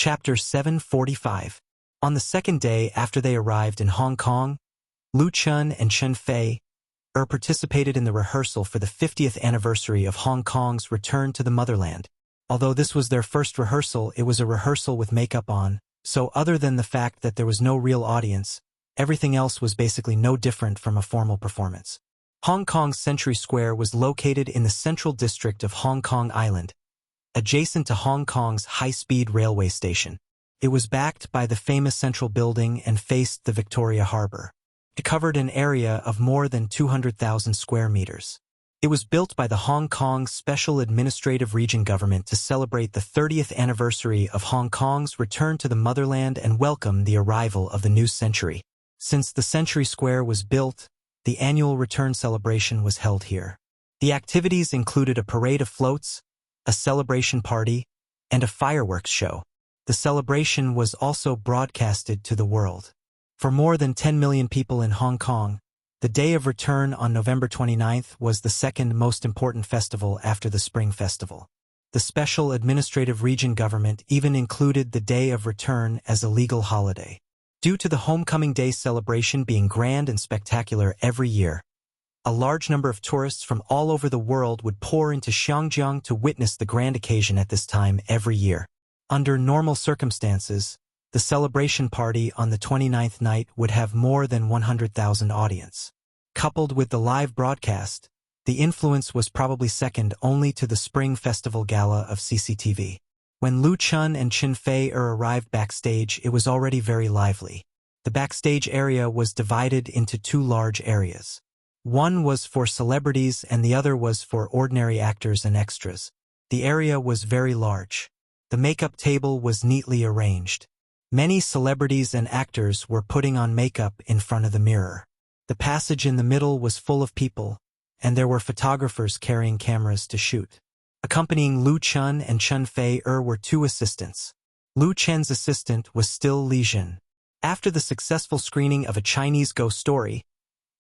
Chapter 745. On the second day after they arrived in Hong Kong, Lu Chun and Chen Fei participated in the rehearsal for the 50th anniversary of Hong Kong's return to the motherland. Although this was their first rehearsal, it was a rehearsal with makeup on, so other than the fact that there was no real audience, everything else was basically no different from a formal performance. Hong Kong's Century Square was located in the central district of Hong Kong Island, adjacent to Hong Kong's high-speed railway station. It was backed by the famous Central Building and faced the Victoria Harbour. It covered an area of more than 200,000 square meters. It was built by the Hong Kong Special Administrative Region government to celebrate the 30th anniversary of Hong Kong's return to the motherland and welcome the arrival of the new century. Since the Century Square was built, the annual return celebration was held here. The activities included a parade of floats, a celebration party, and a fireworks show. The celebration was also broadcasted to the world. For more than 10 million people in Hong Kong, the Day of Return on November 29th was the second most important festival after the Spring Festival. The Special Administrative Region government even included the Day of Return as a legal holiday. Due to the Homecoming Day celebration being grand and spectacular every year, a large number of tourists from all over the world would pour into Xiangjiang to witness the grand occasion at this time every year. Under normal circumstances, the celebration party on the 29th night would have more than 100,000 audience. Coupled with the live broadcast, the influence was probably second only to the Spring Festival Gala of CCTV. When Lu Chun and Chen Fei arrived backstage, it was already very lively. The backstage area was divided into two large areas. One was for celebrities and the other was for ordinary actors and extras. The area was very large. The makeup table was neatly arranged. Many celebrities and actors were putting on makeup in front of the mirror. The passage in the middle was full of people, and there were photographers carrying cameras to shoot. Accompanying Lu Chun and Chen Fei were two assistants. Lu Chen's assistant was still Li Jin. After the successful screening of A Chinese Ghost Story,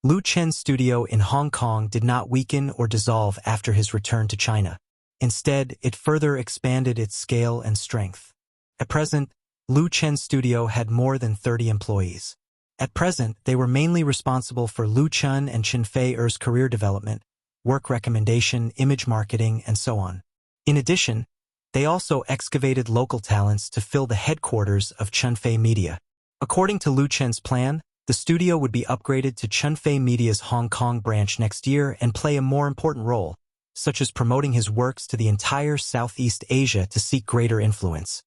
Lu Chen's studio in Hong Kong did not weaken or dissolve after his return to China. Instead, it further expanded its scale and strength. At present, Lu Chen's studio had more than 30 employees. At present, they were mainly responsible for Lu Chun and Chen Fei's career development, work recommendation, image marketing, and so on. In addition, they also excavated local talents to fill the headquarters of Chen Fei Media. According to Lu Chen's plan, the studio would be upgraded to Chen Fei Media's Hong Kong branch next year and play a more important role, such as promoting his works to the entire Southeast Asia to seek greater influence.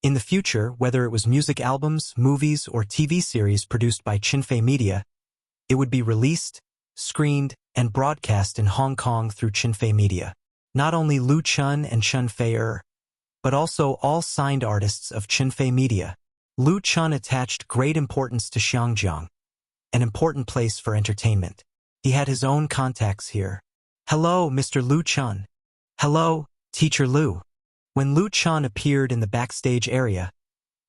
In the future, whether it was music albums, movies, or TV series produced by Chen Fei Media, it would be released, screened, and broadcast in Hong Kong through Chen Fei Media. Not only Lu Chun and Chen Fei but also all signed artists of Chen Fei Media. Lu Chun attached great importance to Xiangjiang, an important place for entertainment. He had his own contacts here. "Hello, Mr. Lu Chun." "Hello, Teacher Lu." When Lu Chun appeared in the backstage area,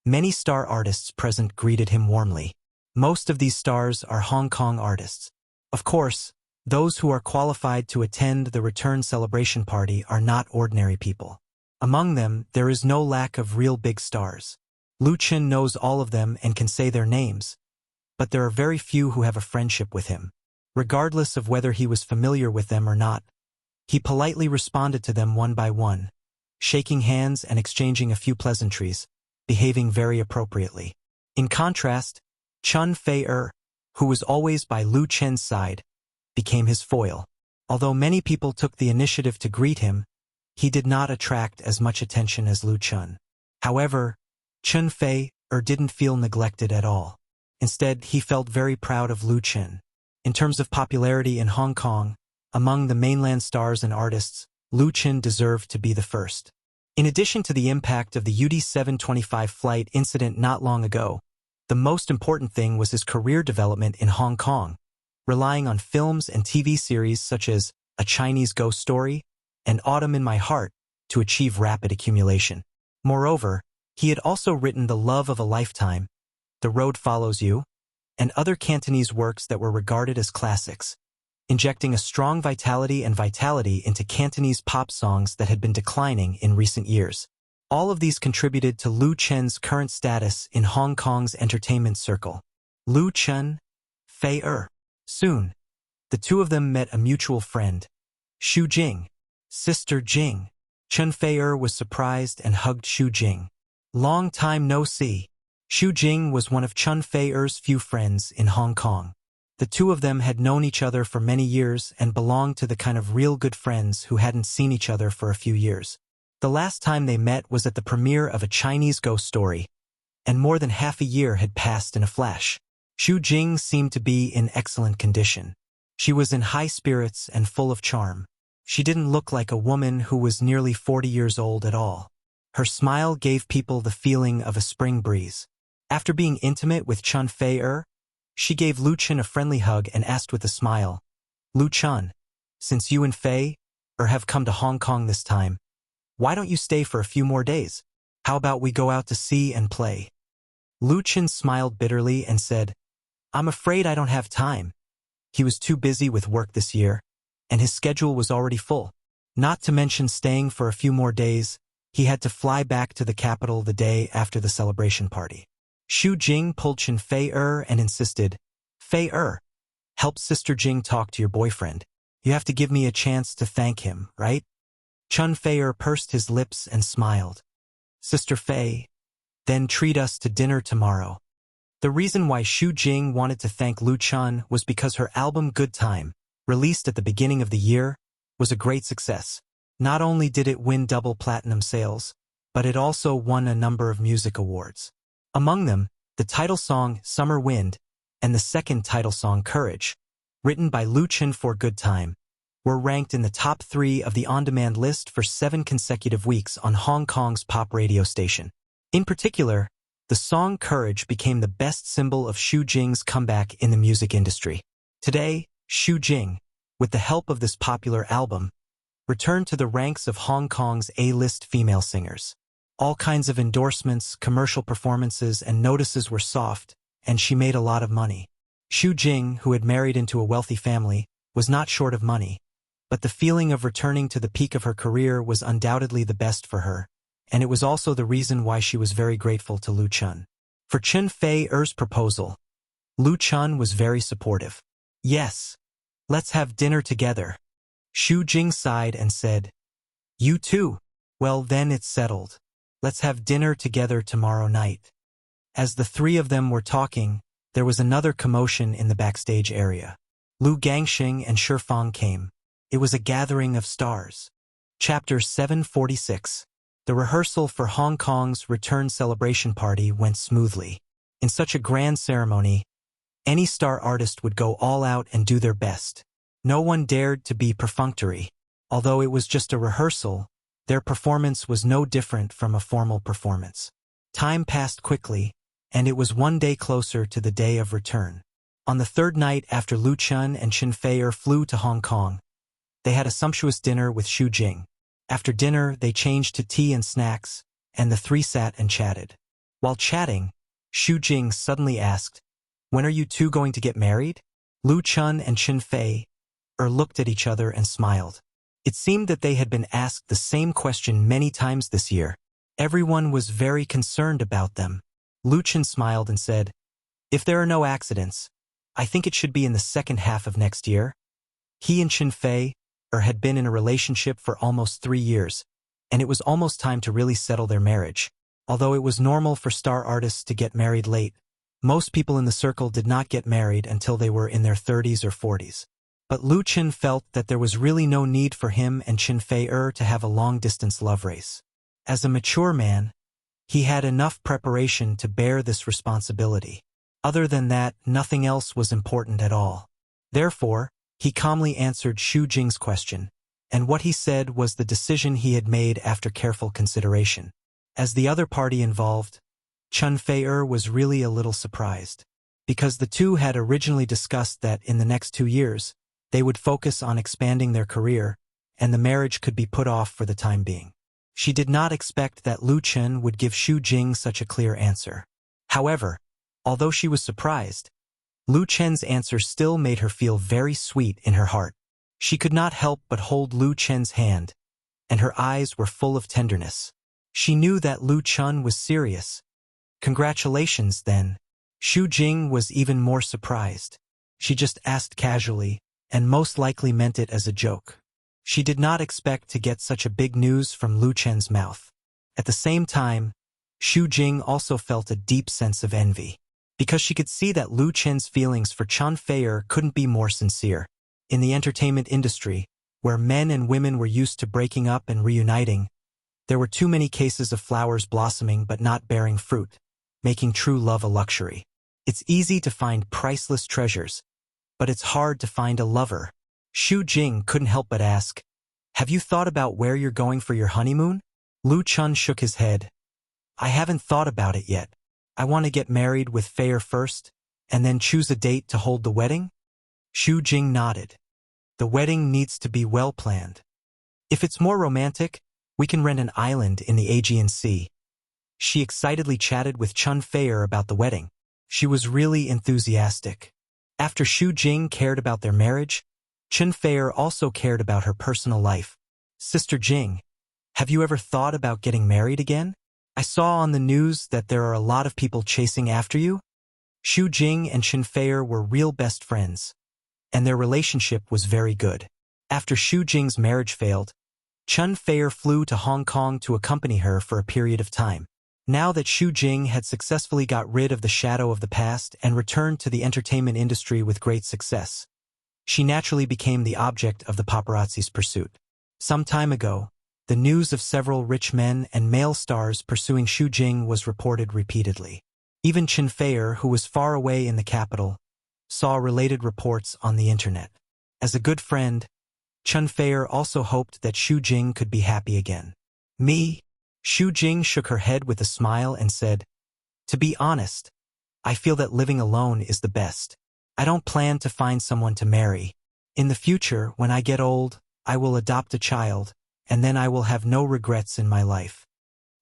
many star artists present greeted him warmly. Most of these stars are Hong Kong artists. Of course, those who are qualified to attend the return celebration party are not ordinary people. Among them, there is no lack of real big stars. Lu Chun knows all of them and can say their names, but there are very few who have a friendship with him. Regardless of whether he was familiar with them or not, he politely responded to them one by one, shaking hands and exchanging a few pleasantries, behaving very appropriately. In contrast, Chen Fei, who was always by Lu Chen's side, became his foil. Although many people took the initiative to greet him, he did not attract as much attention as Lu Chun. However, Chen Fei didn't feel neglected at all. Instead, he felt very proud of Lu Chun. In terms of popularity in Hong Kong, among the mainland stars and artists, Lu Chun deserved to be the first. In addition to the impact of the UD 725 flight incident not long ago, the most important thing was his career development in Hong Kong, relying on films and TV series such as A Chinese Ghost Story and Autumn in My Heart to achieve rapid accumulation. Moreover, he had also written The Love of a Lifetime, The Road Follows You, and other Cantonese works that were regarded as classics, injecting a strong vitality into Cantonese pop songs that had been declining in recent years. All of these contributed to Lu Chen's current status in Hong Kong's entertainment circle. Lu Chen, Fei Er. Soon, the two of them met a mutual friend, Xu Jing, Sister Jing. Chen Fei Er was surprised and hugged Xu Jing. Long time no see. Xu Jing was one of Chen Fei Er's few friends in Hong Kong. The two of them had known each other for many years and belonged to the kind of real good friends who hadn't seen each other for a few years. The last time they met was at the premiere of a Chinese ghost story, and more than half a year had passed in a flash. Xu Jing seemed to be in excellent condition. She was in high spirits and full of charm. She didn't look like a woman who was nearly 40 years old at all. Her smile gave people the feeling of a spring breeze. After being intimate with Chen Fei Er, she gave Lu Chen a friendly hug and asked with a smile, "Lu Chen, since you and Fei Er have come to Hong Kong this time, why don't you stay for a few more days? How about we go out to sea and play?" Lu Chen smiled bitterly and said, "I'm afraid I don't have time." He was too busy with work this year, and his schedule was already full. Not to mention staying for a few more days, he had to fly back to the capital the day after the celebration party. Xu Jing pulled Chen Fei Er and insisted, "Fei Er, help Sister Jing talk to your boyfriend. You have to give me a chance to thank him, right?" Chen Fei Er pursed his lips and smiled. "Sister Fei, then treat us to dinner tomorrow." The reason why Xu Jing wanted to thank Lu Chen was because her album Good Time, released at the beginning of the year, was a great success. Not only did it win double platinum sales, but it also won a number of music awards. Among them, the title song Summer Wind and the second title song Courage, written by Lu Chen for Good Time, were ranked in the top 3 of the on-demand list for 7 consecutive weeks on Hong Kong's pop radio station. In particular, the song Courage became the best symbol of Xu Jing's comeback in the music industry. Today, Xu Jing, with the help of this popular album, returned to the ranks of Hong Kong's A-list female singers. All kinds of endorsements, commercial performances, and notices were soft, and she made a lot of money. Xu Jing, who had married into a wealthy family, was not short of money, but the feeling of returning to the peak of her career was undoubtedly the best for her, and it was also the reason why she was very grateful to Lu Chen. For Chen Fei Er's proposal, Lu Chen was very supportive. "Yes, let's have dinner together." Xu Jing sighed and said, "You too? Well, then it's settled. Let's have dinner together tomorrow night." As the three of them were talking, there was another commotion in the backstage area. Lu Gangxing and Shifang came. It was a gathering of stars. Chapter 746. The rehearsal for Hong Kong's return celebration party went smoothly. In such a grand ceremony, any star artist would go all out and do their best. No one dared to be perfunctory. Although it was just a rehearsal, their performance was no different from a formal performance. Time passed quickly, and it was one day closer to the day of return. On the third night after Lu Chen and Chen Fei Er flew to Hong Kong, they had a sumptuous dinner with Xu Jing. After dinner, they changed to tea and snacks, and the three sat and chatted. While chatting, Xu Jing suddenly asked, "When are you two going to get married?" Lu Chen and Chen Fei Er looked at each other and smiled. It seemed that they had been asked the same question many times this year. Everyone was very concerned about them. Lu Chen smiled and said, "If there are no accidents, I think it should be in the second half of next year." He and Chen Fei Er had been in a relationship for almost 3 years, and it was almost time to really settle their marriage. Although it was normal for star artists to get married late, most people in the circle did not get married until they were in their 30s or 40s. But Lu Chen felt that there was really no need for him and Chen Fei Er to have a long-distance love race. As a mature man, he had enough preparation to bear this responsibility. Other than that, nothing else was important at all. Therefore, he calmly answered Xu Jing's question, and what he said was the decision he had made after careful consideration. As the other party involved, Chen Fei Er was really a little surprised, because the two had originally discussed that in the next 2 years, they would focus on expanding their career, and the marriage could be put off for the time being. She did not expect that Lu Chen would give Xu Jing such a clear answer. However, although she was surprised, Lu Chen's answer still made her feel very sweet in her heart. She could not help but hold Lu Chen's hand, and her eyes were full of tenderness. She knew that Lu Chun was serious. Congratulations, then. Xu Jing was even more surprised. She just asked casually, and most likely meant it as a joke. She did not expect to get such a big news from Lu Chen's mouth. At the same time, Xu Jing also felt a deep sense of envy, because she could see that Lu Chen's feelings for Chen Feier couldn't be more sincere. In the entertainment industry, where men and women were used to breaking up and reuniting, there were too many cases of flowers blossoming but not bearing fruit, making true love a luxury. It's easy to find priceless treasures, but it's hard to find a lover. Xu Jing couldn't help but ask, "Have you thought about where you're going for your honeymoon?" Lu Chun shook his head. "I haven't thought about it yet. I want to get married with Feier first, and then choose a date to hold the wedding." Xu Jing nodded. "The wedding needs to be well planned. If it's more romantic, we can rent an island in the Aegean Sea." She excitedly chatted with Chen Feier about the wedding. She was really enthusiastic. After Xu Jing cared about their marriage, Chen Feier also cared about her personal life. "Sister Jing, have you ever thought about getting married again? I saw on the news that there are a lot of people chasing after you." Xu Jing and Chen Feier were real best friends, and their relationship was very good. After Xu Jing's marriage failed, Chen Feier flew to Hong Kong to accompany her for a period of time. Now that Xu Jing had successfully got rid of the shadow of the past and returned to the entertainment industry with great success, she naturally became the object of the paparazzi's pursuit. Some time ago, the news of several rich men and male stars pursuing Xu Jing was reported repeatedly. Even Chen Feier, who was far away in the capital, saw related reports on the internet. As a good friend, Chen Feier also hoped that Xu Jing could be happy again. "Me?" Xu Jing shook her head with a smile and said, "To be honest, I feel that living alone is the best. I don't plan to find someone to marry. In the future, when I get old, I will adopt a child, and then I will have no regrets in my life."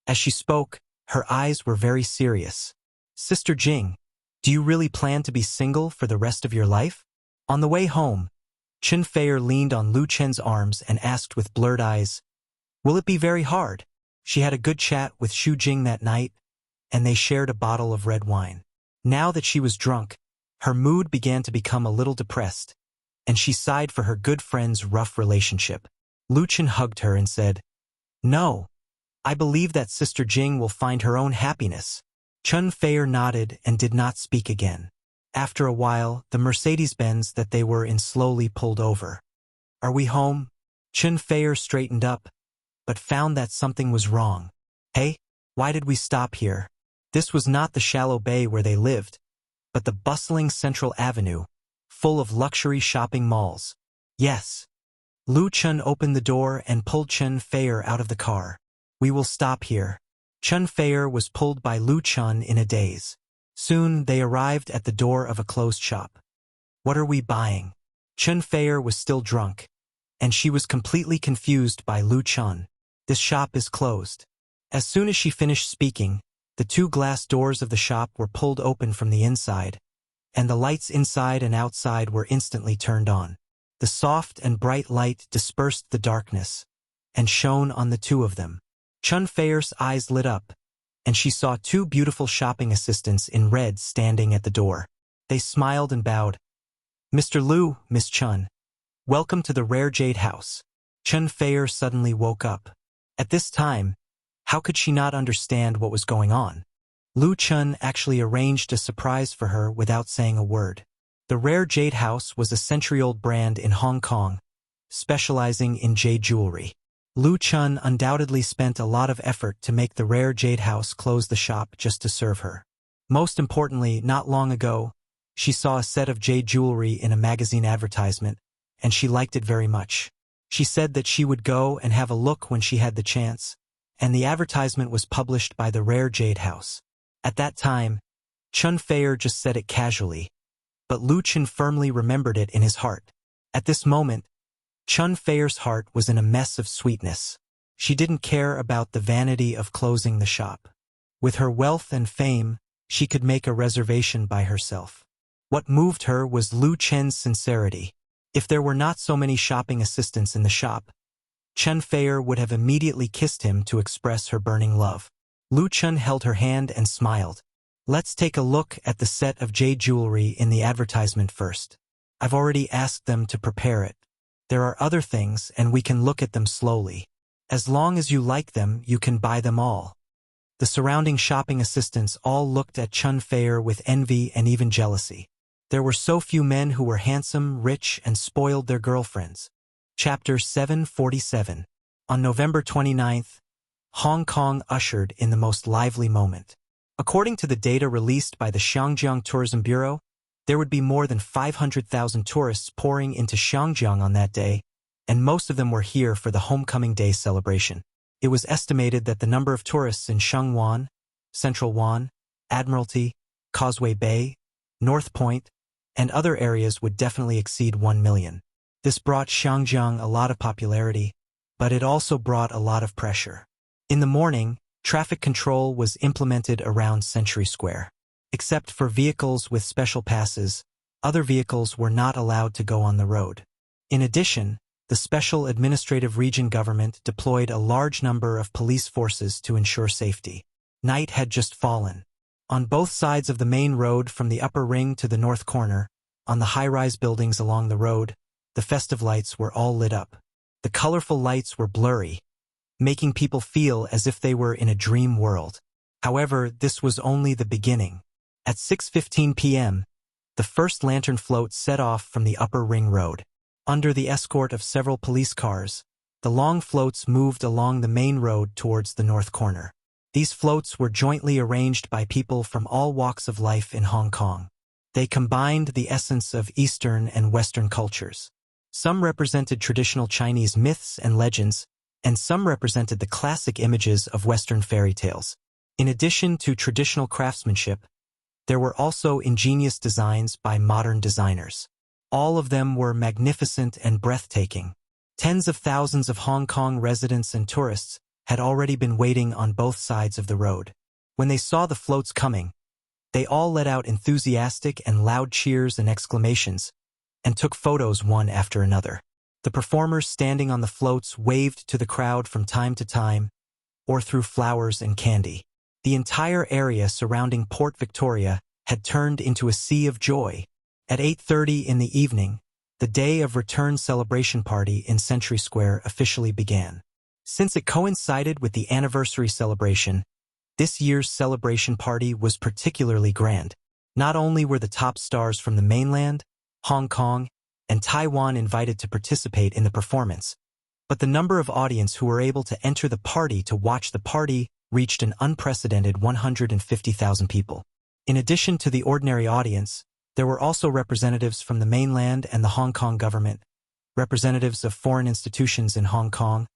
As she spoke, her eyes were very serious. "Sister Jing, do you really plan to be single for the rest of your life?" On the way home, Chen Feier leaned on Lu Chen's arms and asked with blurred eyes, "Will it be very hard?" She had a good chat with Xu Jing that night, and they shared a bottle of red wine. Now that she was drunk, her mood began to become a little depressed, and she sighed for her good friend's rough relationship. Lu Chen hugged her and said, "No, I believe that Sister Jing will find her own happiness." Chen Feier nodded and did not speak again. After a while, the Mercedes-Benz that they were in slowly pulled over. "Are we home?" Chen Feier straightened up, but found that something was wrong. "Hey, why did we stop here?" This was not the shallow bay where they lived, but the bustling Central Avenue, full of luxury shopping malls. "Yes." Lu Chun opened the door and pulled Chen Feier out of the car. "We will stop here." Chen Feier was pulled by Lu Chun in a daze. Soon they arrived at the door of a closed shop. "What are we buying?" Chen Feier was still drunk, and she was completely confused by Lu Chun. "This shop is closed." As soon as she finished speaking, the two glass doors of the shop were pulled open from the inside, and the lights inside and outside were instantly turned on. The soft and bright light dispersed the darkness and shone on the two of them. Chen Feier's eyes lit up, and she saw two beautiful shopping assistants in red standing at the door. They smiled and bowed. "Mr. Lu, Miss Chun, welcome to the Rare Jade House." Chen Feier suddenly woke up. At this time, how could she not understand what was going on? Lu Chun actually arranged a surprise for her without saying a word. The Rare Jade House was a century-old brand in Hong Kong, specializing in jade jewelry. Lu Chun undoubtedly spent a lot of effort to make the Rare Jade House close the shop just to serve her. Most importantly, not long ago, she saw a set of jade jewelry in a magazine advertisement, and she liked it very much. She said that she would go and have a look when she had the chance, and the advertisement was published by the Rare Jade House. At that time, Chen Feier just said it casually, but Lu Chun firmly remembered it in his heart. At this moment, Chen Feier's heart was in a mess of sweetness. She didn't care about the vanity of closing the shop. With her wealth and fame, she could make a reservation by herself. What moved her was Lu Chen's sincerity. If there were not so many shopping assistants in the shop, Chun Fei would have immediately kissed him to express her burning love. Lu Chun held her hand and smiled. Let's take a look at the set of jade jewelry in the advertisement first. I've already asked them to prepare it. There are other things and we can look at them slowly. As long as you like them, you can buy them all. The surrounding shopping assistants all looked at Chun Fei with envy and even jealousy. There were so few men who were handsome, rich, and spoiled their girlfriends. Chapter 747. On November 29th, Hong Kong ushered in the most lively moment. According to the data released by the Xiangjiang Tourism Bureau, there would be more than 500,000 tourists pouring into Xiangjiang on that day, and most of them were here for the Homecoming Day celebration. It was estimated that the number of tourists in Shenzhen, Central Wan, Admiralty, Causeway Bay, North Point, and other areas would definitely exceed 1 million. This brought Xiangjiang a lot of popularity, but it also brought a lot of pressure. In the morning, traffic control was implemented around Century Square. Except for vehicles with special passes, other vehicles were not allowed to go on the road. In addition, the Special Administrative Region government deployed a large number of police forces to ensure safety. Night had just fallen. On both sides of the main road from the upper ring to the north corner, on the high-rise buildings along the road, the festive lights were all lit up. The colorful lights were blurry, making people feel as if they were in a dream world. However, this was only the beginning. At 6:15 p.m., the first lantern float set off from the upper ring road. Under the escort of several police cars, the long floats moved along the main road towards the north corner. These floats were jointly arranged by people from all walks of life in Hong Kong. They combined the essence of Eastern and Western cultures. Some represented traditional Chinese myths and legends, and some represented the classic images of Western fairy tales. In addition to traditional craftsmanship, there were also ingenious designs by modern designers. All of them were magnificent and breathtaking. Tens of thousands of Hong Kong residents and tourists had already been waiting on both sides of the road. When they saw the floats coming, they all let out enthusiastic and loud cheers and exclamations, and took photos one after another. The performers standing on the floats waved to the crowd from time to time, or threw flowers and candy. The entire area surrounding Port Victoria had turned into a sea of joy. At 8:30 in the evening, the Day of Return celebration party in Century Square officially began. Since it coincided with the anniversary celebration, this year's celebration party was particularly grand. Not only were the top stars from the mainland, Hong Kong, and Taiwan invited to participate in the performance, but the number of audience who were able to enter the party to watch the party reached an unprecedented 150,000 people. In addition to the ordinary audience, there were also representatives from the mainland and the Hong Kong government, representatives of foreign institutions in Hong Kong,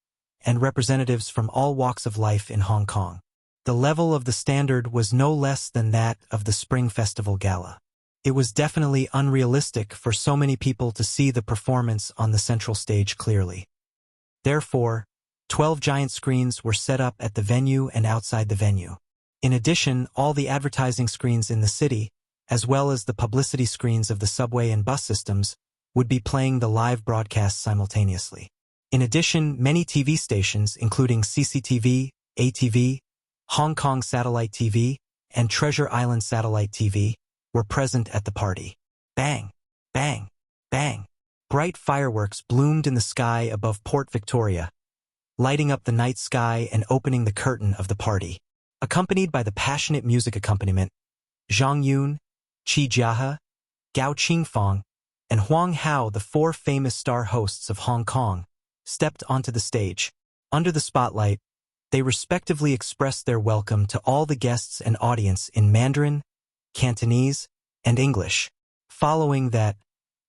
and representatives from all walks of life in Hong Kong. The level of the standard was no less than that of the Spring Festival Gala. It was definitely unrealistic for so many people to see the performance on the central stage clearly. Therefore, 12 giant screens were set up at the venue and outside the venue. In addition, all the advertising screens in the city, as well as the publicity screens of the subway and bus systems, would be playing the live broadcast simultaneously. In addition, many TV stations, including CCTV, ATV, Hong Kong Satellite TV, and Treasure Island Satellite TV, were present at the party. Bang! Bang! Bang! Bright fireworks bloomed in the sky above Port Victoria, lighting up the night sky and opening the curtain of the party. Accompanied by the passionate music accompaniment, Zhang Yun, Qi Jiahe, Gao Qingfang, and Huang Hao, the four famous star hosts of Hong Kong, stepped onto the stage. Under the spotlight, they respectively expressed their welcome to all the guests and audience in Mandarin, Cantonese, and English. Following that,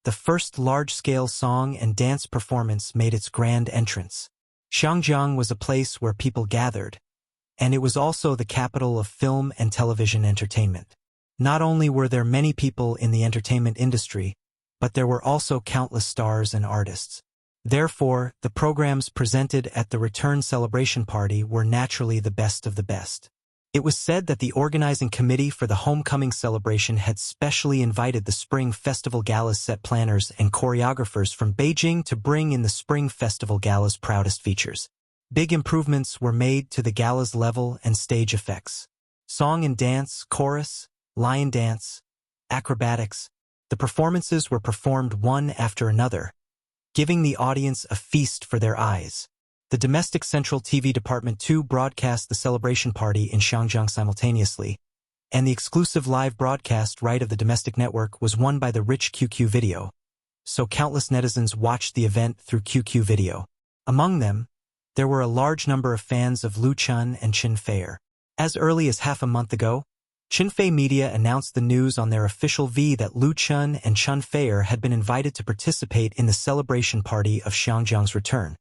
the first large-scale song and dance performance made its grand entrance. Xiangjiang was a place where people gathered, and it was also the capital of film and television entertainment. Not only were there many people in the entertainment industry, but there were also countless stars and artists. Therefore, the programs presented at the return celebration party were naturally the best of the best. It was said that the organizing committee for the homecoming celebration had specially invited the Spring Festival Gala's set planners and choreographers from Beijing to bring in the Spring Festival Gala's proudest features. Big improvements were made to the gala's level and stage effects. Song and dance, chorus, lion dance, acrobatics. The performances were performed one after another, giving the audience a feast for their eyes. The domestic Central TV Department too broadcast the celebration party in Xinjiang simultaneously, and the exclusive live broadcast right of the domestic network was won by the rich QQ Video, so countless netizens watched the event through QQ Video. Among them, there were a large number of fans of Lu Chun and Chen Feier. As early as half a month ago, Chen Fei Media announced the news on their official V that Lu Chun and Chen Feier had been invited to participate in the celebration party of Xinjiang's return,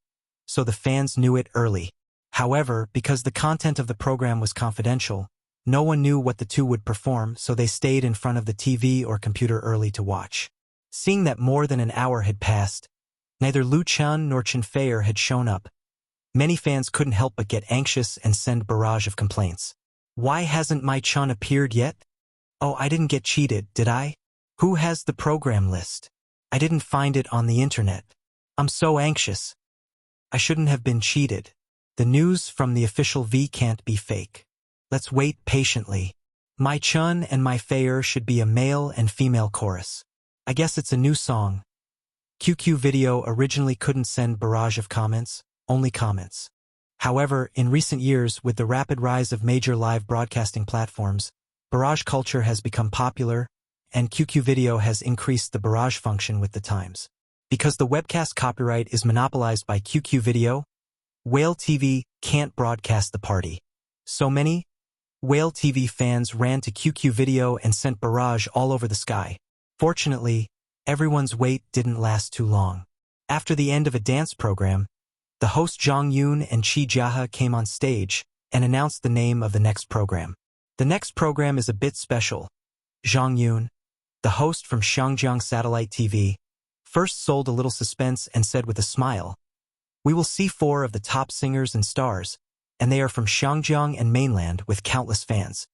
so the fans knew it early. However, because the content of the program was confidential, no one knew what the two would perform, so they stayed in front of the TV or computer early to watch. Seeing that more than an hour had passed, neither Lu Chun nor Chen Feier had shown up, many fans couldn't help but get anxious and send barrage of complaints. Why hasn't my Chun appeared yet? Oh, I didn't get cheated, did I? Who has the program list? I didn't find it on the internet. I'm so anxious. I shouldn't have been cheated. The news from the official V can't be fake. Let's wait patiently. My Chun and my Feier should be a male and female chorus. I guess it's a new song. QQ Video originally couldn't send barrage of comments, only comments. However, in recent years, with the rapid rise of major live broadcasting platforms, barrage culture has become popular, and QQ Video has increased the barrage function with the times. Because the webcast copyright is monopolized by QQ Video, Whale TV can't broadcast the party. So many Whale TV fans ran to QQ Video and sent barrage all over the sky. Fortunately, everyone's wait didn't last too long. After the end of a dance program, the host Zhang Yun and Qi Jiahe came on stage and announced the name of the next program. The next program is a bit special. Zhang Yun, the host from Xinjiang Satellite TV, first sold a little suspense and said with a smile, "We will see 4 of the top singers and stars, and they are from Xinjiang and mainland with countless fans.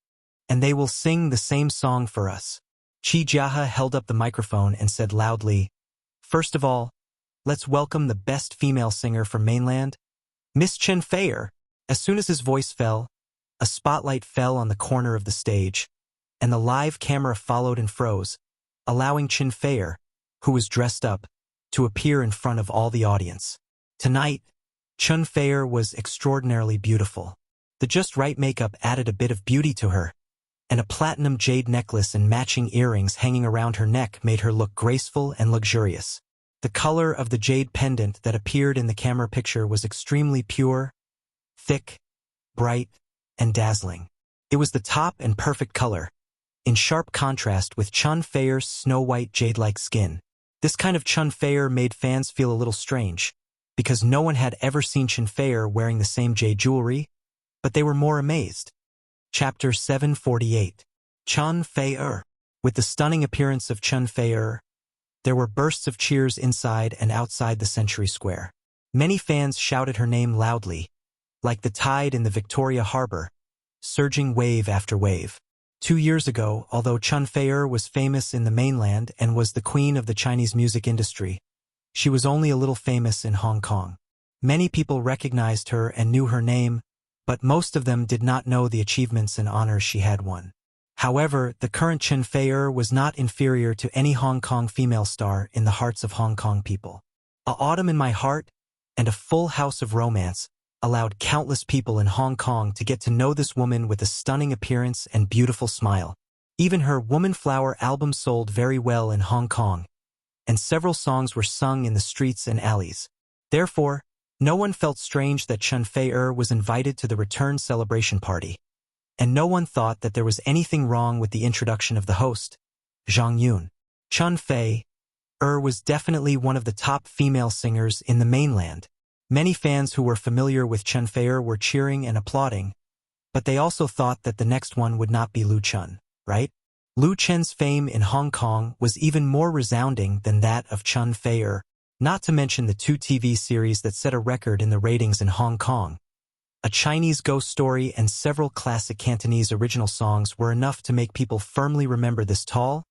And they will sing the same song for us." Qi Jiahe held up the microphone and said loudly, "First of all, let's welcome the best female singer from mainland, Miss Chen Feier." As soon as his voice fell, a spotlight fell on the corner of the stage, and the live camera followed and froze, allowing Chen Feier, who was dressed up, to appear in front of all the audience. Tonight, Chen Feier was extraordinarily beautiful. The just right makeup added a bit of beauty to her, and a platinum jade necklace and matching earrings hanging around her neck made her look graceful and luxurious. The color of the jade pendant that appeared in the camera picture was extremely pure, thick, bright, and dazzling. It was the top and perfect color, in sharp contrast with Chen Feier's snow-white jade-like skin. This kind of Chen Feier made fans feel a little strange, because no one had ever seen Chen Feier wearing the same jade jewelry, but they were more amazed. Chapter 748. Chen Feier. With the stunning appearance of Chen Feier, there were bursts of cheers inside and outside the Century Square. Many fans shouted her name loudly, like the tide in the Victoria Harbor, surging wave after wave. 2 years ago, although Chen Feier was famous in the mainland and was the queen of the Chinese music industry, she was only a little famous in Hong Kong. Many people recognized her and knew her name, but most of them did not know the achievements and honors she had won. However, the current Chen Feier was not inferior to any Hong Kong female star in the hearts of Hong Kong people. "A Autumn in My Heart" and "A Full House of Romance" allowed countless people in Hong Kong to get to know this woman with a stunning appearance and beautiful smile. Even her Woman Flower album sold very well in Hong Kong, and several songs were sung in the streets and alleys. Therefore, no one felt strange that Chen Feier was invited to the return celebration party, and no one thought that there was anything wrong with the introduction of the host, Zhang Yun. Chen Feier was definitely one of the top female singers in the mainland. Many fans who were familiar with Chen Feier were cheering and applauding, but they also thought that the next one would not be Lu Chun, right? Lu Chen's fame in Hong Kong was even more resounding than that of Chen Feier, not to mention the 2 TV series that set a record in the ratings in Hong Kong. A Chinese ghost story and several classic Cantonese original songs were enough to make people firmly remember this tall,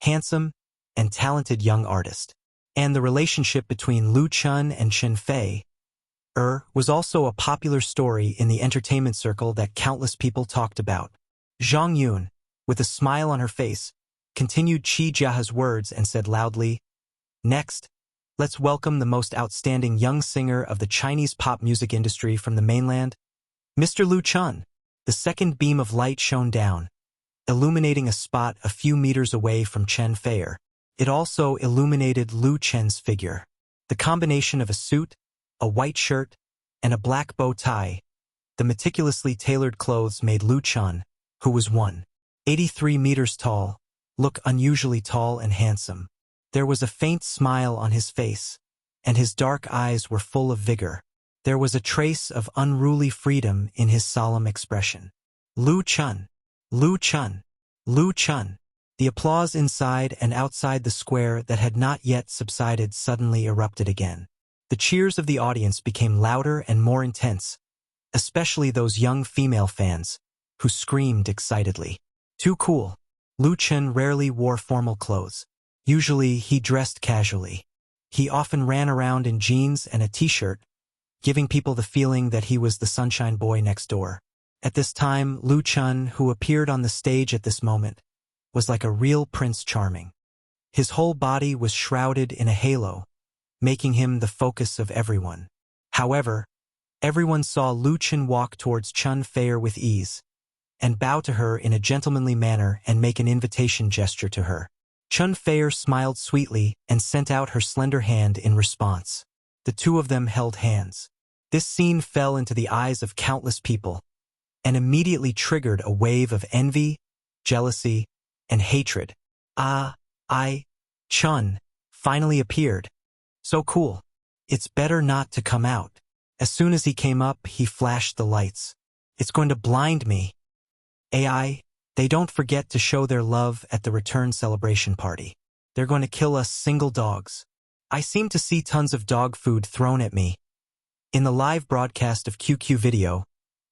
handsome, and talented young artist. And the relationship between Lu Chun and Chen Fei was also a popular story in the entertainment circle that countless people talked about. Zhang Yun, with a smile on her face, continued Qi Jiahe's words and said loudly, "Next, let's welcome the most outstanding young singer of the Chinese pop music industry from the mainland, Mr. Lu Chun." The second beam of light shone down, illuminating a spot a few meters away from Chen Fei. It also illuminated Lu Chen's figure. The combination of a suit, a white shirt, and a black bow tie, the meticulously tailored clothes made Lu Chun, who was 183 meters tall, look unusually tall and handsome. There was a faint smile on his face, and his dark eyes were full of vigor. There was a trace of unruly freedom in his solemn expression. Lu Chun, Lu Chun, Lu Chun. The applause inside and outside the square that had not yet subsided suddenly erupted again. The cheers of the audience became louder and more intense, especially those young female fans, who screamed excitedly. Too cool. Lu Chun rarely wore formal clothes. Usually he dressed casually. He often ran around in jeans and a t-shirt, giving people the feeling that he was the sunshine boy next door. At this time, Lu Chun, who appeared on the stage at this moment, was like a real Prince Charming. His whole body was shrouded in a halo, making him the focus of everyone. However, everyone saw Lu Chun walk towards Chen Fei with ease, and bow to her in a gentlemanly manner and make an invitation gesture to her. Chen Fei smiled sweetly and sent out her slender hand in response. The two of them held hands. This scene fell into the eyes of countless people, and immediately triggered a wave of envy, jealousy, and hatred. Chun finally appeared. So cool. It's better not to come out. As soon as he came up, he flashed the lights. It's going to blind me. They don't forget to show their love at the return celebration party. They're going to kill us single dogs. I seem to see tons of dog food thrown at me. In the live broadcast of QQ video,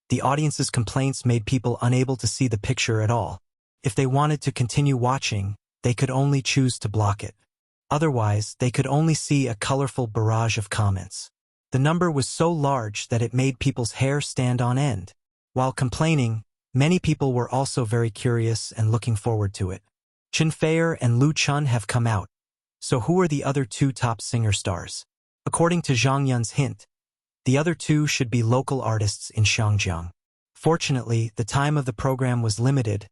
the audience's complaints made people unable to see the picture at all. If they wanted to continue watching, they could only choose to block it. Otherwise, they could only see a colorful barrage of comments. The number was so large that it made people's hair stand on end. While complaining, many people were also very curious and looking forward to it. Chen Fei and Lu Chun have come out. So who are the other two top singer stars? According to Zhang Yun's hint, the other two should be local artists in Shangjiang. Fortunately, the time of the program was limited,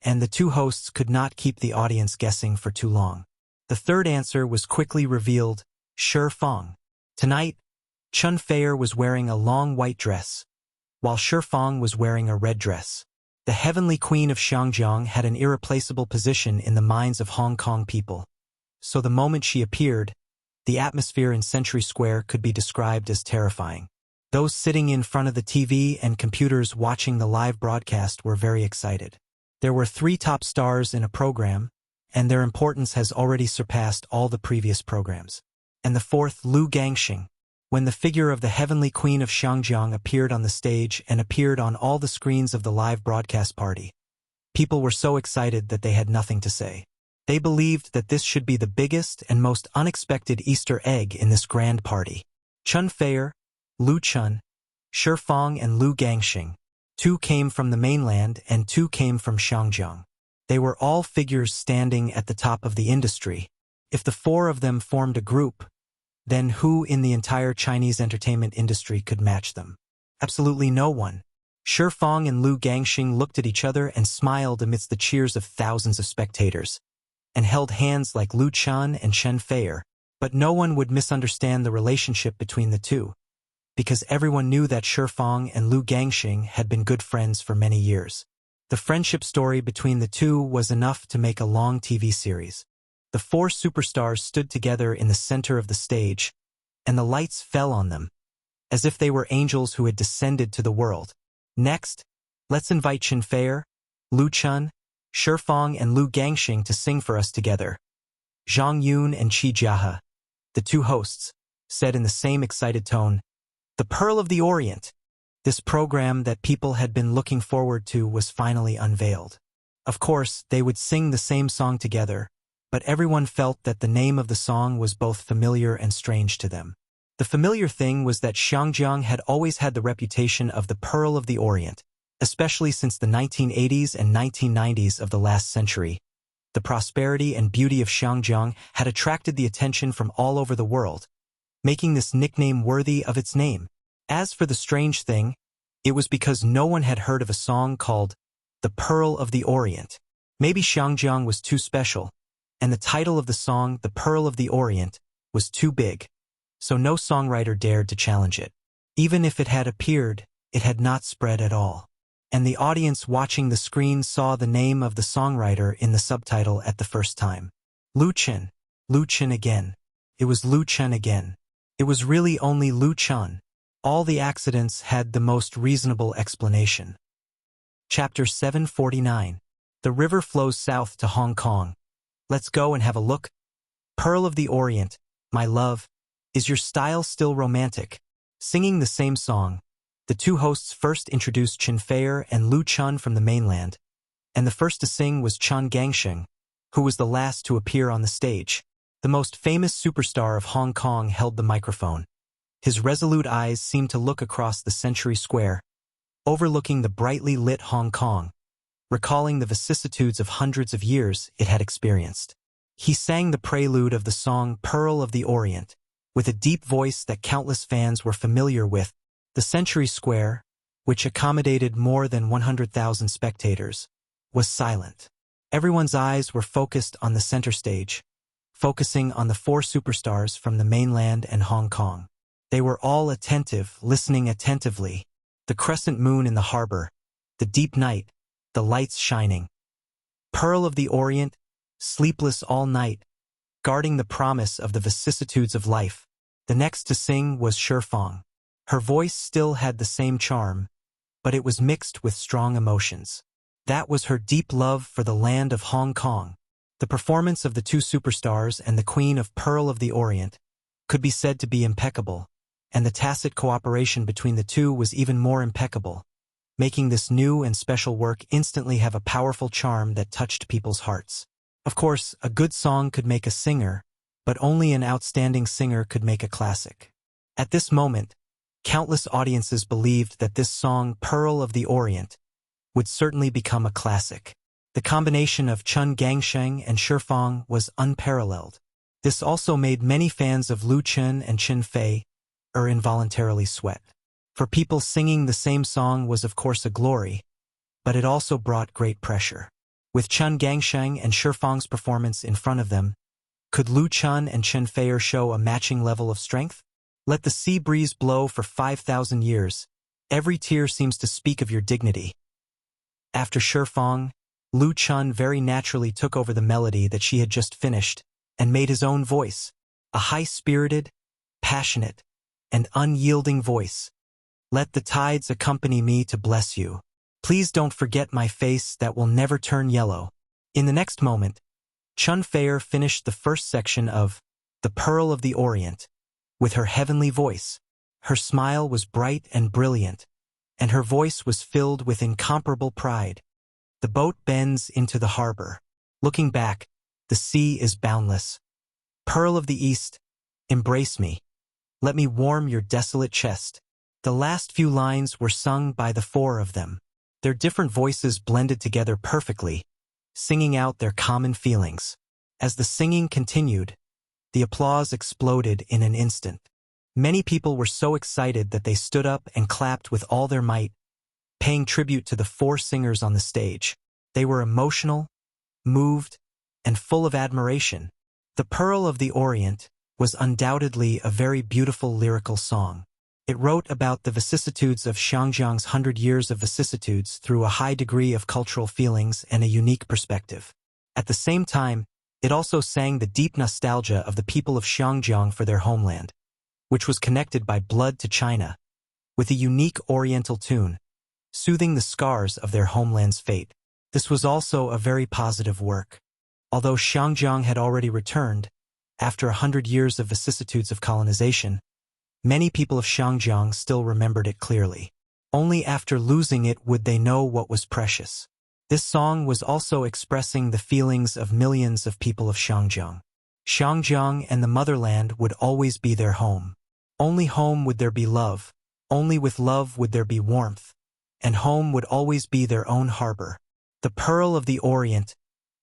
and the two hosts could not keep the audience guessing for too long. The third answer was quickly revealed, Shi Fang. Tonight, Chen Fei was wearing a long white dress, while Shi Fang was wearing a red dress. The heavenly queen of Shangjiang had an irreplaceable position in the minds of Hong Kong people. So the moment she appeared, the atmosphere in Century Square could be described as terrifying. Those sitting in front of the TV and computers watching the live broadcast were very excited. There were 3 top stars in a program, and their importance has already surpassed all the previous programs. And the fourth, Lu Gangxing. When the figure of the heavenly queen of Shangjiang appeared on the stage and appeared on all the screens of the live broadcast party, people were so excited that they had nothing to say. They believed that this should be the biggest and most unexpected Easter egg in this grand party. Chen Fei, Lu Chun, Shi Fang and Lu Gangxing. 2 came from the mainland and 2 came from Shangjiang. They were all figures standing at the top of the industry. If the 4 of them formed a group, then who in the entire Chinese entertainment industry could match them? Absolutely no one. Shi Fang and Lu Gangxing looked at each other and smiled amidst the cheers of thousands of spectators, and held hands like Lu Chun and Chen Fei. But no one would misunderstand the relationship between the two, because everyone knew that Shi Fang and Lu Gangxing had been good friends for many years. The friendship story between the two was enough to make a long TV series. The 4 superstars stood together in the center of the stage, and the lights fell on them, as if they were angels who had descended to the world. Next, let's invite Chen Fei, Lu Chun, Shi Fang and Lu Gangxing to sing for us together. Zhang Yun and Qi Jiahe, the 2 hosts, said in the same excited tone, "The Pearl of the Orient." This program that people had been looking forward to was finally unveiled. Of course, they would sing the same song together, but everyone felt that the name of the song was both familiar and strange to them. The familiar thing was that Xiangjiang had always had the reputation of the Pearl of the Orient, especially since the 1980s and 1990s of the last century. The prosperity and beauty of Xiangjiang had attracted the attention from all over the world, making this nickname worthy of its name. As for the strange thing, it was because no one had heard of a song called The Pearl of the Orient. Maybe Xiangjiang was too special, and the title of the song, The Pearl of the Orient, was too big, so no songwriter dared to challenge it. Even if it had appeared, it had not spread at all. And the audience watching the screen saw the name of the songwriter in the subtitle at the first time. Lu Chen. Lu Chen again. It was Lu Chen again. It was really only Lu Chen. All the accidents had the most reasonable explanation. Chapter 749. The river flows south to Hong Kong. Let's go and have a look. Pearl of the Orient, my love, is your style still romantic? Singing the same song, the two hosts first introduced Chen Feier and Lu Chen from the mainland, and the first to sing was Chen Gangsheng, who was the last to appear on the stage. The most famous superstar of Hong Kong held the microphone. His resolute eyes seemed to look across the Century Square, overlooking the brightly lit Hong Kong, recalling the vicissitudes of hundreds of years it had experienced. He sang the prelude of the song Pearl of the Orient, with a deep voice that countless fans were familiar with. The Century Square, which accommodated more than 100,000 spectators, was silent. Everyone's eyes were focused on the center stage, focusing on the four superstars from the mainland and Hong Kong. They were all attentive, listening attentively. The crescent moon in the harbor, the deep night, the lights shining. Pearl of the Orient, sleepless all night, guarding the promise of the vicissitudes of life. The next to sing was Shifang. Her voice still had the same charm, but it was mixed with strong emotions. That was her deep love for the land of Hong Kong. The performance of the two superstars and the Queen of Pearl of the Orient could be said to be impeccable, and the tacit cooperation between the two was even more impeccable, making this new and special work instantly have a powerful charm that touched people's hearts. Of course, a good song could make a singer, but only an outstanding singer could make a classic. At this moment, countless audiences believed that this song, Pearl of the Orient, would certainly become a classic. The combination of Chen Gangsheng and Shifang was unparalleled. This also made many fans of Lu Chen and Chen Fei involuntarily sweat. For people, singing the same song was of course a glory, but it also brought great pressure. With Chen Gangsheng and Shifang's performance in front of them, could Lu Chen and Chen Feier show a matching level of strength? Let the sea breeze blow for 5,000 years. Every tear seems to speak of your dignity. After Shifang, Lu Chen very naturally took over the melody that she had just finished and made his own voice, a high-spirited, passionate, and unyielding voice. Let the tides accompany me to bless you. Please don't forget my face that will never turn yellow. In the next moment, Chen Feier finished the first section of The Pearl of the Orient with her heavenly voice. Her smile was bright and brilliant, and her voice was filled with incomparable pride. The boat bends into the harbor. Looking back, the sea is boundless. Pearl of the East, embrace me. Let me warm your desolate chest. The last few lines were sung by the four of them. Their different voices blended together perfectly, singing out their common feelings. As the singing continued, the applause exploded in an instant. Many people were so excited that they stood up and clapped with all their might, paying tribute to the four singers on the stage. They were emotional, moved, and full of admiration. The Pearl of the Orient was undoubtedly a very beautiful lyrical song. It wrote about the vicissitudes of Xiangjiang's 100 years of vicissitudes through a high degree of cultural feelings and a unique perspective. At the same time, it also sang the deep nostalgia of the people of Xiangjiang for their homeland, which was connected by blood to China, with a unique oriental tune, soothing the scars of their homeland's fate. This was also a very positive work. Although Xiangjiang had already returned, after 100 years of vicissitudes of colonization, many people of Xiangjiang still remembered it clearly. Only after losing it would they know what was precious. This song was also expressing the feelings of millions of people of Xinjiang. Xinjiang and the motherland would always be their home. Only home would there be love, only with love would there be warmth, and home would always be their own harbor. The Pearl of the Orient,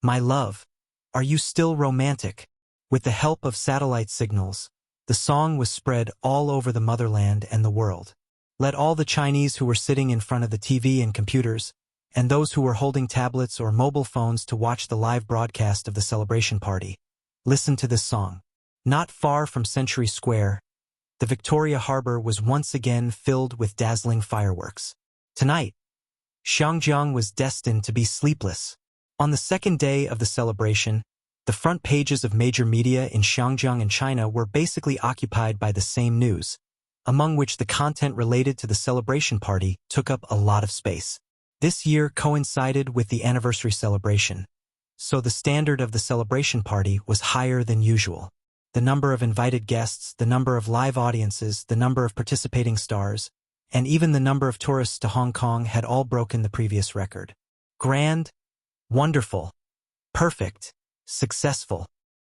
my love, are you still romantic? With the help of satellite signals, the song was spread all over the motherland and the world. Let all the Chinese who were sitting in front of the TV and computers, and those who were holding tablets or mobile phones to watch the live broadcast of the celebration party, listen to this song. Not far from Century Square, the Victoria Harbor was once again filled with dazzling fireworks. Tonight, Xinjiang was destined to be sleepless. On the second day of the celebration, the front pages of major media in Xinjiang and China were basically occupied by the same news, among which the content related to the celebration party took up a lot of space. This year coincided with the anniversary celebration, so the standard of the celebration party was higher than usual. The number of invited guests, the number of live audiences, the number of participating stars, and even the number of tourists to Hong Kong had all broken the previous record. Grand, wonderful, perfect, successful.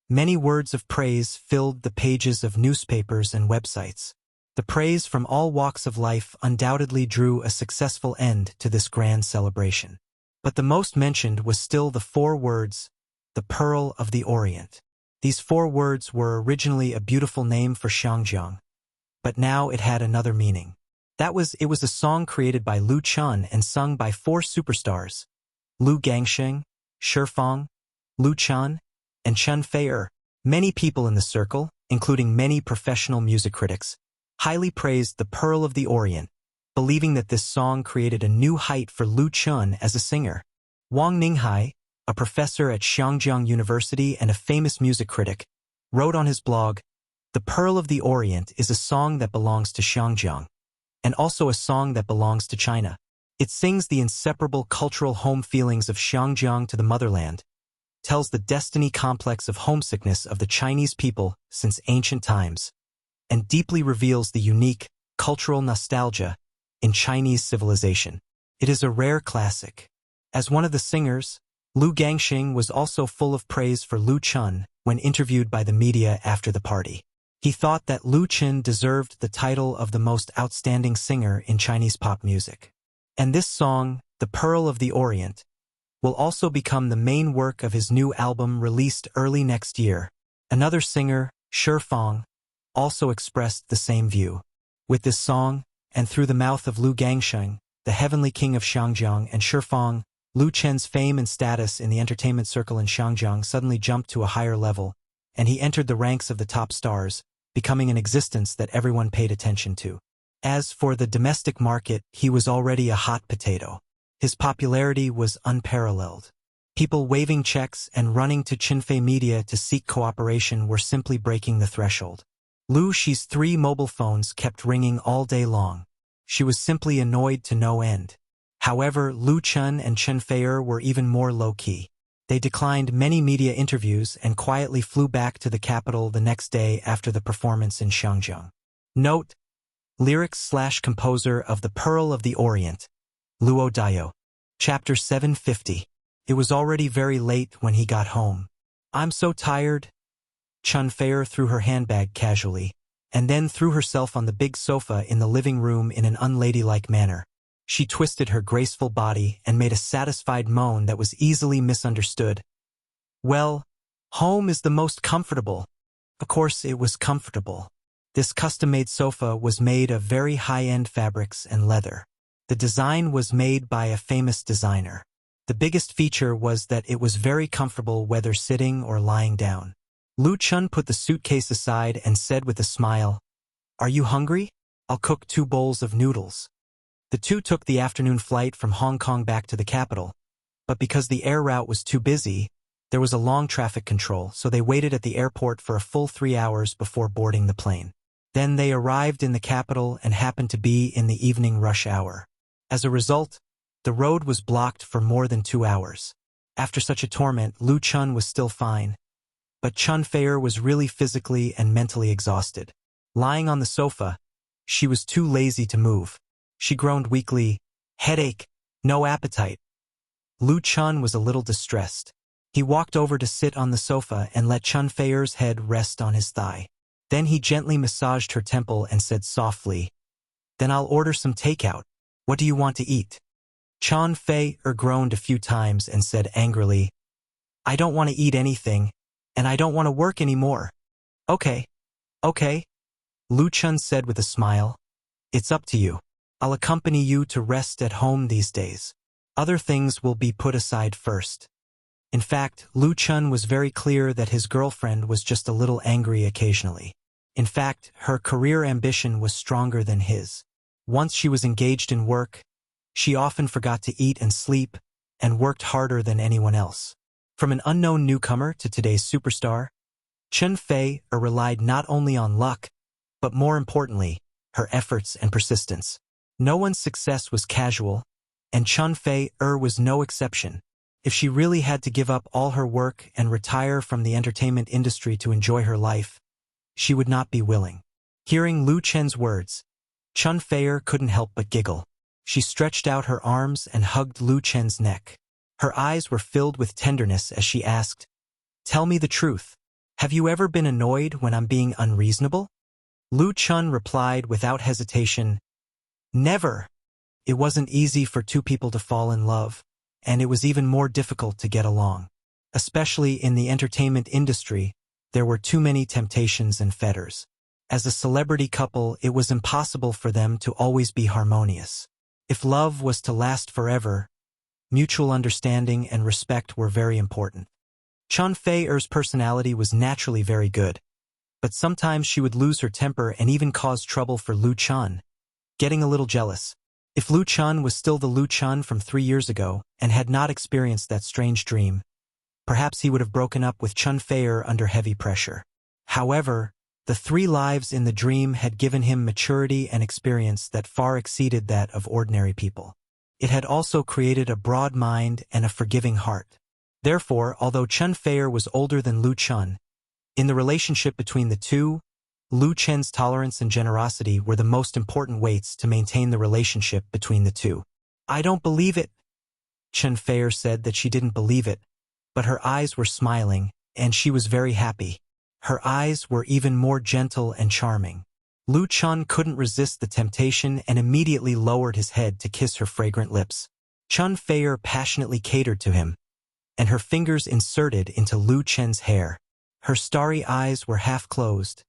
Many words of praise filled the pages of newspapers and websites. The praise from all walks of life undoubtedly drew a successful end to this grand celebration. But the most mentioned was still the 4 words, the Pearl of the Orient. These 4 words were originally a beautiful name for Xinjiang, but now it had another meaning. It was a song created by Lu Chun and sung by 4 superstars, Lu Gangsheng, Shifang, Lu Chun, and Chen Fei. Many people in the circle, including many professional music critics, highly praised the Pearl of the Orient, believing that this song created a new height for Lu Chun as a singer. Wang Ninghai, a professor at Xinjiang University and a famous music critic, wrote on his blog, "The Pearl of the Orient is a song that belongs to Xinjiang, and also a song that belongs to China. It sings the inseparable cultural home feelings of Xinjiang to the motherland, tells the destiny complex of homesickness of the Chinese people since ancient times, and deeply reveals the unique cultural nostalgia in Chinese civilization. It is a rare classic." As one of the singers, Lu Gangsheng was also full of praise for Lu Chun when interviewed by the media after the party. He thought that Lu Chun deserved the title of the most outstanding singer in Chinese pop music. And this song, The Pearl of the Orient, will also become the main work of his new album released early next year. Another singer, Shifang, also expressed the same view. With this song, and through the mouth of Lu Gangsheng, the heavenly king of Xinjiang, and Shifang, Lu Chen's fame and status in the entertainment circle in Xinjiang suddenly jumped to a higher level, and he entered the ranks of the top stars, becoming an existence that everyone paid attention to. As for the domestic market, he was already a hot potato. His popularity was unparalleled. People waving checks and running to Qinfei Media to seek cooperation were simply breaking the threshold. Lu Shi's 3 mobile phones kept ringing all day long. She was simply annoyed to no end. However, Lu Chun and Chen Fei were even more low-key. They declined many media interviews and quietly flew back to the capital the next day after the performance in Xinjiang. Note: lyrics/composer of The Pearl of the Orient, Luo Dayo. Chapter 750. It was already very late when he got home. "I'm so tired." Chen Fei threw her handbag casually, and then threw herself on the big sofa in the living room in an unladylike manner. She twisted her graceful body and made a satisfied moan that was easily misunderstood. "Well, home is the most comfortable." Of course it was comfortable. This custom-made sofa was made of very high-end fabrics and leather. The design was made by a famous designer. The biggest feature was that it was very comfortable whether sitting or lying down. Lu Chun put the suitcase aside and said with a smile, "Are you hungry? I'll cook 2 bowls of noodles." The two took the afternoon flight from Hong Kong back to the capital, but because the air route was too busy, there was a long traffic control, so they waited at the airport for a full 3 hours before boarding the plane. Then they arrived in the capital and happened to be in the evening rush hour. As a result, the road was blocked for more than 2 hours. After such a torment, Lu Chun was still fine, but Chen Fei was really physically and mentally exhausted. Lying on the sofa, she was too lazy to move. She groaned weakly. Headache. No appetite. Lu Chun was a little distressed. He walked over to sit on the sofa and let Chun Fei's head rest on his thigh. Then he gently massaged her temple and said softly, "Then I'll order some takeout. What do you want to eat?" Chun Fei groaned a few times and said angrily, "I don't want to eat anything, and I don't want to work anymore." Okay. Lu Chun said with a smile. "It's up to you. I'll accompany you to rest at home these days. Other things will be put aside first." In fact, Lu Chun was very clear that his girlfriend was just a little angry occasionally. In fact, her career ambition was stronger than his. Once she was engaged in work, she often forgot to eat and sleep, and worked harder than anyone else. From an unknown newcomer to today's superstar, Chun Fei relied not only on luck, but more importantly, her efforts and persistence. No one's success was casual, and Chun Fei was no exception. If she really had to give up all her work and retire from the entertainment industry to enjoy her life, she would not be willing. Hearing Lu Chen's words, Chun Fei couldn't help but giggle. She stretched out her arms and hugged Lu Chen's neck. Her eyes were filled with tenderness as she asked, "Tell me the truth. Have you ever been annoyed when I'm being unreasonable?" Lu Chun replied without hesitation, "Never." It wasn't easy for two people to fall in love, and it was even more difficult to get along. Especially in the entertainment industry, there were too many temptations and fetters. As a celebrity couple, it was impossible for them to always be harmonious. If love was to last forever, mutual understanding and respect were very important. Chun Fei's personality was naturally very good, but sometimes she would lose her temper and even cause trouble for Lu Chun, getting a little jealous. If Lu Chun was still the Lu Chun from 3 years ago and had not experienced that strange dream, perhaps he would have broken up with Chun Fei under heavy pressure. However, the 3 lives in the dream had given him maturity and experience that far exceeded that of ordinary people. It had also created a broad mind and a forgiving heart. Therefore, although Chun Fei was older than Lu Chun, in the relationship between the two, Lu Chen's tolerance and generosity were the most important weights to maintain the relationship between the two. "I don't believe it." Chun Fei said that she didn't believe it, but her eyes were smiling, and she was very happy. Her eyes were even more gentle and charming. Lu Chun couldn't resist the temptation and immediately lowered his head to kiss her fragrant lips. Chun Fei passionately catered to him, and her fingers inserted into Lu Chen's hair. Her starry eyes were half closed,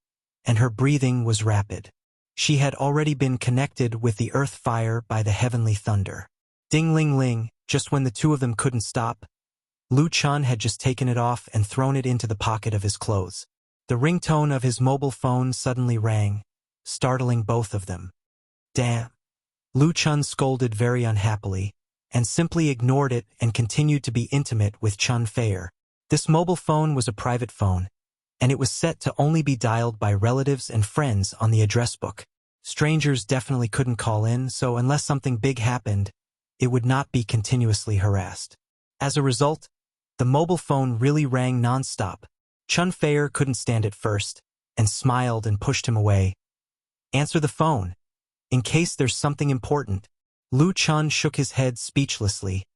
and her breathing was rapid. She had already been connected with the earth fire by the heavenly thunder. Ding-ling-ling, just when the two of them couldn't stop, Lu Chun had just taken it off and thrown it into the pocket of his clothes. The ringtone of his mobile phone suddenly rang, startling both of them. "Damn!" Lu Chun scolded very unhappily, and simply ignored it and continued to be intimate with Chun Fei. This mobile phone was a private phone, and it was set to only be dialed by relatives and friends on the address book. Strangers definitely couldn't call in, so unless something big happened, it would not be continuously harassed. As a result, the mobile phone really rang non-stop. Chun Fei couldn't stand it first, and smiled and pushed him away. "Answer the phone, in case there's something important." Lu Chun shook his head speechlessly,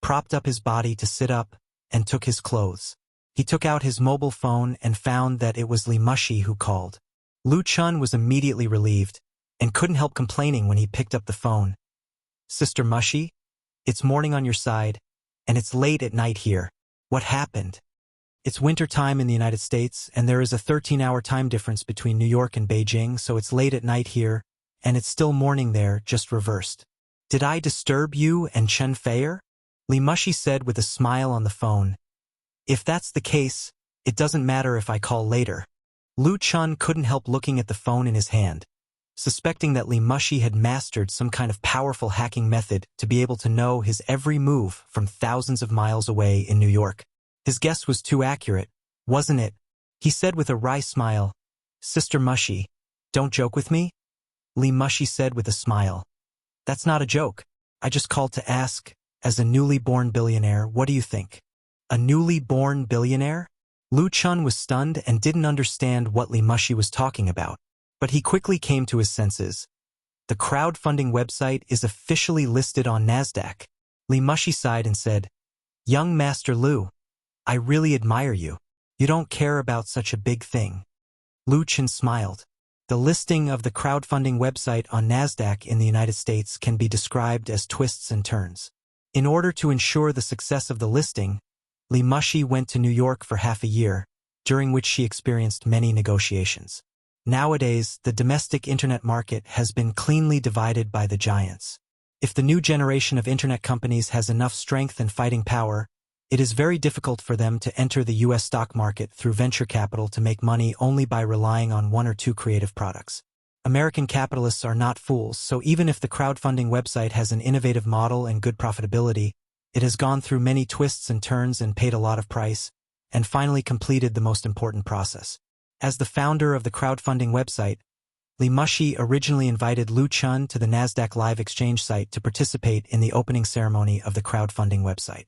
propped up his body to sit up, and took his clothes. He took out his mobile phone and found that it was Li Mushi who called. Lu Chun was immediately relieved, and couldn't help complaining when he picked up the phone. "Sister Mushi, it's morning on your side, and it's late at night here. What happened?" "It's winter time in the United States, and there is a 13-hour time difference between New York and Beijing, so it's late at night here, and it's still morning there, just reversed." "Did I disturb you and Chun Fei?" Li Mushi said with a smile on the phone. "If that's the case, it doesn't matter if I call later." Lu Chun couldn't help looking at the phone in his hand, suspecting that Li Mushi had mastered some kind of powerful hacking method to be able to know his every move from thousands of miles away in New York. His guess was too accurate, wasn't it? He said with a wry smile, "Sister Mushi, don't joke with me?" Li Mushi said with a smile, "That's not a joke. I just called to ask, as a newly born billionaire, what do you think?" A newly born billionaire? Lu Chun was stunned and didn't understand what Li Mushi was talking about, but he quickly came to his senses. The crowdfunding website is officially listed on NASDAQ. Li Mushi sighed and said, "Young Master Lu, I really admire you. You don't care about such a big thing." Lu Chen smiled. The listing of the crowdfunding website on NASDAQ in the United States can be described as twists and turns. In order to ensure the success of the listing, Li Mushi went to New York for half a year, during which she experienced many negotiations. Nowadays, the domestic internet market has been cleanly divided by the giants. If the new generation of internet companies has enough strength and fighting power, it is very difficult for them to enter the US stock market through venture capital to make money only by relying on one or two creative products. American capitalists are not fools, so even if the crowdfunding website has an innovative model and good profitability, it has gone through many twists and turns and paid a lot of price, and finally completed the most important process. As the founder of the crowdfunding website, Li Mushi originally invited Lu Chen to the NASDAQ Live Exchange site to participate in the opening ceremony of the crowdfunding website.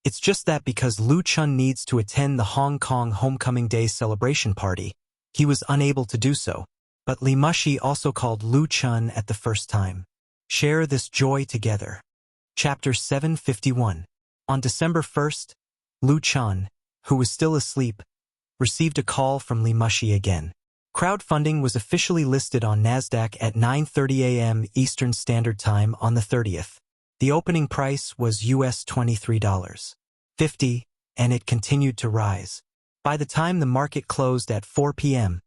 It's just that because Lu Chen needs to attend the Hong Kong Homecoming Day celebration party, he was unable to do so, but Li Mushi also called Lu Chen at the first time. Share this joy together. Chapter 751. On December 1st, Lu Chen, who was still asleep, received a call from Li Mushi again. Crowdfunding was officially listed on NASDAQ at 9:30 a.m. Eastern Standard Time on the 30th. The opening price was US $23.50, and it continued to rise. By the time the market closed at 4 p.m.,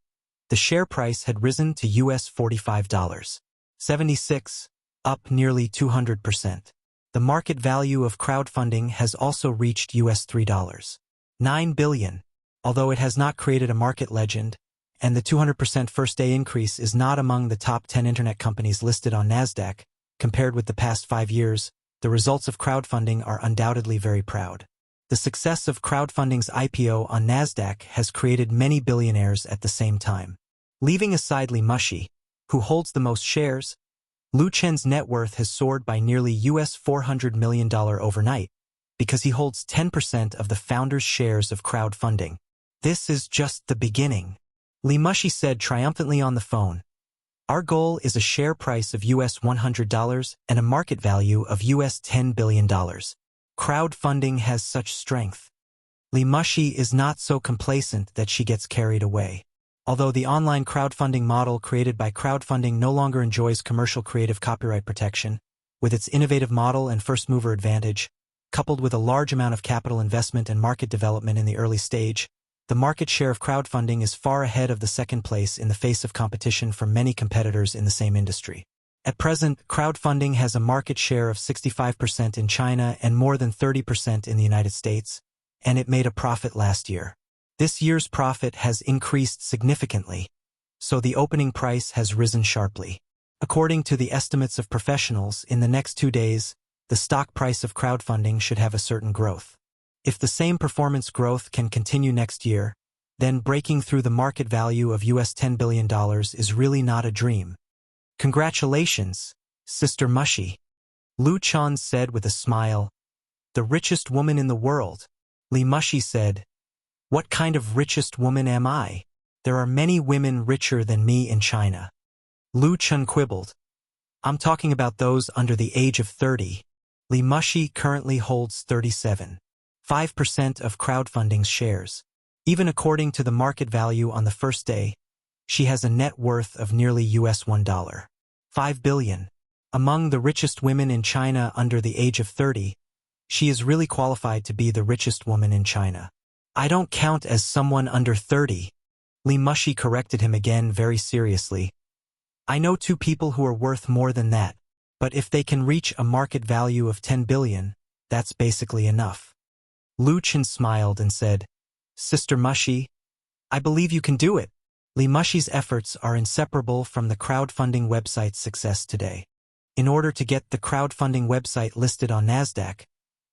the share price had risen to US $45.76, up nearly 200%. The market value of crowdfunding has also reached US $3.9 billion. Although it has not created a market legend, and the 200% first-day increase is not among the top 10 internet companies listed on NASDAQ, compared with the past 5 years, the results of crowdfunding are undoubtedly very proud. The success of crowdfunding's IPO on NASDAQ has created many billionaires at the same time. Leaving aside Li Mushi, who holds the most shares, Lu Chen's net worth has soared by nearly US $400 million overnight, because he holds 10% of the founder's shares of crowdfunding. This is just the beginning. Li Mushi said triumphantly on the phone, "Our goal is a share price of US $100 and a market value of US $10 billion. Crowdfunding has such strength." Li Mushi is not so complacent that she gets carried away. Although the online crowdfunding model created by crowdfunding no longer enjoys commercial creative copyright protection, with its innovative model and first-mover advantage, coupled with a large amount of capital investment and market development in the early stage, the market share of crowdfunding is far ahead of the second place in the face of competition from many competitors in the same industry. At present, crowdfunding has a market share of 65% in China and more than 30% in the United States, and it made a profit last year. This year's profit has increased significantly, so the opening price has risen sharply. According to the estimates of professionals, in the next 2 days, the stock price of crowdfunding should have a certain growth. If the same performance growth can continue next year, then breaking through the market value of US $10 billion is really not a dream. Congratulations, Sister Mushi, Lu Chen said with a smile. The richest woman in the world. Li Mushi said, "What kind of richest woman am I? There are many women richer than me in China." Lu Chen quibbled. "I'm talking about those under the age of 30. Li Mushi currently holds 37.5% of crowdfunding's shares. Even according to the market value on the first day, she has a net worth of nearly US $1.5 billion. Among the richest women in China under the age of 30, she is really qualified to be the richest woman in China." "I don't count as someone under 30. Li Mushi corrected him again very seriously. "I know 2 people who are worth more than that, but if they can reach a market value of 10 billion, that's basically enough." Lu Chen smiled and said, "Sister Mushi, I believe you can do it." Li Mushi's efforts are inseparable from the crowdfunding website's success today. In order to get the crowdfunding website listed on NASDAQ,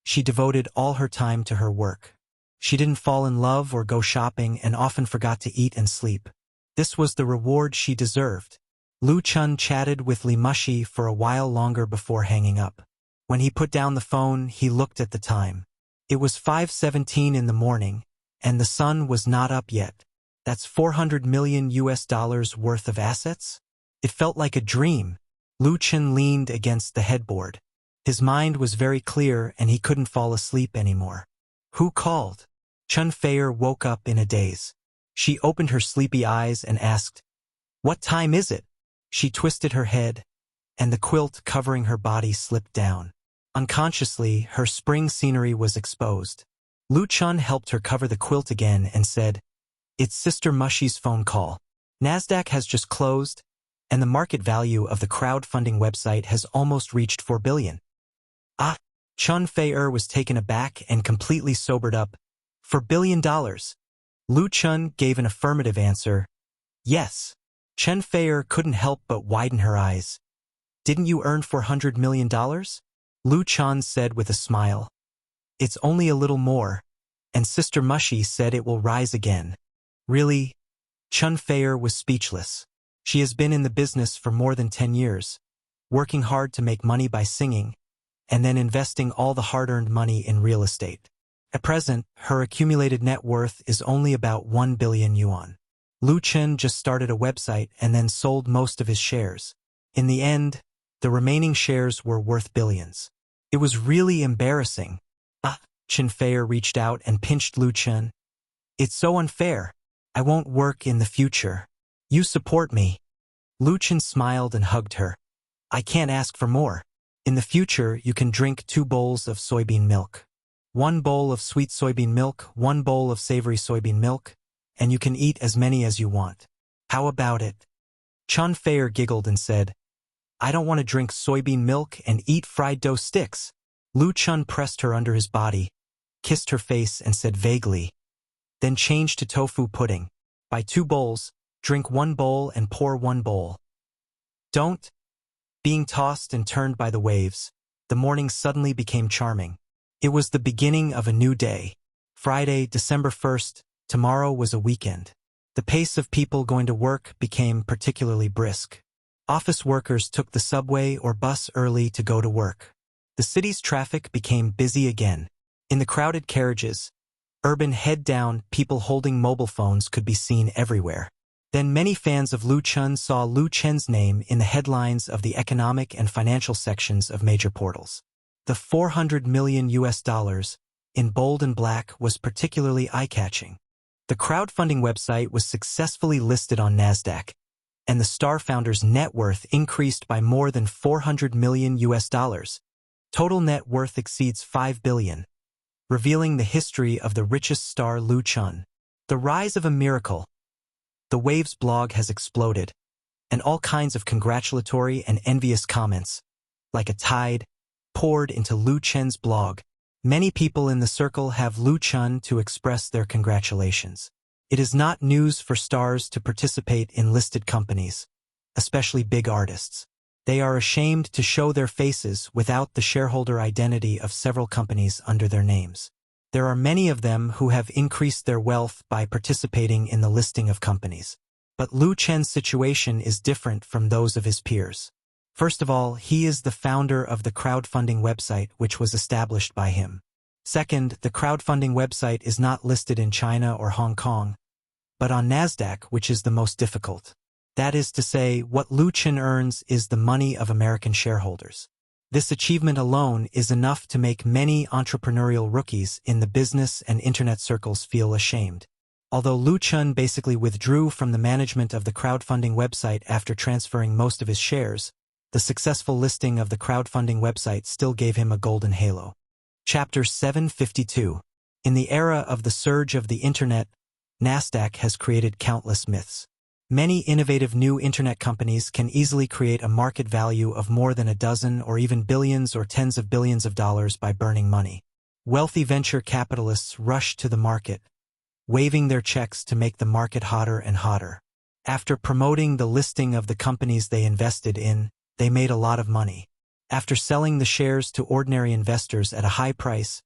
she devoted all her time to her work. She didn't fall in love or go shopping and often forgot to eat and sleep. This was the reward she deserved. Lu Chen chatted with Li Mushi for a while longer before hanging up. When he put down the phone, he looked at the time. It was 5:17 in the morning, and the sun was not up yet. That's $400 million worth of assets? It felt like a dream. Lu Chen leaned against the headboard. His mind was very clear and he couldn't fall asleep anymore. Who called? Chun Feier woke up in a daze. She opened her sleepy eyes and asked, "What time is it?" She twisted her head, and the quilt covering her body slipped down. Unconsciously, her spring scenery was exposed. Lu Chun helped her cover the quilt again and said, "It's Sister Mushy's phone call. Nasdaq has just closed, and the market value of the crowdfunding website has almost reached 4 billion. Ah! Chun Feier was taken aback and completely sobered up. $4 billion. Lu Chun gave an affirmative answer. Yes. Chun Feier couldn't help but widen her eyes. Didn't you earn $400 million? Lu Chun said with a smile. It's only a little more, and Sister Mushy said it will rise again. Really? Chun Feier was speechless. She has been in the business for more than 10 years, working hard to make money by singing, and then investing all the hard-earned money in real estate. At present, her accumulated net worth is only about 1 billion yuan. Lu Chen just started a website and then sold most of his shares. In the end, the remaining shares were worth billions. It was really embarrassing. Chun Feier reached out and pinched Lu Chen. It's so unfair. I won't work in the future. You support me. Lu Chen smiled and hugged her. I can't ask for more. In the future, you can drink 2 bowls of soybean milk. 1 bowl of sweet soybean milk, 1 bowl of savory soybean milk, and you can eat as many as you want. How about it? Chun Feier giggled and said, I don't want to drink soybean milk and eat fried dough sticks. Lu Chun pressed her under his body, kissed her face and said vaguely, then change to tofu pudding. Buy 2 bowls, drink 1 bowl and pour 1 bowl. Don't. Being tossed and turned by the waves, the morning suddenly became charming. It was the beginning of a new day. Friday, December 1st, tomorrow was a weekend. The pace of people going to work became particularly brisk. Office workers took the subway or bus early to go to work. The city's traffic became busy again. In the crowded carriages, urban head-down people holding mobile phones could be seen everywhere. Then many fans of Lu Chun saw Lu Chen's name in the headlines of the economic and financial sections of major portals. The $400 million in bold and black was particularly eye-catching. The crowdfunding website was successfully listed on Nasdaq, and the star founder's net worth increased by more than $400 million. Total net worth exceeds 5 billion, revealing the history of the richest star Lu Chun. The rise of a miracle. The Waves blog has exploded, and all kinds of congratulatory and envious comments, like a tide, poured into Lu Chen's blog. Many people in the circle have Lu Chun to express their congratulations. It is not news for stars to participate in listed companies, especially big artists. They are ashamed to show their faces without the shareholder identity of several companies under their names. There are many of them who have increased their wealth by participating in the listing of companies. But Lu Chen's situation is different from those of his peers. First of all, he is the founder of the crowdfunding website which was established by him. Second, the crowdfunding website is not listed in China or Hong Kong, but on Nasdaq, which is the most difficult. That is to say, what Lu Chen earns is the money of American shareholders. This achievement alone is enough to make many entrepreneurial rookies in the business and internet circles feel ashamed. Although Lu Chen basically withdrew from the management of the crowdfunding website after transferring most of his shares, the successful listing of the crowdfunding website still gave him a golden halo. Chapter 752. In the era of the surge of the internet, Nasdaq has created countless myths. Many innovative new internet companies can easily create a market value of more than a dozen or even billions or tens of billions of dollars by burning money. Wealthy venture capitalists rush to the market, waving their checks to make the market hotter and hotter. After promoting the listing of the companies they invested in, they made a lot of money. After selling the shares to ordinary investors at a high price,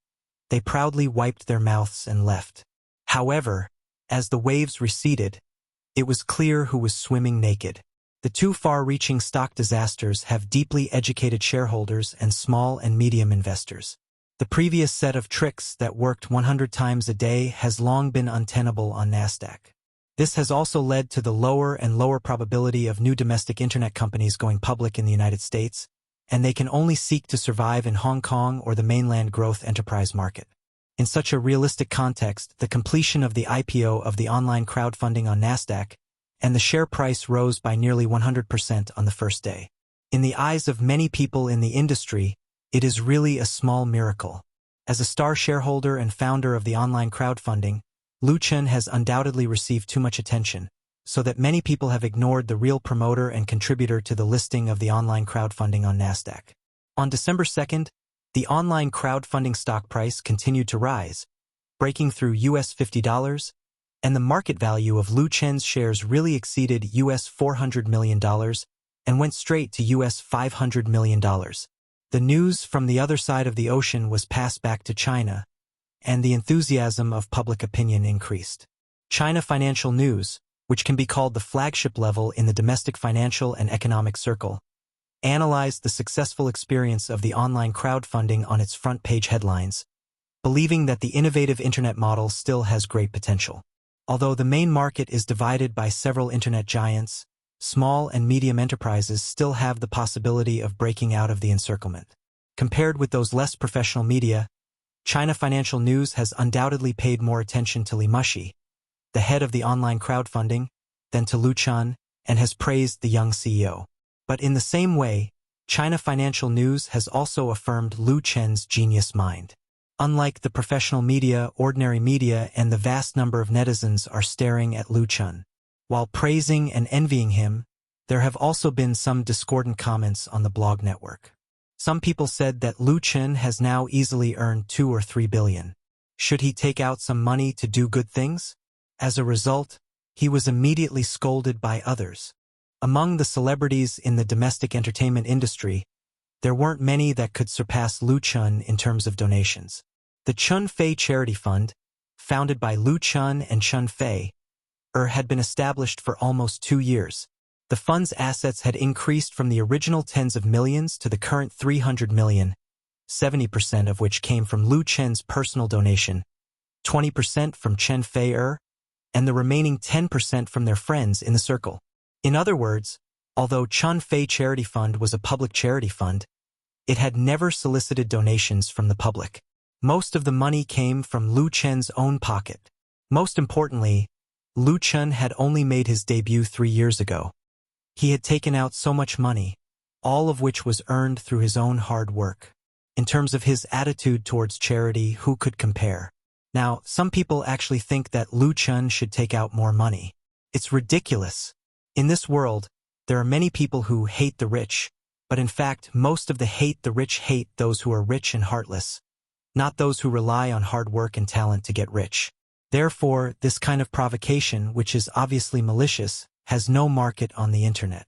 they proudly wiped their mouths and left. However, as the waves receded, it was clear who was swimming naked. The 2 far-reaching stock disasters have deeply educated shareholders and small and medium investors. The previous set of tricks that worked 100 times a day has long been untenable on Nasdaq. This has also led to the lower and lower probability of new domestic internet companies going public in the United States, and they can only seek to survive in Hong Kong or the mainland growth enterprise market. In such a realistic context, the completion of the IPO of the online crowdfunding on Nasdaq, and the share price rose by nearly 100% on the first day. In the eyes of many people in the industry, it is really a small miracle. As a star shareholder and founder of the online crowdfunding, Lu Chen has undoubtedly received too much attention, so that many people have ignored the real promoter and contributor to the listing of the online crowdfunding on Nasdaq. On December 2nd, the online crowdfunding stock price continued to rise, breaking through US $50, and the market value of Lu Chen's shares really exceeded US $400 million and went straight to US $500 million. The news from the other side of the ocean was passed back to China, and the enthusiasm of public opinion increased. China Financial News, which can be called the flagship level in the domestic financial and economic circle, analyzed the successful experience of the online crowdfunding on its front-page headlines, believing that the innovative internet model still has great potential. Although the main market is divided by several internet giants, small and medium enterprises still have the possibility of breaking out of the encirclement. Compared with those less professional media, China Financial News has undoubtedly paid more attention to Li Mushi, the head of the online crowdfunding, than to Lu Chen, and has praised the young CEO. But in the same way, China Financial News has also affirmed Lu Chen's genius mind. Unlike the professional media, ordinary media and the vast number of netizens are staring at Lu Chen. While praising and envying him, there have also been some discordant comments on the blog network. Some people said that Lu Chen has now easily earned 2 or 3 billion. Should he take out some money to do good things? As a result, he was immediately scolded by others. Among the celebrities in the domestic entertainment industry, there weren't many that could surpass Lu Chen in terms of donations. The Chun Fei Charity Fund, founded by Lu Chen and Chun Fei, had been established for almost 2 years. The fund's assets had increased from the original tens of millions to the current 300 million, 70% of which came from Lu Chen's personal donation, 20% from Chun Fei and the remaining 10% from their friends in the circle. In other words, although Chun Fei Charity Fund was a public charity fund, it had never solicited donations from the public. Most of the money came from Lu Chen's own pocket. Most importantly, Lu Chen had only made his debut 3 years ago. He had taken out so much money, all of which was earned through his own hard work. In terms of his attitude towards charity, who could compare? Now, some people actually think that Lu Chen should take out more money. It's ridiculous. In this world, there are many people who hate the rich, but in fact, most of the rich hate those who are rich and heartless, not those who rely on hard work and talent to get rich. Therefore, this kind of provocation, which is obviously malicious, has no market on the internet.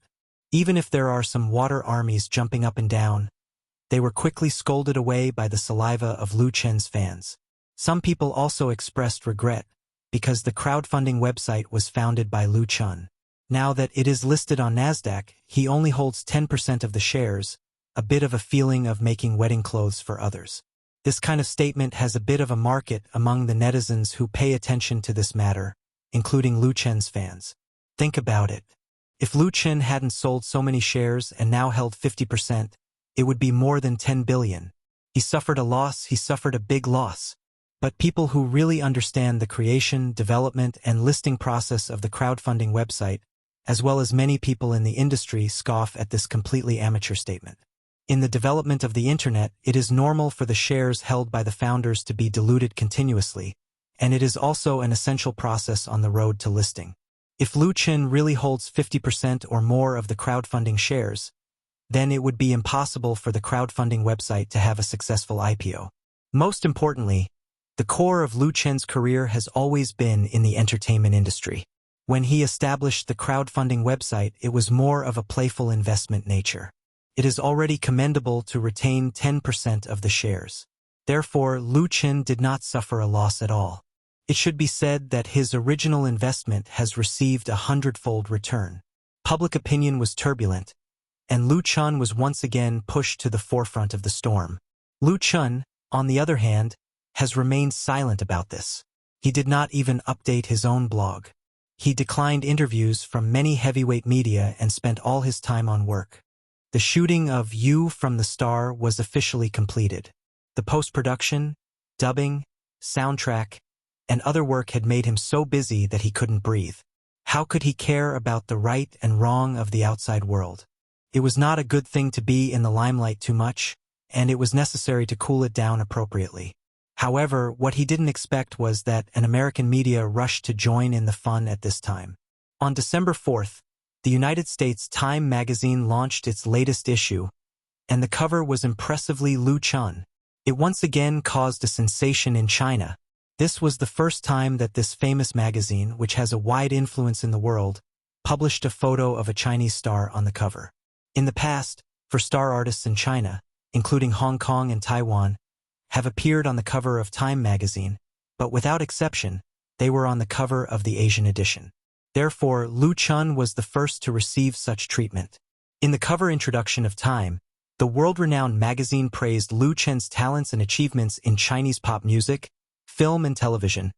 Even if there are some water armies jumping up and down, they were quickly scolded away by the saliva of Lu Chen's fans. Some people also expressed regret, because the crowdfunding website was founded by Lu Chen. Now that it is listed on Nasdaq, he only holds 10% of the shares, a bit of a feeling of making wedding clothes for others. This kind of statement has a bit of a market among the netizens who pay attention to this matter, including Lu Chen's fans. Think about it. If Lu Chen hadn't sold so many shares and now held 50%, it would be more than 10 billion. He suffered a loss, he suffered a big loss. But people who really understand the creation, development, and listing process of the crowdfunding website, as well as many people in the industry, scoff at this completely amateur statement. In the development of the internet, it is normal for the shares held by the founders to be diluted continuously, and it is also an essential process on the road to listing. If Lu Chen really holds 50% or more of the crowdfunding shares, then it would be impossible for the crowdfunding website to have a successful IPO. Most importantly, the core of Lu Chen's career has always been in the entertainment industry. When he established the crowdfunding website, it was more of a playful investment nature. It is already commendable to retain 10% of the shares. Therefore, Lu Chen did not suffer a loss at all. It should be said that his original investment has received a 100-fold return. Public opinion was turbulent, and Lu Chen was once again pushed to the forefront of the storm. Lu Chen, on the other hand, has remained silent about this. He did not even update his own blog. He declined interviews from many heavyweight media and spent all his time on work. The shooting of You from the Star was officially completed. The post-production, dubbing, soundtrack, and other work had made him so busy that he couldn't breathe. How could he care about the right and wrong of the outside world? It was not a good thing to be in the limelight too much, and it was necessary to cool it down appropriately. However, what he didn't expect was that an American media rushed to join in the fun at this time. On December 4th, the United States Time magazine launched its latest issue, and the cover was impressively Lu Chun. It once again caused a sensation in China. This was the first time that this famous magazine, which has a wide influence in the world, published a photo of a Chinese star on the cover. In the past, for star artists in China, including Hong Kong and Taiwan, have appeared on the cover of Time magazine, but without exception, they were on the cover of the Asian edition. Therefore, Lu Chun was the first to receive such treatment. In the cover introduction of Time, the world-renowned magazine praised Lu Chun's talents and achievements in Chinese pop music, film and television,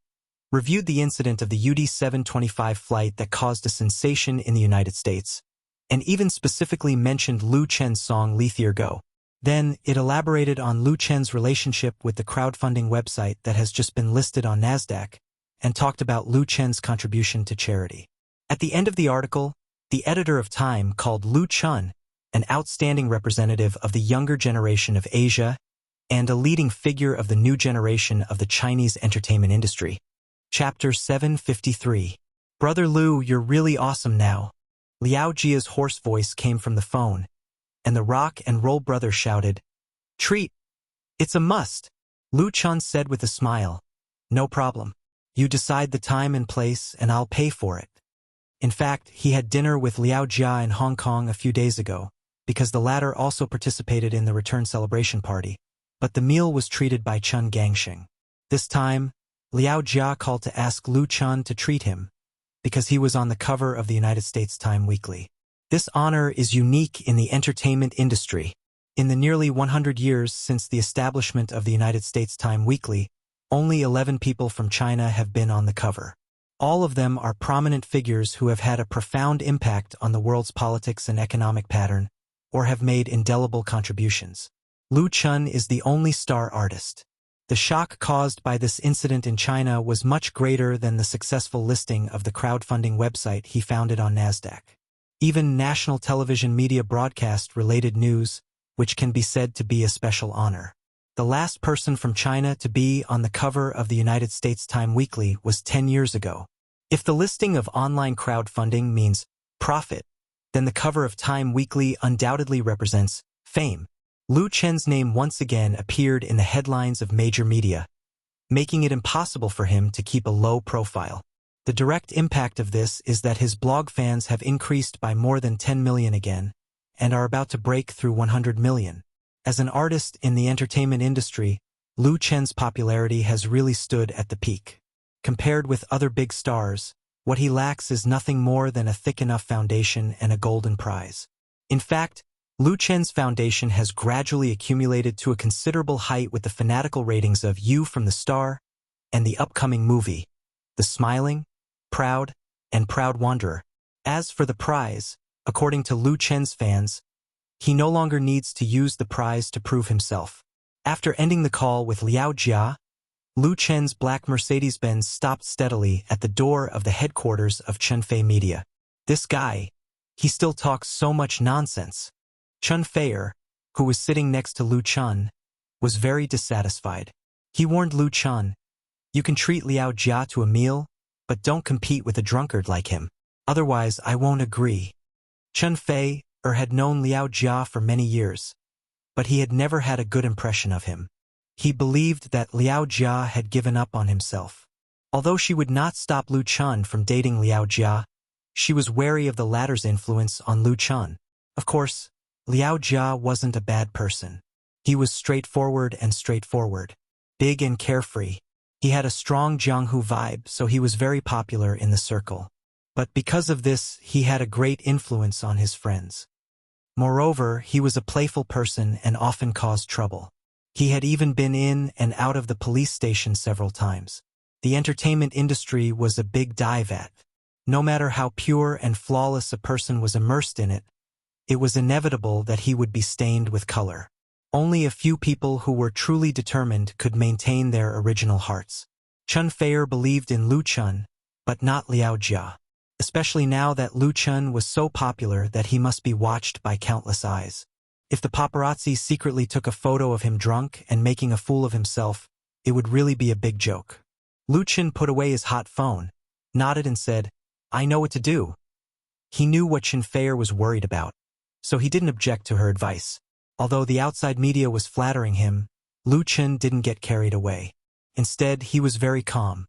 reviewed the incident of the UD-725 flight that caused a sensation in the United States, and even specifically mentioned Lu Chun's song Lethier Go. Then, it elaborated on Lu Chun's relationship with the crowdfunding website that has just been listed on NASDAQ, and talked about Lu Chun's contribution to charity. At the end of the article, the editor of Time called Lu Chun an outstanding representative of the younger generation of Asia and a leading figure of the new generation of the Chinese entertainment industry. Chapter 753. Brother Lu, you're really awesome now. Liao Jia's hoarse voice came from the phone, and the rock and roll brother shouted, "Treat! It's a must!" Lu Chun said with a smile, "No problem. You decide the time and place and I'll pay for it." In fact, he had dinner with Liao Jia in Hong Kong a few days ago, because the latter also participated in the return celebration party, but the meal was treated by Chun Gangsheng. This time, Liao Jia called to ask Lu Chun to treat him, because he was on the cover of the United States Time Weekly. This honor is unique in the entertainment industry. In the nearly 100 years since the establishment of the United States Time Weekly, only 11 people from China have been on the cover. All of them are prominent figures who have had a profound impact on the world's politics and economic pattern, or have made indelible contributions. Lu Chun is the only star artist. The shock caused by this incident in China was much greater than the successful listing of the crowdfunding website he founded on NASDAQ. Even national television media broadcast related news, which can be said to be a special honor. The last person from China to be on the cover of the United States Time Weekly was 10 years ago. If the listing of online crowdfunding means profit, then the cover of Time Weekly undoubtedly represents fame. Lu Chun's name once again appeared in the headlines of major media, making it impossible for him to keep a low profile. The direct impact of this is that his blog fans have increased by more than 10 million again, and are about to break through 100 million. As an artist in the entertainment industry, Lu Chun's popularity has really stood at the peak. Compared with other big stars, what he lacks is nothing more than a thick enough foundation and a golden prize. In fact, Lu Chun's foundation has gradually accumulated to a considerable height with the fanatical ratings of You from the Star and the upcoming movie, The Smiling, Proud, and Proud Wanderer. As for the prize, according to Lu Chun's fans, he no longer needs to use the prize to prove himself. After ending the call with Liao Jia, Lu Chun's black Mercedes-Benz stopped steadily at the door of the headquarters of Chunfei Media. This guy, he still talks so much nonsense. Chunfeier, who was sitting next to Lu Chun, was very dissatisfied. He warned Lu Chun, "You can treat Liao Jia to a meal, but don't compete with a drunkard like him. Otherwise, I won't agree." Chunfeier had known Liao Jia for many years, but he had never had a good impression of him. He believed that Liao Jia had given up on himself. Although she would not stop Lu Chun from dating Liao Jia, she was wary of the latter's influence on Lu Chun. Of course, Liao Jia wasn't a bad person. He was straightforward, big and carefree. He had a strong Jianghu vibe, so he was very popular in the circle. But because of this, he had a great influence on his friends. Moreover, he was a playful person and often caused trouble. He had even been in and out of the police station several times. The entertainment industry was a big dive at. No matter how pure and flawless a person was immersed in it, it was inevitable that he would be stained with color. Only a few people who were truly determined could maintain their original hearts. Chun Fei believed in Lu Chun, but not Liao Jia, especially now that Lu Chun was so popular that he must be watched by countless eyes. If the paparazzi secretly took a photo of him drunk and making a fool of himself, it would really be a big joke. Lu Chun put away his hot phone, nodded and said, "I know what to do." He knew what Chun Fei was worried about, so he didn't object to her advice. Although the outside media was flattering him, Lu Chun didn't get carried away. Instead, he was very calm.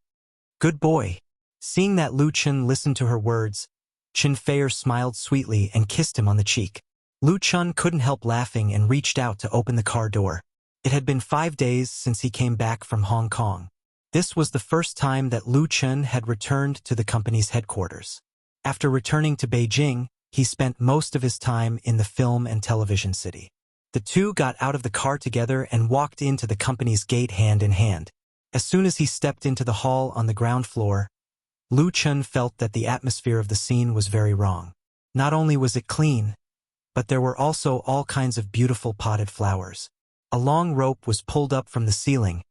"Good boy." Seeing that Lu Chun listened to her words, Chun Fei smiled sweetly and kissed him on the cheek. Lu Chun couldn't help laughing and reached out to open the car door. It had been 5 days since he came back from Hong Kong. This was the first time that Lu Chun had returned to the company's headquarters. After returning to Beijing, he spent most of his time in the film and television city. The two got out of the car together and walked into the company's gate hand in hand. As soon as he stepped into the hall on the ground floor, Lu Chun felt that the atmosphere of the scene was very wrong. Not only was it clean, but there were also all kinds of beautiful potted flowers. A long rope was pulled up from the ceiling,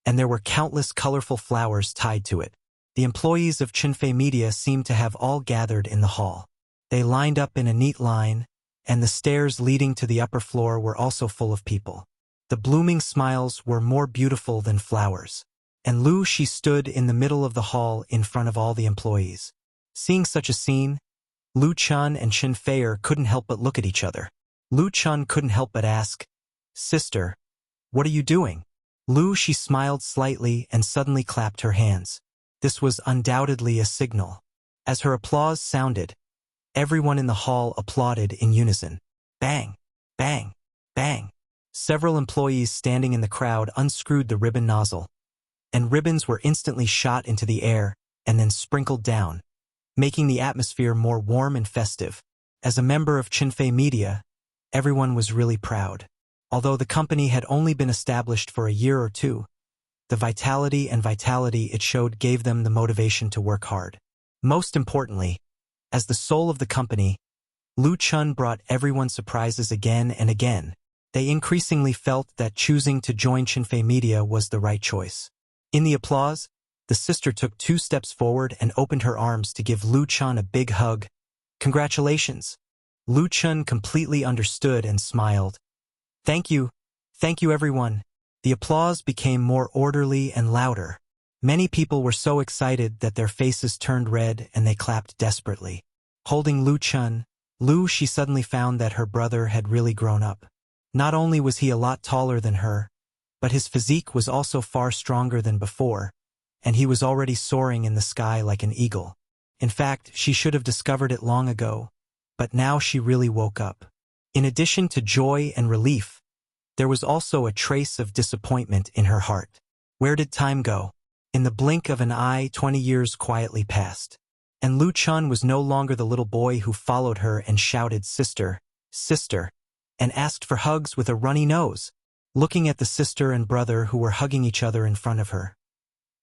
and there were countless colorful flowers tied to it. The employees of Chun Fei Media seemed to have all gathered in the hall. They lined up in a neat line, and the stairs leading to the upper floor were also full of people. The blooming smiles were more beautiful than flowers, and she stood in the middle of the hall in front of all the employees. Seeing such a scene, Lu Chun and Chun Fei couldn't help but look at each other. Lu Chun couldn't help but ask, "Sister, what are you doing?" She smiled slightly and suddenly clapped her hands. This was undoubtedly a signal. As her applause sounded, everyone in the hall applauded in unison. Bang! Bang! Bang! Several employees standing in the crowd unscrewed the ribbon nozzle, and ribbons were instantly shot into the air and then sprinkled down, making the atmosphere more warm and festive. As a member of Chun Fei Media, everyone was really proud. Although the company had only been established for a year or two, the vitality it showed gave them the motivation to work hard. Most importantly, as the soul of the company, Lu Chun brought everyone surprises again and again. They increasingly felt that choosing to join Chun Fei Media was the right choice. In the applause, the sister took 2 steps forward and opened her arms to give Lu Chun a big hug. "Congratulations." Lu Chun completely understood and smiled. Thank you everyone." The applause became more orderly and louder. Many people were so excited that their faces turned red and they clapped desperately. Holding Lu Chun, she suddenly found that her brother had really grown up. Not only was he a lot taller than her, but his physique was also far stronger than before, and he was already soaring in the sky like an eagle. In fact, she should have discovered it long ago, but now she really woke up. In addition to joy and relief, there was also a trace of disappointment in her heart. Where did time go? In the blink of an eye, 20 years quietly passed, and Lu Chun was no longer the little boy who followed her and shouted, "Sister, sister," and asked for hugs with a runny nose. Looking at the sister and brother who were hugging each other in front of her,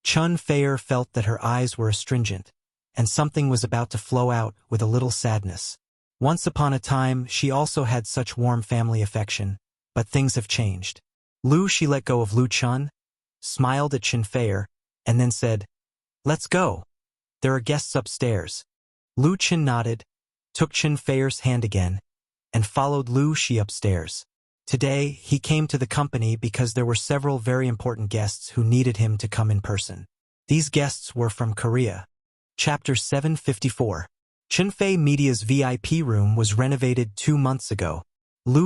Chun Fei felt that her eyes were astringent, and something was about to flow out with a little sadness. Once upon a time, she also had such warm family affection, but things have changed. She let go of Lu Chun, smiled at Chun Fei, and then said, "Let's go. There are guests upstairs." Lu Chun nodded, took Chun Fei's hand again, and followed Shi upstairs. Today, he came to the company because there were several very important guests who needed him to come in person. These guests were from Korea. Chapter 754. Chun Fei Media's VIP room was renovated 2 months ago.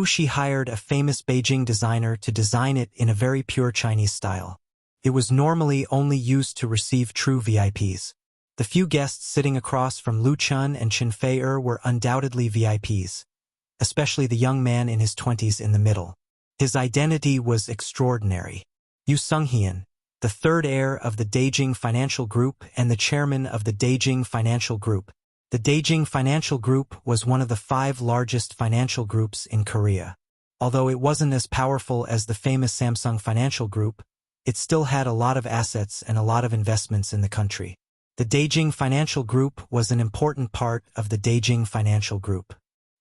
She hired a famous Beijing designer to design it in a very pure Chinese style. It was normally only used to receive true VIPs. The few guests sitting across from Lu Chun and Chun Fei were undoubtedly VIPs, especially the young man in his 20s in the middle. His identity was extraordinary. Yu Sunghian, the third heir of the Beijing Financial Group and the chairman of the Beijing Financial Group. The Beijing Financial Group was one of the 5 largest financial groups in Korea. Although it wasn't as powerful as the famous Samsung Financial Group, it still had a lot of assets and a lot of investments in the country. The The Daejing Financial Group was an important part of the Daejing Financial Group.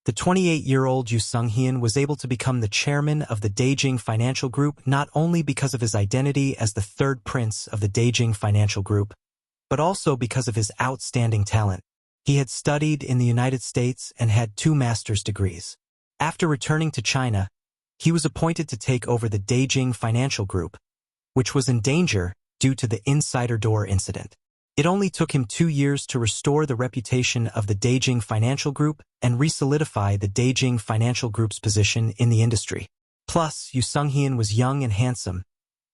The 28-year-old Yu Sung-hyun was able to become the chairman of the Daejing Financial Group not only because of his identity as the third prince of the Daejing Financial Group, but also because of his outstanding talent. He had studied in the United States and had 2 master's degrees. After returning to China, he was appointed to take over the Daejing Financial Group, which was in danger due to the insider door incident. It only took him 2 years to restore the reputation of the Daejing Financial Group and re-solidify the Daejing Financial Group's position in the industry. Plus, Yu Sung-hyun was young and handsome.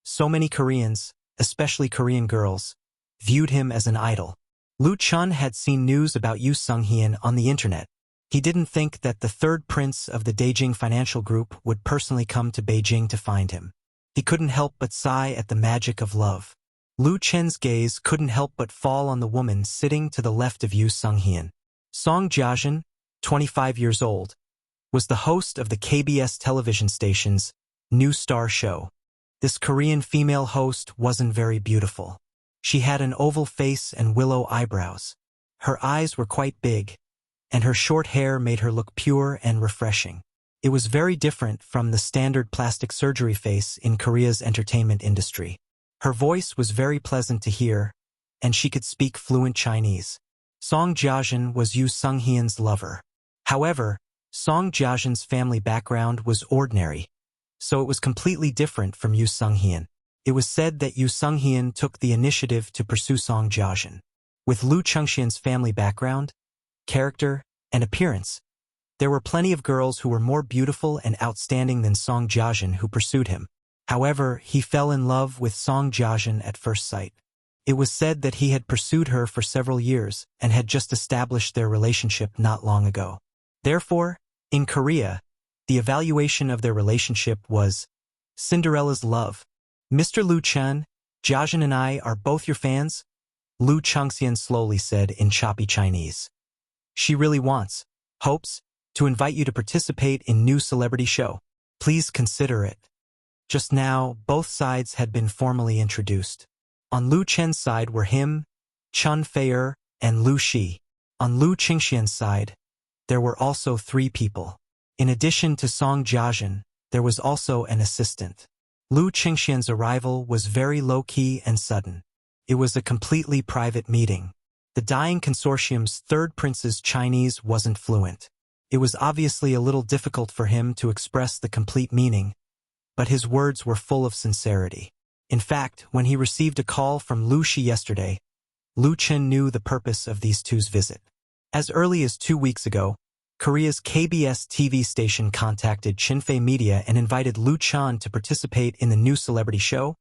So many Koreans, especially Korean girls, viewed him as an idol. Lu Chun had seen news about Yu Sung-hyun on the internet. He didn't think that the third prince of the Daejing Financial Group would personally come to Beijing to find him. He couldn't help but sigh at the magic of love. Lu Chen's gaze couldn't help but fall on the woman sitting to the left of Yu Sung-hyun. Song Jiajin, 25 years old, was the host of the KBS television station's New Star show. This Korean female host wasn't very beautiful. She had an oval face and willow eyebrows. Her eyes were quite big, and her short hair made her look pure and refreshing. It was very different from the standard plastic surgery face in Korea's entertainment industry. Her voice was very pleasant to hear, and she could speak fluent Chinese. Song Jiajin was Yu Sung-hyun's lover. However, Song Jiajin's family background was ordinary, so it was completely different from Yu Sung-hyun. It was said that Yu Sung-hyun took the initiative to pursue Song Jiajin. With Lu Chengxian's family background, character, and appearance, there were plenty of girls who were more beautiful and outstanding than Song Jiajin who pursued him. However, he fell in love with Song Jiajin at first sight. It was said that he had pursued her for several years and had just established their relationship not long ago. Therefore, in Korea, the evaluation of their relationship was Cinderella's love. Mr. Lu Chen, Jiajin and I are both your fans, Lu Chengxian slowly said in choppy Chinese. She really hopes, to invite you to participate in new celebrity show. Please consider it. Just now, both sides had been formally introduced. On Lu Chen's side were him, Chun Fei-er, and Lu Shi. On Lu Chengxian's side, there were also 3 people. In addition to Song Jiajin, there was also an assistant. Lu Chengxian's arrival was very low-key and sudden. It was a completely private meeting. The Dying Consortium's third prince's Chinese wasn't fluent. It was obviously a little difficult for him to express the complete meaning, but his words were full of sincerity. In fact, when he received a call from Lu Shi yesterday, Lu Chen knew the purpose of these two's visit. As early as 2 weeks ago, Korea's KBS TV station contacted Shinfei Media and invited Lu Chen to participate in the new celebrity show,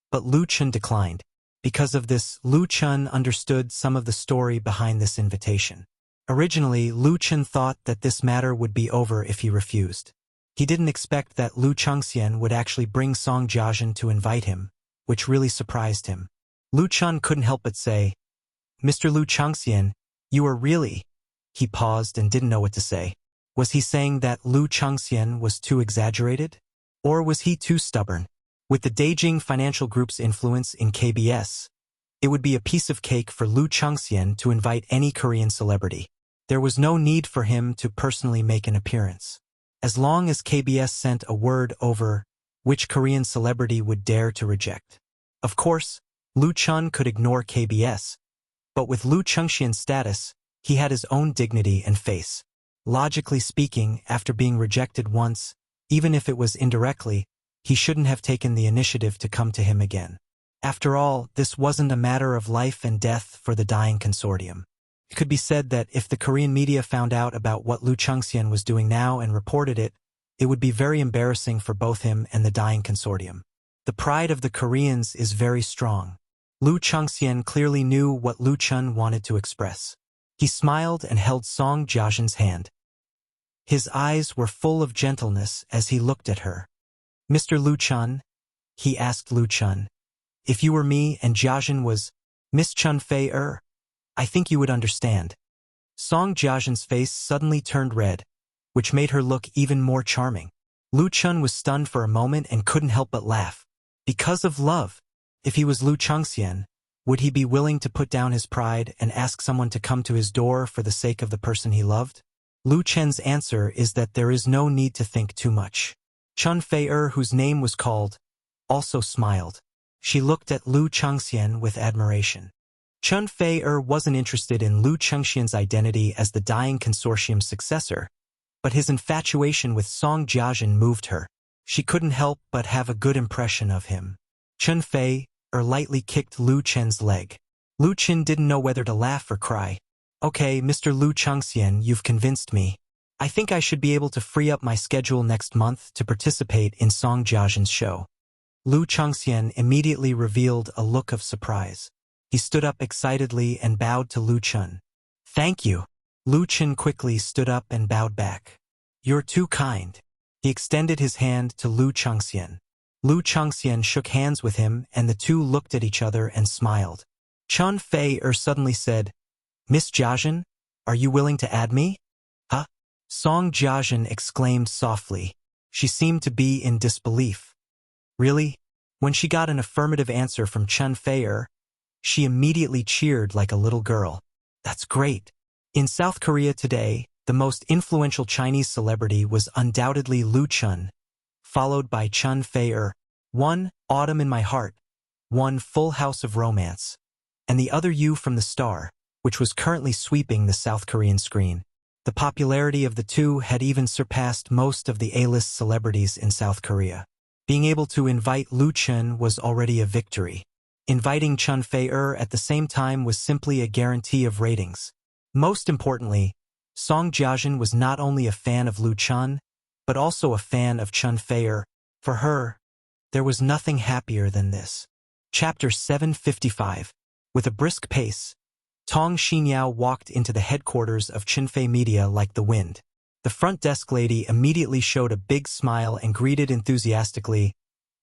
but Lu Chen declined. Because of this, Lu Chen understood some of the story behind this invitation. Originally, Lu Chen thought that this matter would be over if he refused. He didn't expect that Lu Chengxian would actually bring Song Jiajin to invite him, which really surprised him. Lu Chen couldn't help but say, "Mr. Lu Chengxian, you are really..." He paused and didn't know what to say. Was he saying that Lu Chengxian was too exaggerated? Or was he too stubborn? With the Daejing Financial Group's influence in KBS, it would be a piece of cake for Lu Chengxian to invite any Korean celebrity. There was no need for him to personally make an appearance. As long as KBS sent a word over which Korean celebrity would dare to reject. Of course, Lu Chen could ignore KBS, but with Lu Chengxian's status, he had his own dignity and face. Logically speaking, after being rejected once, even if it was indirectly, he shouldn't have taken the initiative to come to him again. After all, this wasn't a matter of life and death for the Dying Consortium. It could be said that if the Korean media found out about what Lu Chengxian was doing now and reported it, it would be very embarrassing for both him and the Dying Consortium. The pride of the Koreans is very strong. Lu Chengxian clearly knew what Lu Chen wanted to express. He smiled and held Song Jiajin's hand. His eyes were full of gentleness as he looked at her. "Mr. Lu Chen," he asked Lu Chen, "if you were me and Jiajin was Miss Chun Fei-er, I think you would understand." Song Jiajin's face suddenly turned red, which made her look even more charming. Lu Chen was stunned for a moment and couldn't help but laugh. Because of love. If he was Lu Chengxian, Would he be willing to put down his pride and ask someone to come to his door for the sake of the person he loved? Lu Chen's answer is that there is no need to think too much. Chun Fei-er, whose name was called, also smiled. She looked at Lu Changxian with admiration. Chun Fei-er wasn't interested in Lu Changxian's identity as the dying consortium's successor, but his infatuation with Song Jiajin moved her. She couldn't help but have a good impression of him. Chun Fei-er lightly kicked Lu Chen's leg. Lu Chen didn't know whether to laugh or cry. Okay, Mr. Lu Changxian, you've convinced me. I think I should be able to free up my schedule next month to participate in Song Jiajin's show. Lu Changxian immediately revealed a look of surprise. He stood up excitedly and bowed to Lu Chen. Thank you. Lu Chen quickly stood up and bowed back. You're too kind. He extended his hand to Lu Changxian. Lu Changxian shook hands with him and the two looked at each other and smiled. Chun Fei-er suddenly said, Miss Jiajin, are you willing to add me? Huh? Song Jiajin exclaimed softly. She seemed to be in disbelief. Really? When she got an affirmative answer from Chun Fei-er, she immediately cheered like a little girl. That's great. In South Korea today, the most influential Chinese celebrity was undoubtedly Lu Chun, followed by Chun Fei-er, one, Autumn in My Heart, one, Full House of Romance, and the other You from the Star, which was currently sweeping the South Korean screen. The popularity of the two had even surpassed most of the A-list celebrities in South Korea. Being able to invite Lu Chun was already a victory. Inviting Chun Fei-er at the same time was simply a guarantee of ratings. Most importantly, Song Jiajin was not only a fan of Lu Chun, but also a fan of Chun Fei-er. For her, there was nothing happier than this. Chapter 755. With a brisk pace, Tong Xinyao walked into the headquarters of Chunfei Media like the wind. The front desk lady immediately showed a big smile and greeted enthusiastically,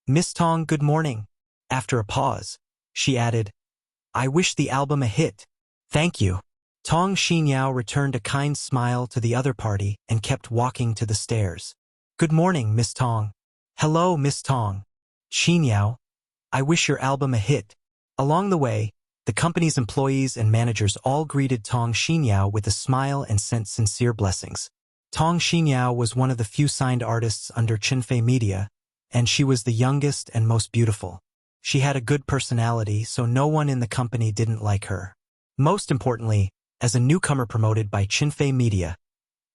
Miss Tong, good morning. After a pause, she added, I wish the album a hit. Thank you. Tong Xinyao returned a kind smile to the other party and kept walking to the stairs. Good morning, Miss Tong. Hello, Miss Tong. Xinyao, I wish your album a hit. Along the way, the company's employees and managers all greeted Tong Xinyao with a smile and sent sincere blessings. Tong Xinyao was one of the few signed artists under Chunfei Media, and she was the youngest and most beautiful. She had a good personality, so no one in the company didn't like her. Most importantly, as a newcomer promoted by Chunfei Media,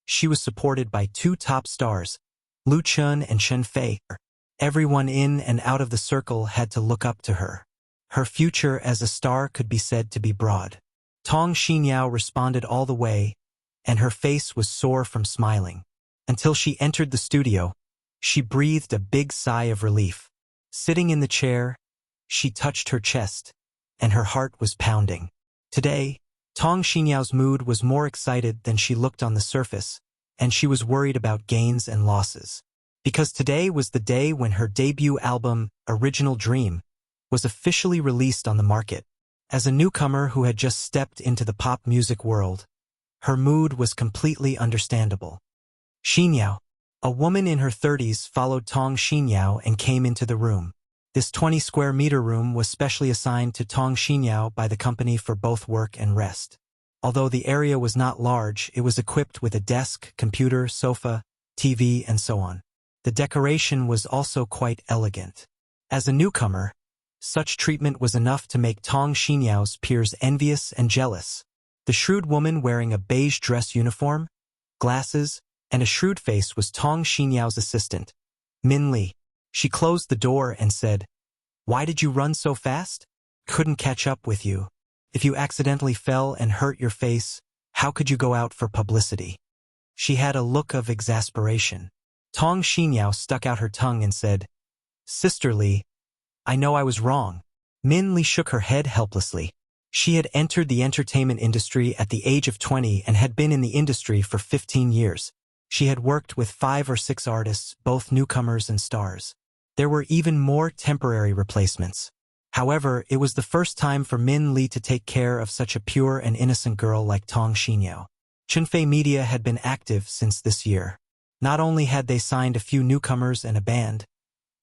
she was supported by two top stars, Lu Chun and Chun Fei-er. Everyone in and out of the circle had to look up to her. Her future as a star could be said to be broad. Tong Xinyao responded all the way, and her face was sore from smiling. Until she entered the studio, she breathed a big sigh of relief. Sitting in the chair, she touched her chest, and her heart was pounding. Today, Tong Xinyao's mood was more excited than she looked on the surface, and she was worried about gains and losses. Because today was the day when her debut album, Original Dream, was officially released on the market. As a newcomer who had just stepped into the pop music world, her mood was completely understandable. Xinyao, a woman in her 30s, followed Tong Xinyao and came into the room. This 20-square-meter room was specially assigned to Tong Xinyao by the company for both work and rest. Although the area was not large, it was equipped with a desk, computer, sofa, TV, and so on. The decoration was also quite elegant. As a newcomer, such treatment was enough to make Tong Xinyao's peers envious and jealous. The shrewd woman wearing a beige dress uniform, glasses, and a shrewd face was Tong Xinyao's assistant, Min Li. She closed the door and said, Why did you run so fast? Couldn't catch up with you. If you accidentally fell and hurt your face, how could you go out for publicity? She had a look of exasperation. Tong Xinyao stuck out her tongue and said, Sister Li, I know I was wrong. Min Li shook her head helplessly. She had entered the entertainment industry at the age of 20 and had been in the industry for 15 years. She had worked with 5 or 6 artists, both newcomers and stars. There were even more temporary replacements. However, it was the first time for Min Li to take care of such a pure and innocent girl like Tong Xinyao. Chunfei Media had been active since this year. Not only had they signed a few newcomers and a band,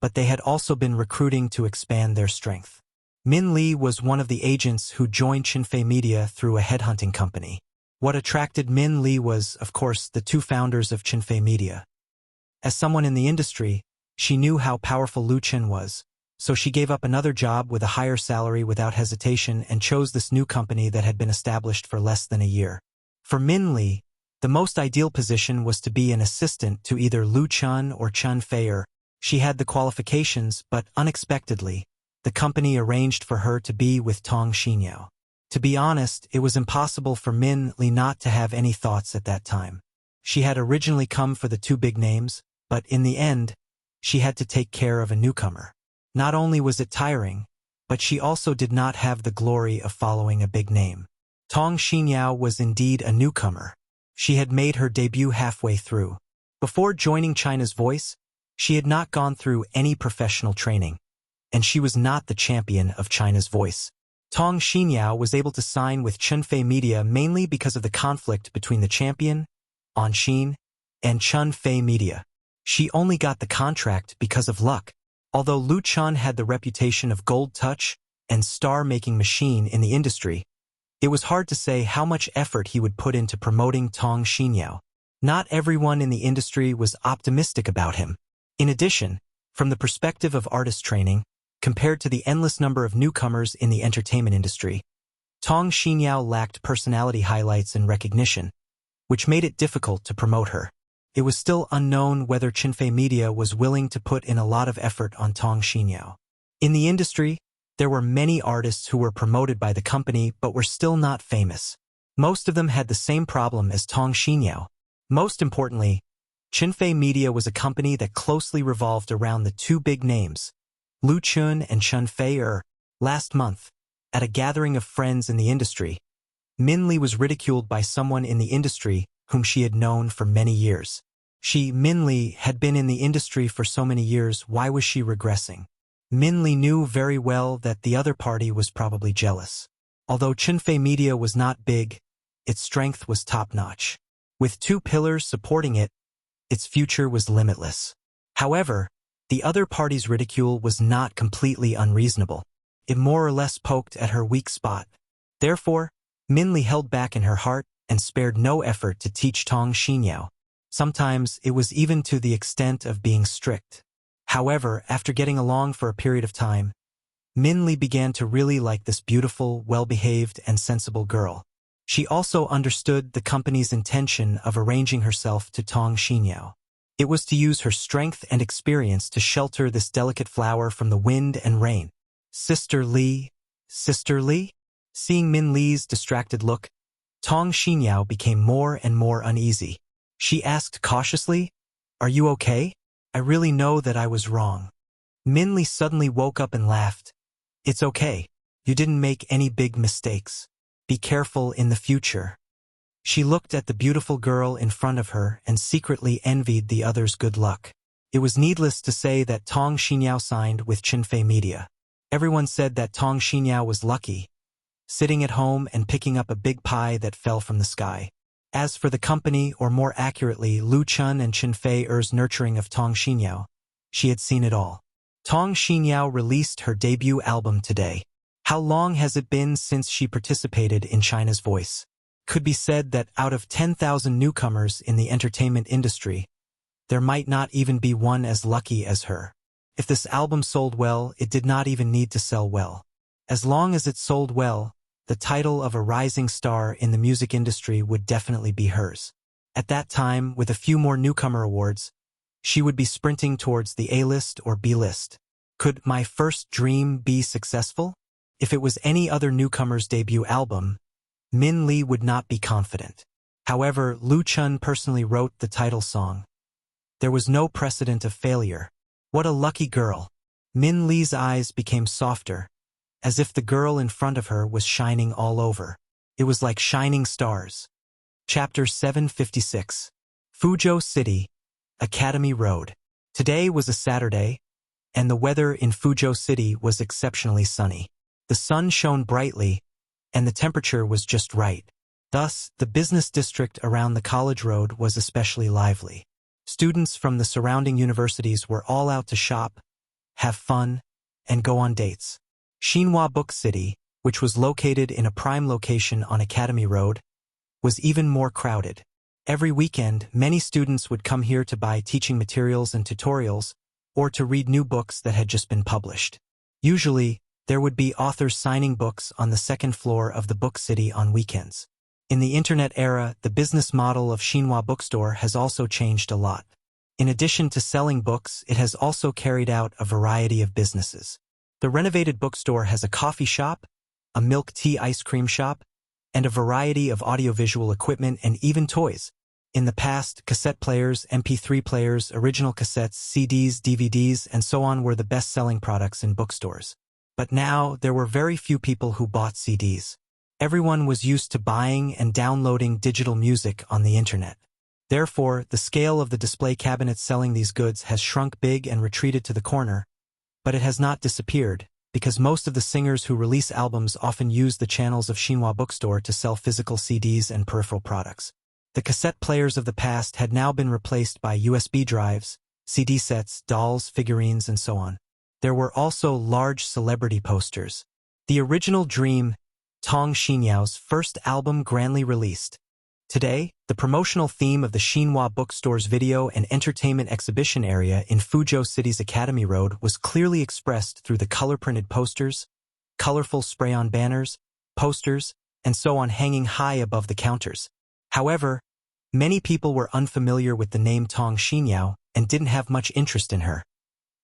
but they had also been recruiting to expand their strength. Min Lee was one of the agents who joined Chinfei Media through a headhunting company. What attracted Min Lee was, of course, the two founders of Chinfei Media. As someone in the industry, she knew how powerful Lu Chen was, so she gave up another job with a higher salary without hesitation and chose this new company that had been established for less than a year. For Min Lee, the most ideal position was to be an assistant to either Lu Chun or Chun Fei. She had the qualifications, but unexpectedly, the company arranged for her to be with Tong Xinyao. To be honest, it was impossible for Min Lee not to have any thoughts at that time. She had originally come for the two big names, but in the end, she had to take care of a newcomer. Not only was it tiring, but she also did not have the glory of following a big name. Tong Xinyao was indeed a newcomer. She had made her debut halfway through. Before joining China's Voice, she had not gone through any professional training, and she was not the champion of China's Voice. Tong Xinyao was able to sign with Chinfei Media mainly because of the conflict between the champion, Anxin, and Chinfei Media. She only got the contract because of luck. Although Lu Chun had the reputation of gold touch and star-making machine in the industry, it was hard to say how much effort he would put into promoting Tong Xinyao. Not everyone in the industry was optimistic about him. In addition, from the perspective of artist training, compared to the endless number of newcomers in the entertainment industry, Tong Xinyao lacked personality highlights and recognition, which made it difficult to promote her. It was still unknown whether Chinfei Media was willing to put in a lot of effort on Tong Xinyao. In the industry, there were many artists who were promoted by the company but were still not famous. Most of them had the same problem as Tong Xinyao. Most importantly, Chinfei Media was a company that closely revolved around the two big names, Lu Chun and Chun Fei. Last month, at a gathering of friends in the industry, Min Lee was ridiculed by someone in the industry whom she had known for many years. Min Lee, had been in the industry for so many years, why was she regressing? Min Lee knew very well that the other party was probably jealous. Although Chinfei Media was not big, its strength was top-notch. With two pillars supporting it, its future was limitless. However, the other party's ridicule was not completely unreasonable. It more or less poked at her weak spot. Therefore, Min Lee held back in her heart and spared no effort to teach Tong Xinyao. Sometimes it was even to the extent of being strict. However, after getting along for a period of time, Min Lee began to really like this beautiful, well-behaved, and sensible girl. She also understood the company's intention of arranging herself to Tong Xinyao. It was to use her strength and experience to shelter this delicate flower from the wind and rain. Sister Lee? Sister Lee? Seeing Min Lee's distracted look, Tong Xinyao became more and more uneasy. She asked cautiously, "Are you okay? I really know that I was wrong." Min Lee suddenly woke up and laughed. "It's okay. You didn't make any big mistakes. Be careful in the future." She looked at the beautiful girl in front of her and secretly envied the other's good luck. It was needless to say that Tong Xinyao signed with Chinfei Media. Everyone said that Tong Xinyao was lucky, sitting at home and picking up a big pie that fell from the sky. As for the company, or more accurately, Lu Chun and Chinfei's nurturing of Tong Xinyao, she had seen it all. Tong Xinyao released her debut album today. How long has it been since she participated in China's Voice? Could be said that out of 10,000 newcomers in the entertainment industry, there might not even be one as lucky as her. If this album sold well, it did not even need to sell well. As long as it sold well, the title of a rising star in the music industry would definitely be hers. At that time, with a few more newcomer awards, she would be sprinting towards the A-list or B-list. Could My First Dream be successful? If it was any other newcomer's debut album, Min Lee would not be confident. However, Lu Chun personally wrote the title song. There was no precedent of failure. What a lucky girl. Min Lee's eyes became softer, as if the girl in front of her was shining all over. It was like shining stars. Chapter 756. Fuzhou City, Academy Road. Today was a Saturday, and the weather in Fuzhou City was exceptionally sunny. The sun shone brightly, and the temperature was just right. Thus, the business district around the college road was especially lively. Students from the surrounding universities were all out to shop, have fun, and go on dates. Xinhua Book City, which was located in a prime location on Academy Road, was even more crowded. Every weekend, many students would come here to buy teaching materials and tutorials, or to read new books that had just been published. Usually, there would be authors signing books on the second floor of the Book City on weekends. In the internet era, the business model of Xinhua Bookstore has also changed a lot. In addition to selling books, it has also carried out a variety of businesses. The renovated bookstore has a coffee shop, a milk tea ice cream shop, and a variety of audiovisual equipment and even toys. In the past, cassette players, MP3 players, original cassettes, CDs, DVDs, and so on were the best-selling products in bookstores. But now, there were very few people who bought CDs. Everyone was used to buying and downloading digital music on the internet. Therefore, the scale of the display cabinets selling these goods has shrunk big and retreated to the corner, but it has not disappeared, because most of the singers who release albums often use the channels of Xinhua Bookstore to sell physical CDs and peripheral products. The cassette players of the past had now been replaced by USB drives, CD sets, dolls, figurines, and so on. There were also large celebrity posters. The original Dream, Tong Xinyao's first album grandly released. Today, the promotional theme of the Xinhua Bookstore's video and entertainment exhibition area in Fuzhou City's Academy Road was clearly expressed through the color-printed posters, colorful spray-on banners, posters, and so on hanging high above the counters. However, many people were unfamiliar with the name Tong Xinyao and didn't have much interest in her.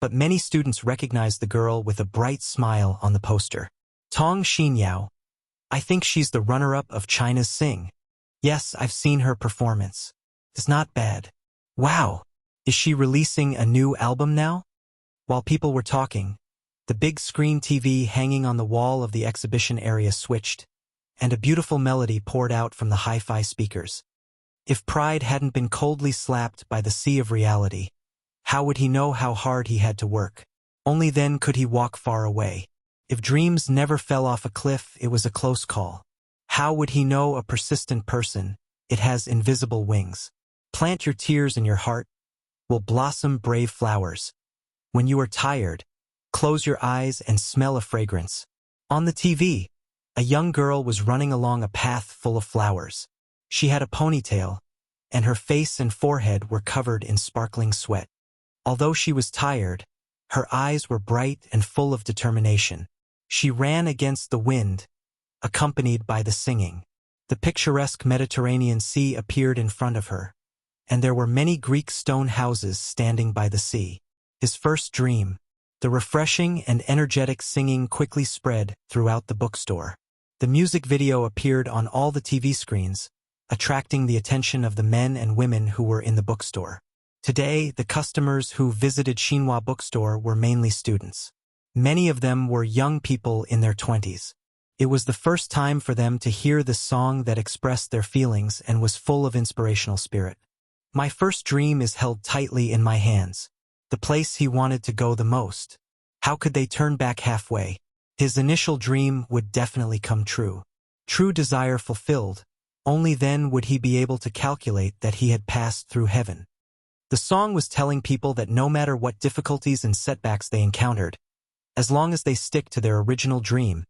But many students recognized the girl with a bright smile on the poster. Tong Xinyao. I think she's the runner-up of China's Sing. Yes, I've seen her performance. It's not bad. Wow! Is she releasing a new album now? While people were talking, the big screen TV hanging on the wall of the exhibition area switched, and a beautiful melody poured out from the hi-fi speakers. If pride hadn't been coldly slapped by the sea of reality, how would he know how hard he had to work? Only then could he walk far away. If dreams never fell off a cliff, it was a close call. How would he know a persistent person, it has invisible wings? Plant your tears in your heart, will blossom brave flowers. When you are tired, close your eyes and smell a fragrance. On the TV, a young girl was running along a path full of flowers. She had a ponytail, and her face and forehead were covered in sparkling sweat. Although she was tired, her eyes were bright and full of determination. She ran against the wind, accompanied by the singing. The picturesque Mediterranean Sea appeared in front of her, and there were many Greek stone houses standing by the sea. His first dream, the refreshing and energetic singing quickly spread throughout the bookstore. The music video appeared on all the TV screens, attracting the attention of the men and women who were in the bookstore. Today, the customers who visited Xinhua Bookstore were mainly students. Many of them were young people in their 20s. It was the first time for them to hear the song that expressed their feelings and was full of inspirational spirit. My first dream is held tightly in my hands. The place he wanted to go the most. How could they turn back halfway? His initial dream would definitely come true. True desire fulfilled. Only then would he be able to calculate that he had passed through heaven. The song was telling people that no matter what difficulties and setbacks they encountered, as long as they stick to their original dream,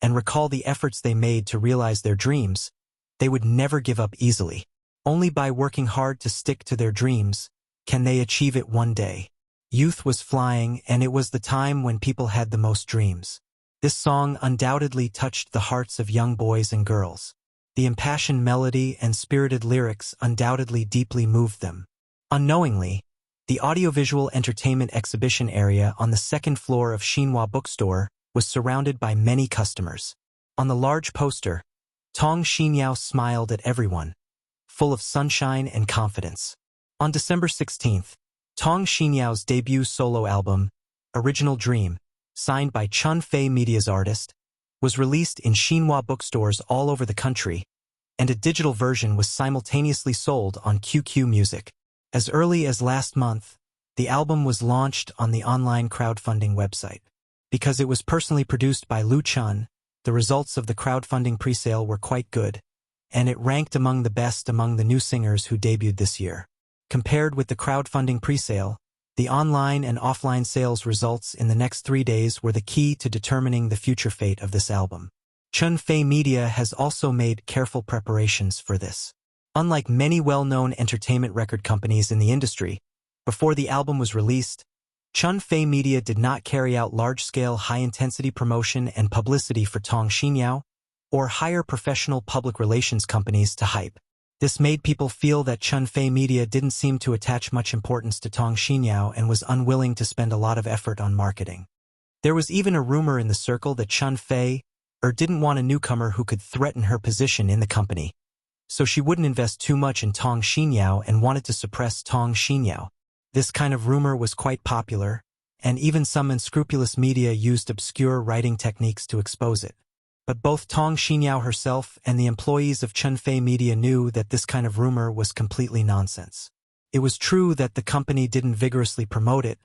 and recall the efforts they made to realize their dreams, they would never give up easily. Only by working hard to stick to their dreams can they achieve it one day. Youth was flying, and it was the time when people had the most dreams. This song undoubtedly touched the hearts of young boys and girls. The impassioned melody and spirited lyrics undoubtedly deeply moved them. Unknowingly, the audiovisual entertainment exhibition area on the second floor of Xinhua Bookstore was surrounded by many customers. On the large poster, Tong Xinyao smiled at everyone, full of sunshine and confidence. On December 16th, Tong Xinyao's debut solo album, Original Dream, signed by Chun Fei Media's artist, was released in Xinhua bookstores all over the country, and a digital version was simultaneously sold on QQ Music. As early as last month, the album was launched on the online crowdfunding website. Because it was personally produced by Lu Chun, the results of the crowdfunding presale were quite good, and it ranked among the best among the new singers who debuted this year. Compared with the crowdfunding presale, The online and offline sales results in the next 3 days were the key to determining the future fate of this album. Chun Fei Media has also made careful preparations for this. Unlike many well-known entertainment record companies in the industry, before the album was released, Chun Fei Media did not carry out large-scale high-intensity promotion and publicity for Tong Xinyao, or hire professional public relations companies to hype. This made people feel that Chun Fei Media didn't seem to attach much importance to Tong Xinyao and was unwilling to spend a lot of effort on marketing. There was even a rumor in the circle that Chun Fei didn't want a newcomer who could threaten her position in the company, so she wouldn't invest too much in Tong Xinyao and wanted to suppress Tong Xinyao. This kind of rumor was quite popular, and even some unscrupulous media used obscure writing techniques to expose it. But both Tong Xinyao herself and the employees of Chun Fei Media knew that this kind of rumor was completely nonsense. It was true that the company didn't vigorously promote it,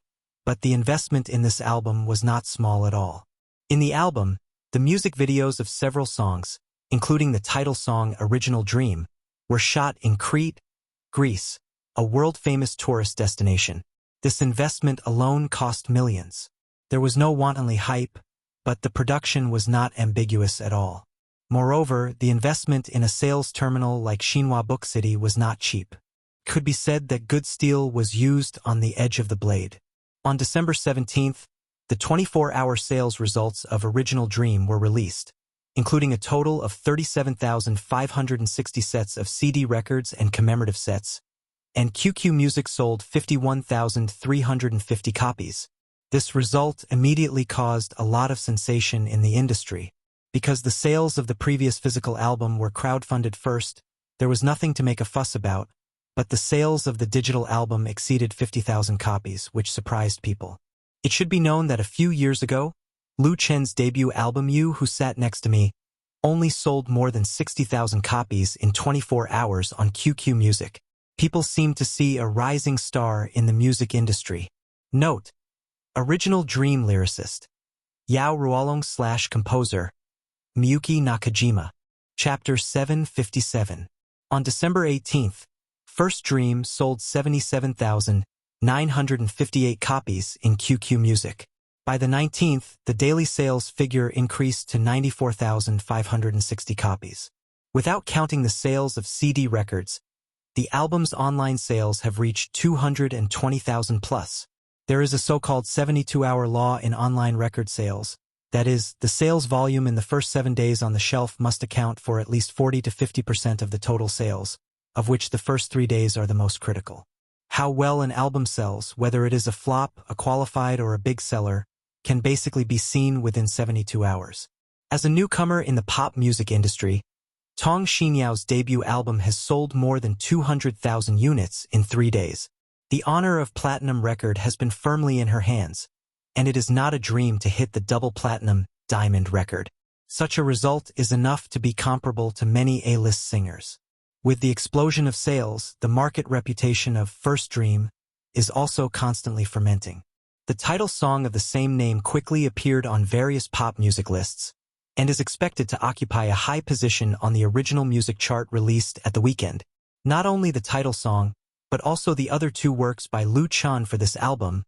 but the investment in this album was not small at all. In the album, the music videos of several songs, including the title song Original Dream, were shot in Crete, Greece, a world-famous tourist destination. This investment alone cost millions. There was no wantonly hype, but the production was not ambiguous at all. Moreover, the investment in a sales terminal like Xinhua Book City was not cheap. It could be said that good steel was used on the edge of the blade. On December 17th, the 24-hour sales results of Original Dream were released, including a total of 37,560 sets of CD records and commemorative sets, and QQ Music sold 51,350 copies. This result immediately caused a lot of sensation in the industry. Because the sales of the previous physical album were crowdfunded first, there was nothing to make a fuss about, but the sales of the digital album exceeded 50,000 copies, which surprised people. It should be known that a few years ago, Lu Chen's debut album You Who Sat Next to Me only sold more than 60,000 copies in 24 hours on QQ Music. People seem to see a rising star in the music industry. Note: Original Dream lyricist Yao Ruolong / composer Miyuki Nakajima. Chapter 757. On December 18th, First Dream sold 77,958 copies in QQ Music. By the 19th, the daily sales figure increased to 94,560 copies. Without counting the sales of CD records, the album's online sales have reached 220,000 plus. There is a so-called 72-hour law in online record sales. That is, the sales volume in the first 7 days on the shelf must account for at least 40 to 50% of the total sales, of which the first 3 days are the most critical. How well an album sells, whether it is a flop, a qualified, or a big seller, can basically be seen within 72 hours. As a newcomer in the pop music industry, Tong Xinyao's debut album has sold more than 200,000 units in 3 days. The honor of platinum record has been firmly in her hands, and it is not a dream to hit the double platinum diamond record. Such a result is enough to be comparable to many A-list singers. With the explosion of sales, the market reputation of First Dream is also constantly fermenting. The title song of the same name quickly appeared on various pop music lists, and is expected to occupy a high position on the original music chart released at the weekend. Not only the title song, but also the other 2 works by Lu Chan for this album,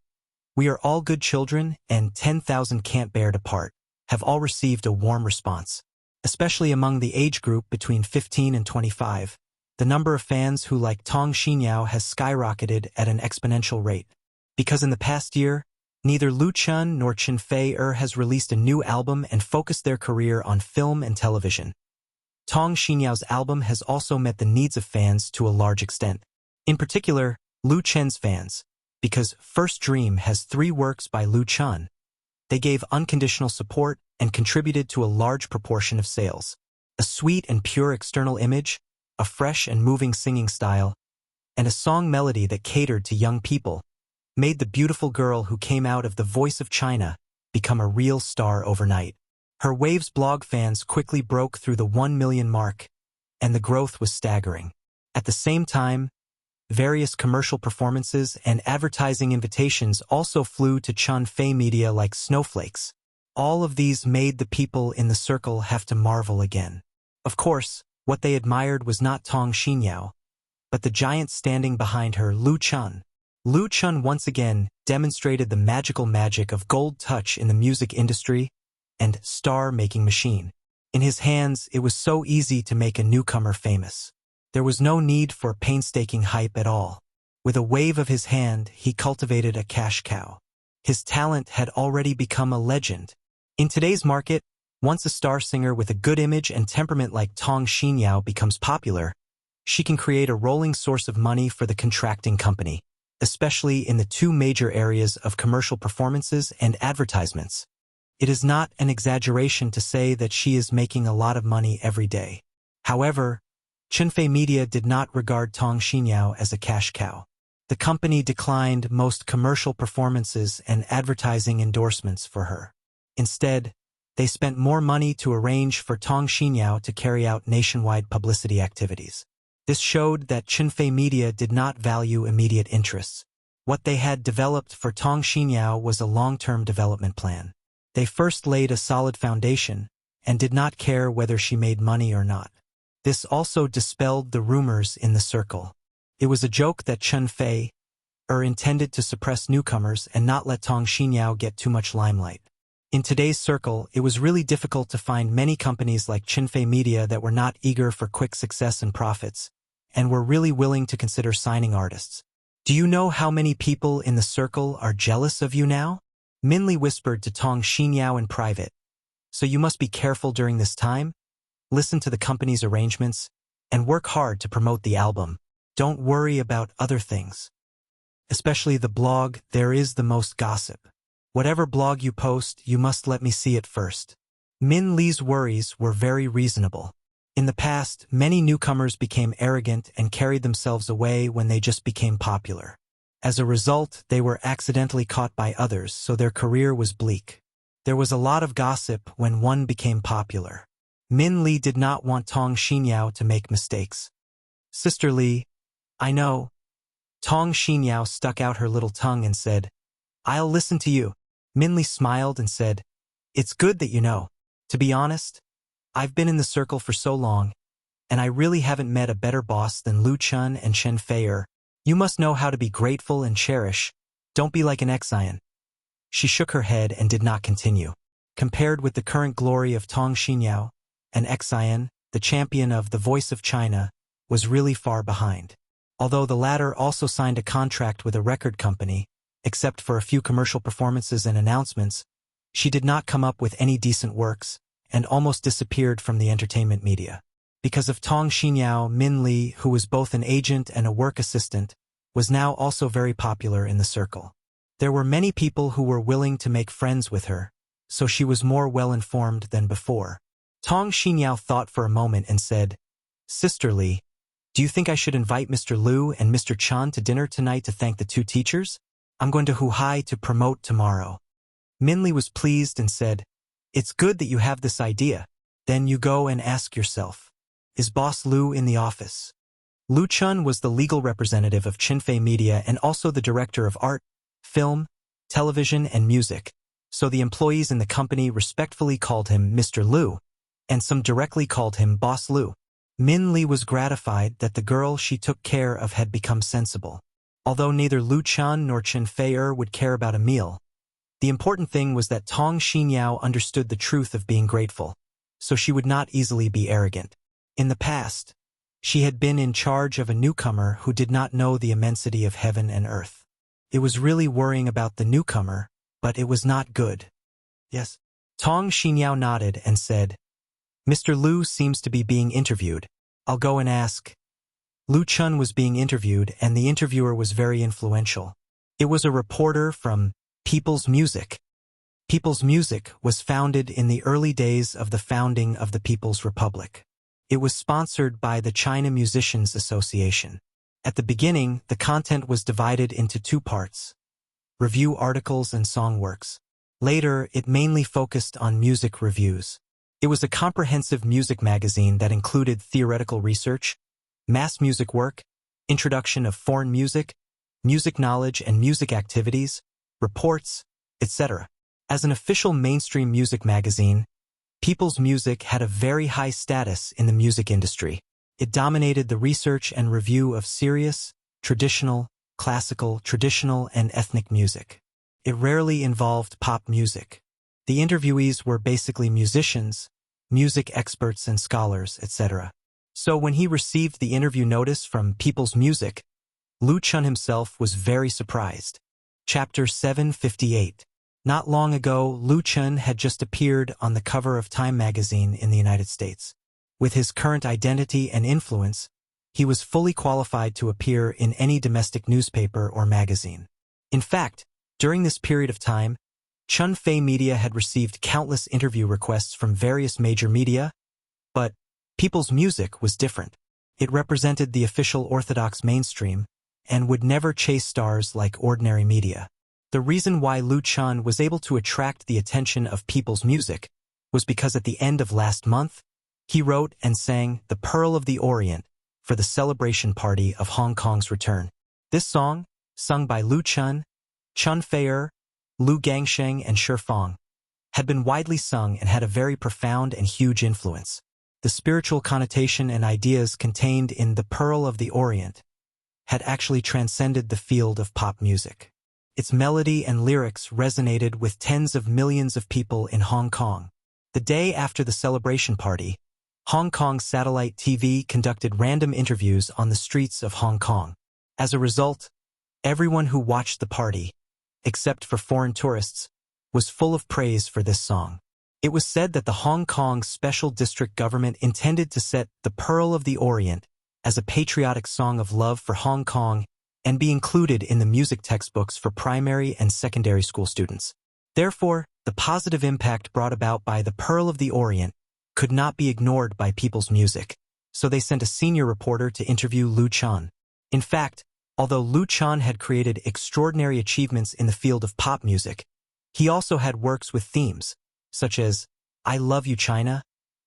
We Are All Good Children and 10,000 Can't Bear to Part, have all received a warm response. Especially among the age group between 15 and 25, the number of fans who like Tong Xinyao has skyrocketed at an exponential rate. Because in the past year, neither Lu Chun nor Chun Fei has released a new album and focused their career on film and television. Tong Xinyao's album has also met the needs of fans to a large extent. In particular, Lu Chen's fans, because First Dream has 3 works by Lu Chun. They gave unconditional support and contributed to a large proportion of sales. A sweet and pure external image, a fresh and moving singing style, and a song melody that catered to young people, made the beautiful girl who came out of The Voice of China become a real star overnight. Her Waves blog fans quickly broke through the 1 million mark, and the growth was staggering. At the same time, various commercial performances and advertising invitations also flew to Chun Fei Media like snowflakes. All of these made the people in the circle have to marvel again. Of course, what they admired was not Tong Xinyao, but the giant standing behind her, Lu Chun. Lu Chun once again demonstrated the magic of gold touch in the music industry and star-making machine. In his hands, it was so easy to make a newcomer famous. There was no need for painstaking hype at all. With a wave of his hand, he cultivated a cash cow. His talent had already become a legend. In today's market, once a star singer with a good image and temperament like Tong Xinyao becomes popular, she can create a rolling source of money for the contracting company, especially in the two major areas of commercial performances and advertisements. It is not an exaggeration to say that she is making a lot of money every day. However, Chunfei Media did not regard Tong Xinyao as a cash cow. The company declined most commercial performances and advertising endorsements for her. Instead, they spent more money to arrange for Tong Xinyao to carry out nationwide publicity activities. This showed that Chunfei Media did not value immediate interests. What they had developed for Tong Xinyao was a long-term development plan. They first laid a solid foundation and did not care whether she made money or not. This also dispelled the rumors in the circle. It was a joke that Chunfei intended to suppress newcomers and not let Tong Xinyao get too much limelight. In today's circle, it was really difficult to find many companies like Chunfei Media that were not eager for quick success and profits, and were really willing to consider signing artists. "Do you know how many people in the circle are jealous of you now?" Minli whispered to Tong Xinyao in private. "So you must be careful during this time. Listen to the company's arrangements, and work hard to promote the album. Don't worry about other things. Especially the blog, there is the most gossip. Whatever blog you post, you must let me see it first." Min Li's worries were very reasonable. In the past, many newcomers became arrogant and carried themselves away when they just became popular. As a result, they were accidentally caught by others, so their career was bleak. There was a lot of gossip when one became popular. Min Li did not want Tong Xinyao to make mistakes. "Sister Li, I know." Tong Xinyao stuck out her little tongue and said, "I'll listen to you." Min Li smiled and said, "It's good that you know. To be honest, I've been in the circle for so long, and I really haven't met a better boss than Lu Chun and Chen Fei. You must know how to be grateful and cherish. Don't be like an Exian." She shook her head and did not continue. Compared with the current glory of Tong Xinyao, an Exian, the champion of The Voice of China, was really far behind. Although the latter also signed a contract with a record company, except for a few commercial performances and announcements, she did not come up with any decent works, and almost disappeared from the entertainment media. Because of Tong Xinyao, Min Li, who was both an agent and a work assistant, was now also very popular in the circle. There were many people who were willing to make friends with her, so she was more well-informed than before. Tong Xinyao thought for a moment and said, "Sister Li, do you think I should invite Mr. Lu and Mr. Chan to dinner tonight to thank the two teachers? I'm going to Huhai to promote tomorrow." Min Li was pleased and said, "It's good that you have this idea. Then you go and ask yourself, is Boss Lu in the office?" Lu Chun was the legal representative of Chunfei Media and also the director of art, film, television, and music, so the employees in the company respectfully called him Mr. Lu, and some directly called him Boss Lu. Min Li was gratified that the girl she took care of had become sensible. Although neither Lu Chun nor Chen Fei would care about a meal, the important thing was that Tong Xinyao understood the truth of being grateful, so she would not easily be arrogant. In the past, she had been in charge of a newcomer who did not know the immensity of heaven and earth. It was really worrying about the newcomer, but it was not good. "Yes." Tong Xinyao nodded and said, "Mr. Lu seems to be being interviewed. I'll go and ask." Lu Chun was being interviewed, and the interviewer was very influential. It was a reporter from People's Music. People's Music was founded in the early days of the founding of the People's Republic. It was sponsored by the China Musicians Association. At the beginning, the content was divided into two parts: review articles and song works. Later, it mainly focused on music reviews. It was a comprehensive music magazine that included theoretical research, mass music work, introduction of foreign music knowledge and music activities, reports, etc. As an official mainstream music magazine, People's Music had a very high status in the music industry. It dominated the research and review of serious, traditional, classical, traditional, and ethnic music. It rarely involved pop music. The interviewees were basically musicians, music experts and scholars, etc. So when he received the interview notice from People's Music, Lu Chun himself was very surprised. Chapter 758. Not long ago, Lu Chun had just appeared on the cover of Time magazine in the United States. With his current identity and influence, he was fully qualified to appear in any domestic newspaper or magazine. In fact, during this period of time, Chun Fei Media had received countless interview requests from various major media, but People's Music was different. It represented the official orthodox mainstream and would never chase stars like ordinary media. The reason why Lu Chun was able to attract the attention of People's Music was because at the end of last month, he wrote and sang The Pearl of the Orient for the celebration party of Hong Kong's return. This song, sung by Lu Chun, Chun Fei, Lu Gangsheng, and Shi Fang, had been widely sung and had a very profound and huge influence. The spiritual connotation and ideas contained in The Pearl of the Orient had actually transcended the field of pop music. Its melody and lyrics resonated with tens of millions of people in Hong Kong. The day after the celebration party, Hong Kong satellite TV conducted random interviews on the streets of Hong Kong. As a result, everyone who watched the party, except for foreign tourists, was full of praise for this song. It was said that the Hong Kong Special District Government intended to set The Pearl of the Orient as a patriotic song of love for Hong Kong and be included in the music textbooks for primary and secondary school students. Therefore, the positive impact brought about by The Pearl of the Orient could not be ignored by People's Music, so they sent a senior reporter to interview Lu Chun. In fact, although Lu Chun had created extraordinary achievements in the field of pop music, he also had works with themes, such as I Love You China,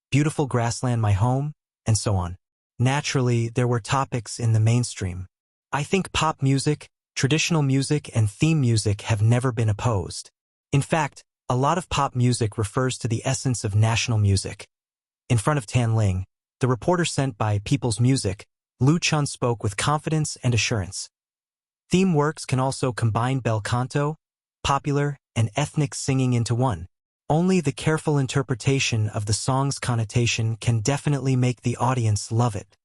Beautiful Grassland My Home, and so on. Naturally, there were topics in the mainstream. I think pop music, traditional music, and theme music have never been opposed. In fact, a lot of pop music refers to the essence of national music. In front of Tan Ling, the reporter sent by People's Music, Lu Chun spoke with confidence and assurance. Theme works can also combine bel canto, popular, and ethnic singing into one. Only the careful interpretation of the song's connotation can definitely make the audience love it.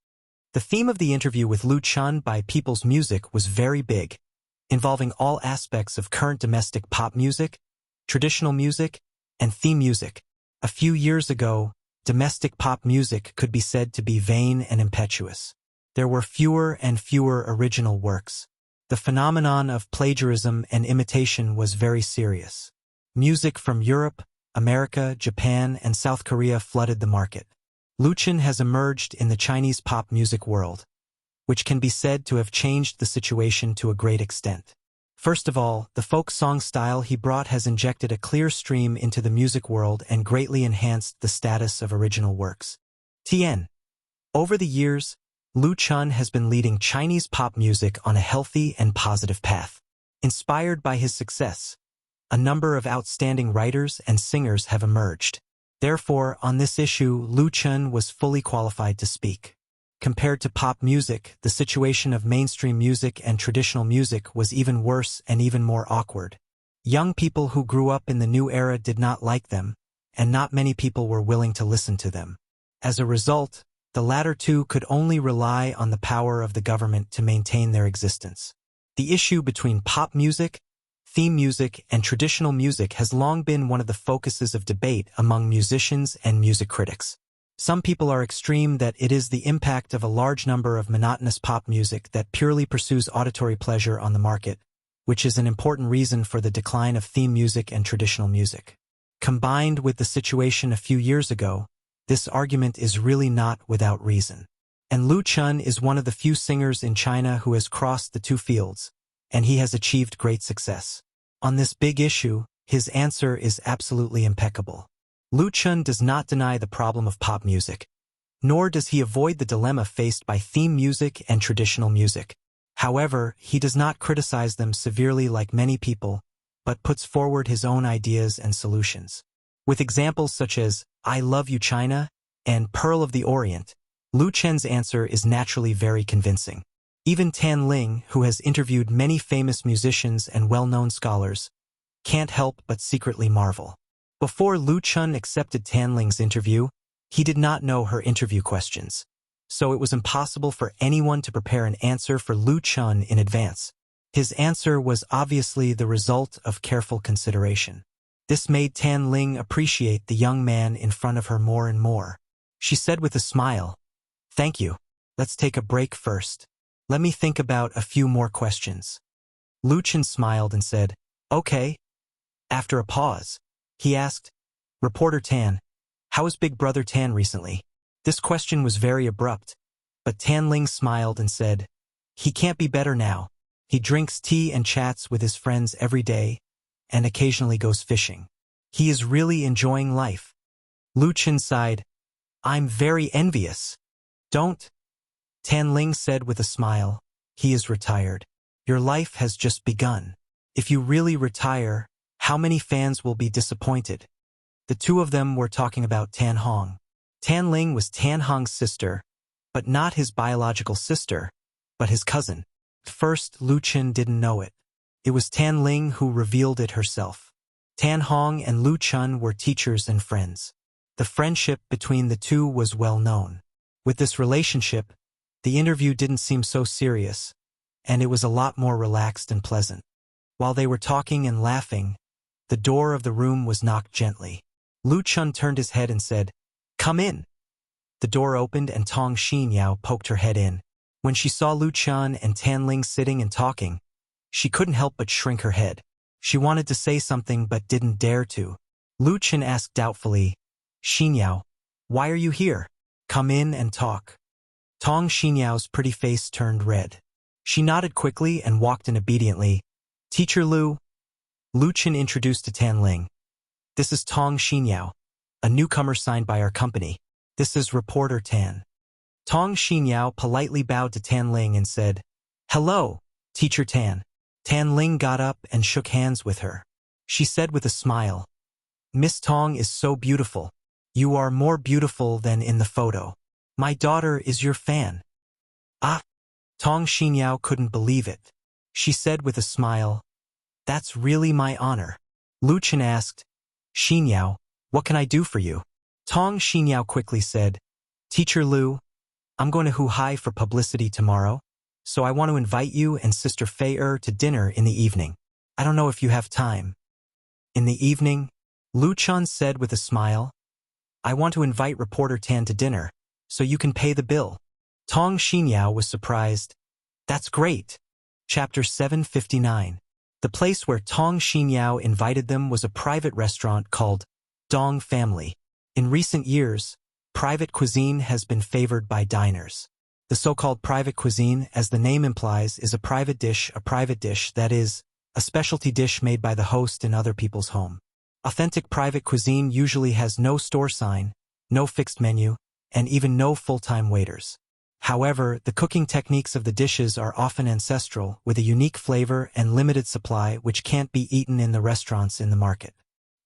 The theme of the interview with Lu Chun by People's Music was very big, involving all aspects of current domestic pop music, traditional music, and theme music. A few years ago, domestic pop music could be said to be vain and impetuous. There were fewer and fewer original works. The phenomenon of plagiarism and imitation was very serious. Music from Europe, America, Japan, and South Korea flooded the market. Lu Chun has emerged in the Chinese pop music world, which can be said to have changed the situation to a great extent. First of all, the folk song style he brought has injected a clear stream into the music world and greatly enhanced the status of original works. TN. Over the years, Lu Chun has been leading Chinese pop music on a healthy and positive path. Inspired by his success, a number of outstanding writers and singers have emerged. Therefore, on this issue, Lu Chun was fully qualified to speak. Compared to pop music, the situation of mainstream music and traditional music was even worse and even more awkward. Young people who grew up in the new era did not like them, and not many people were willing to listen to them. As a result, the latter two could only rely on the power of the government to maintain their existence. The issue between pop music, theme music, and traditional music has long been one of the focuses of debate among musicians and music critics. Some people are extreme that it is the impact of a large number of monotonous pop music that purely pursues auditory pleasure on the market, which is an important reason for the decline of theme music and traditional music. Combined with the situation a few years ago, this argument is really not without reason. And Lu Chun is one of the few singers in China who has crossed the two fields, and he has achieved great success. On this big issue, his answer is absolutely impeccable. Lu Chun does not deny the problem of pop music, nor does he avoid the dilemma faced by theme music and traditional music. However, he does not criticize them severely like many people, but puts forward his own ideas and solutions. With examples such as I Love You China and Pearl of the Orient, Lu Chun's answer is naturally very convincing. Even Tan Ling, who has interviewed many famous musicians and well-known scholars, can't help but secretly marvel. Before Lu Chun accepted Tan Ling's interview, he did not know her interview questions, so it was impossible for anyone to prepare an answer for Lu Chun in advance. His answer was obviously the result of careful consideration. This made Tan Ling appreciate the young man in front of her more and more. She said with a smile, "Thank you. Let's take a break first. Let me think about a few more questions." Lu Chun smiled and said, "Okay." After a pause, he asked, "Reporter Tan, how is Big Brother Tan recently?" This question was very abrupt, but Tan Ling smiled and said, "He can't be better now. He drinks tea and chats with his friends every day, and occasionally goes fishing. He is really enjoying life." Lu Chun sighed, "I'm very envious." "Don't," Tan Ling said with a smile. "He is retired. Your life has just begun. If you really retire, how many fans will be disappointed?" The two of them were talking about Tan Hong. Tan Ling was Tan Hong's sister, but not his biological sister, but his cousin. First, Lu Chun didn't know it. It was Tan Ling who revealed it herself. Tan Hong and Lu Chun were teachers and friends. The friendship between the two was well known. With this relationship, the interview didn't seem so serious, and it was a lot more relaxed and pleasant. While they were talking and laughing, the door of the room was knocked gently. Lu Chun turned his head and said, "Come in." The door opened and Tong Xinyao poked her head in. When she saw Lu Chun and Tan Ling sitting and talking, she couldn't help but shrink her head. She wanted to say something but didn't dare to. Lu Chun asked doubtfully, "Xinyao, why are you here? Come in and talk." Tong Xinyao's pretty face turned red. She nodded quickly and walked in obediently. "Teacher Lu." Lu Chun introduced to Tan Ling. "This is Tong Xinyao, a newcomer signed by our company. This is Reporter Tan." Tong Xinyao politely bowed to Tan Ling and said, "Hello, Teacher Tan." Tan Ling got up and shook hands with her. She said with a smile, "Miss Tong is so beautiful. You are more beautiful than in the photo. My daughter is your fan." "Ah!" Tong Xinyao couldn't believe it. She said with a smile, "That's really my honor." Lu Chun asked, "Xinyao, what can I do for you?" Tong Xinyao quickly said, "Teacher Lu, I'm going to Huhai for publicity tomorrow, so I want to invite you and Sister Fei to dinner in the evening. I don't know if you have time." "In the evening?" Lu Chun said with a smile. "I want to invite Reporter Tan to dinner, so you can pay the bill." Tong Xinyao was surprised. "That's great." Chapter 759. The place where Tong Xinyao invited them was a private restaurant called Dong Family. In recent years, private cuisine has been favored by diners. The so-called private cuisine, as the name implies, is a private dish, that is, a specialty dish made by the host in other people's home. Authentic private cuisine usually has no store sign, no fixed menu, and even no full-time waiters. However, the cooking techniques of the dishes are often ancestral, with a unique flavor and limited supply which can't be eaten in the restaurants in the market.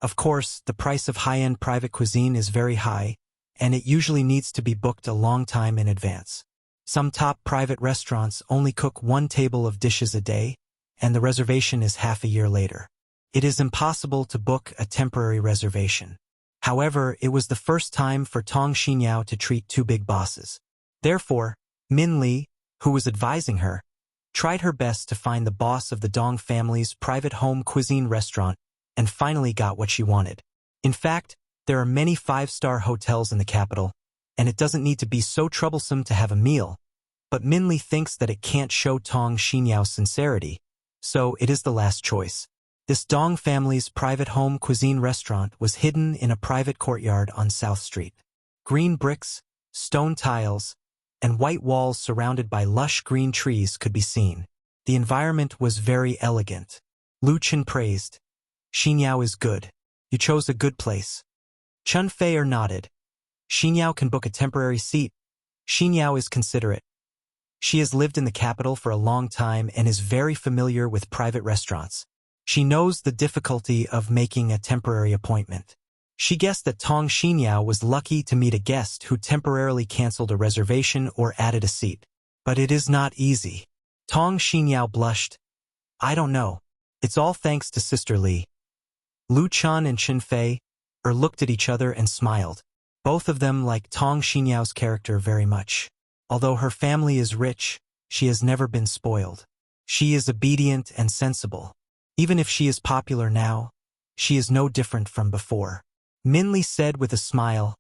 Of course, the price of high-end private cuisine is very high, and it usually needs to be booked a long time in advance. Some top private restaurants only cook one table of dishes a day, and the reservation is half a year later. It is impossible to book a temporary reservation. However, it was the first time for Tong Xinyao to treat two big bosses. Therefore, Min Li, who was advising her, tried her best to find the boss of the Dong family's private home cuisine restaurant and finally got what she wanted. In fact, there are many five-star hotels in the capital, and it doesn't need to be so troublesome to have a meal, but Min Li thinks that it can't show Tong Xinyao's sincerity, so it is the last choice. This Dong family's private home cuisine restaurant was hidden in a private courtyard on South Street. Green bricks, stone tiles, and white walls surrounded by lush green trees could be seen. The environment was very elegant. Lu Chun praised, "Xinyao is good. You chose a good place." Chun Fei nodded. "Xinyao can book a temporary seat. Xinyao is considerate. She has lived in the capital for a long time and is very familiar with private restaurants. She knows the difficulty of making a temporary appointment." She guessed that Tong Xinyao was lucky to meet a guest who temporarily canceled a reservation or added a seat. But it is not easy. Tong Xinyao blushed. I don't know. It's all thanks to Sister Li. Lu Chun and Chen Fei looked at each other and smiled. Both of them liked Tong Xinyao's character very much. Although her family is rich, she has never been spoiled. She is obedient and sensible. Even if she is popular now, she is no different from before. Min Li said with a smile,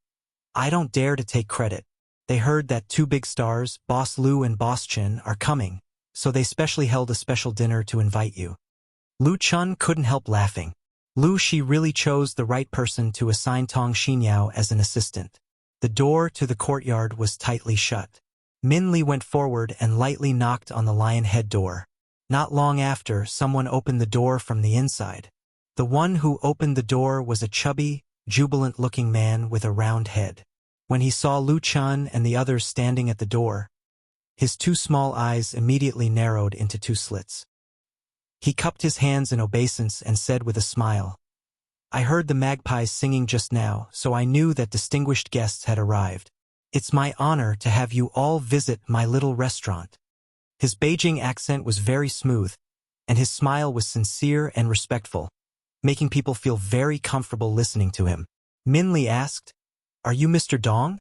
I don't dare to take credit. They heard that two big stars, Boss Lu and Boss Chen, are coming, so they specially held a special dinner to invite you. Lu Chun couldn't help laughing. Lu Shi really chose the right person to assign Tong Xinyao as an assistant. The door to the courtyard was tightly shut. Min Li went forward and lightly knocked on the lion head door. Not long after, someone opened the door from the inside. The one who opened the door was a chubby, jubilant-looking man with a round head. When he saw Lu Chun and the others standing at the door, his two small eyes immediately narrowed into two slits. He cupped his hands in obeisance and said with a smile, I heard the magpies singing just now, so I knew that distinguished guests had arrived. It's my honor to have you all visit my little restaurant. His Beijing accent was very smooth, and his smile was sincere and respectful, making people feel very comfortable listening to him. Min Li asked, Are you Mr. Dong?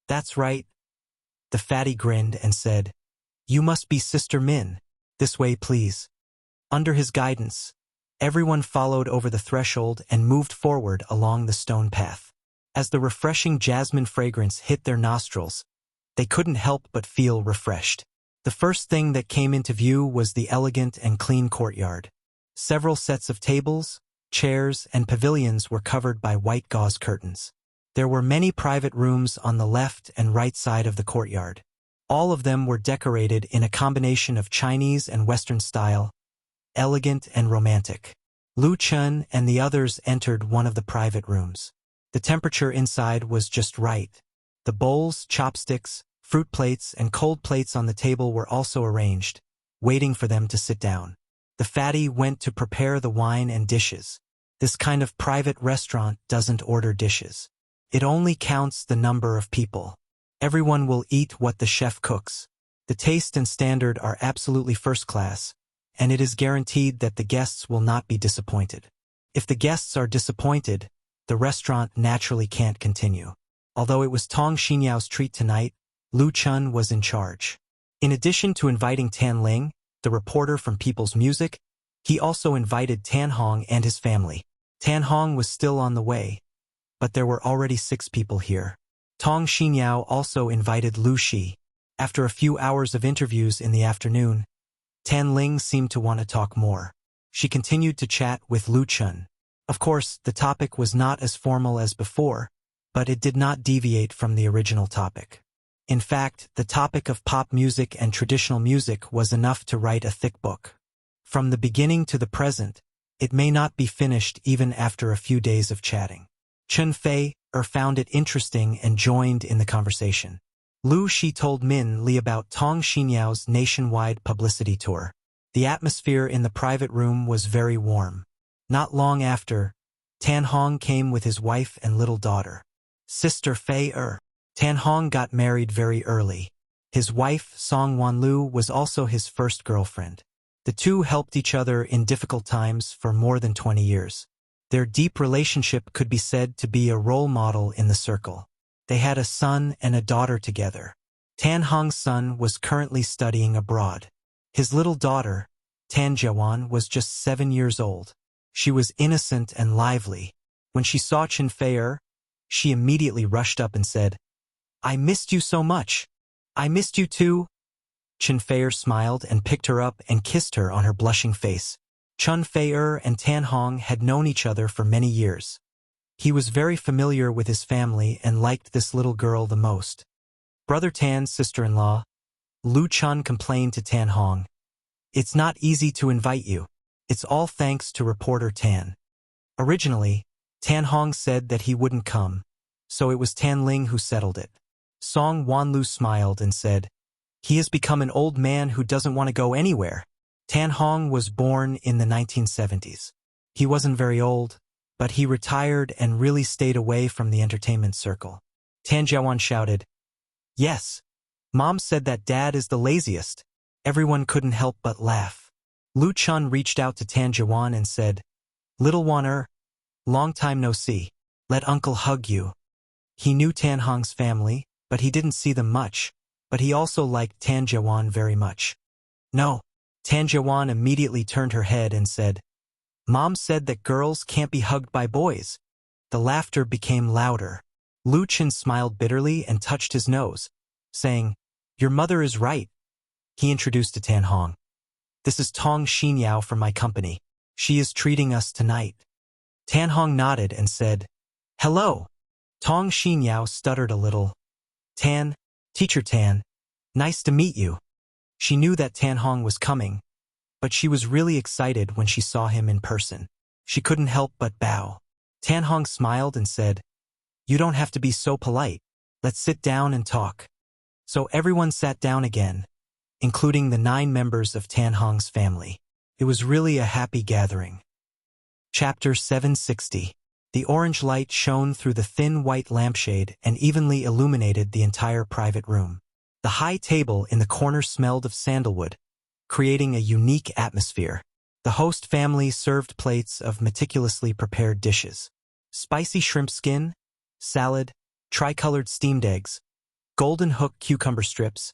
That's right. The fatty grinned and said, You must be Sister Min. This way, please. Under his guidance, everyone followed over the threshold and moved forward along the stone path. As the refreshing jasmine fragrance hit their nostrils, they couldn't help but feel refreshed. The first thing that came into view was the elegant and clean courtyard. Several sets of tables, chairs, and pavilions were covered by white gauze curtains. There were many private rooms on the left and right side of the courtyard. All of them were decorated in a combination of Chinese and Western style, elegant and romantic. Lu Chun and the others entered one of the private rooms. The temperature inside was just right. The bowls, chopsticks, fruit plates, and cold plates on the table were also arranged, waiting for them to sit down. The fatty went to prepare the wine and dishes. This kind of private restaurant doesn't order dishes. It only counts the number of people. Everyone will eat what the chef cooks. The taste and standard are absolutely first class, and it is guaranteed that the guests will not be disappointed. If the guests are disappointed, the restaurant naturally can't continue. Although it was Tong Xinyao's treat tonight, Lu Chun was in charge. In addition to inviting Tan Ling, the reporter from People's Music, he also invited Tan Hong and his family. Tan Hong was still on the way, but there were already 6 people here. Tong Xinyao also invited Lu Shi. After a few hours of interviews in the afternoon, Tan Ling seemed to want to talk more. She continued to chat with Lu Chun. Of course, the topic was not as formal as before, but it did not deviate from the original topic. In fact, the topic of pop music and traditional music was enough to write a thick book. From the beginning to the present, it may not be finished even after a few days of chatting. Chen Fei found it interesting and joined in the conversation. Lu Shi told Min Li about Tong Xinyao's nationwide publicity tour. The atmosphere in the private room was very warm. Not long after, Tan Hong came with his wife and little daughter. Sister Fei Tan Hong got married very early. His wife, Song Wanlu, was also his first girlfriend. The two helped each other in difficult times for more than 20 years. Their deep relationship could be said to be a role model in the circle. They had a son and a daughter together. Tan Hong's son was currently studying abroad. His little daughter, Tan Jiawan, was just 7 years old. She was innocent and lively. When she saw Chen Fei, she immediately rushed up and said, I missed you so much. I missed you too. Chen Fei smiled and picked her up and kissed her on her blushing face. Chen Fei and Tan Hong had known each other for many years. He was very familiar with his family and liked this little girl the most. Brother Tan's sister-in-law, Lu Chun, complained to Tan Hong, It's not easy to invite you. It's all thanks to reporter Tan. Originally, Tan Hong said that he wouldn't come, so it was Tan Ling who settled it. Song Wanlu smiled and said, He has become an old man who doesn't want to go anywhere. Tan Hong was born in the 1970s. He wasn't very old, but he retired and really stayed away from the entertainment circle. Tan Jiawan shouted, Yes, Mom said that Dad is the laziest. Everyone couldn't help but laugh. Lu Chun reached out to Tan Jiwan and said, "Little one, long time no see. Let uncle hug you." He knew Tan Hong's family, but he didn't see them much, but he also liked Tan Jiwan very much. "No." Tan Jiwan immediately turned her head and said, "Mom said that girls can't be hugged by boys." The laughter became louder. Lu Chun smiled bitterly and touched his nose, saying, "Your mother is right." He introduced to Tan Hong. "This is Tong Xinyao from my company. She is treating us tonight." Tan Hong nodded and said, "Hello." Tong Xinyao stuttered a little. "Tan, Teacher Tan, nice to meet you." She knew that Tan Hong was coming, but she was really excited when she saw him in person. She couldn't help but bow. Tan Hong smiled and said, "You don't have to be so polite. Let's sit down and talk." So everyone sat down again, including the 9 members of Tan Hong's family. It was really a happy gathering. Chapter 760. The orange light shone through the thin white lampshade and evenly illuminated the entire private room. The high table in the corner smelled of sandalwood, creating a unique atmosphere. The host family served plates of meticulously prepared dishes. Spicy shrimp skin, salad, tricolored steamed eggs, golden hook cucumber strips,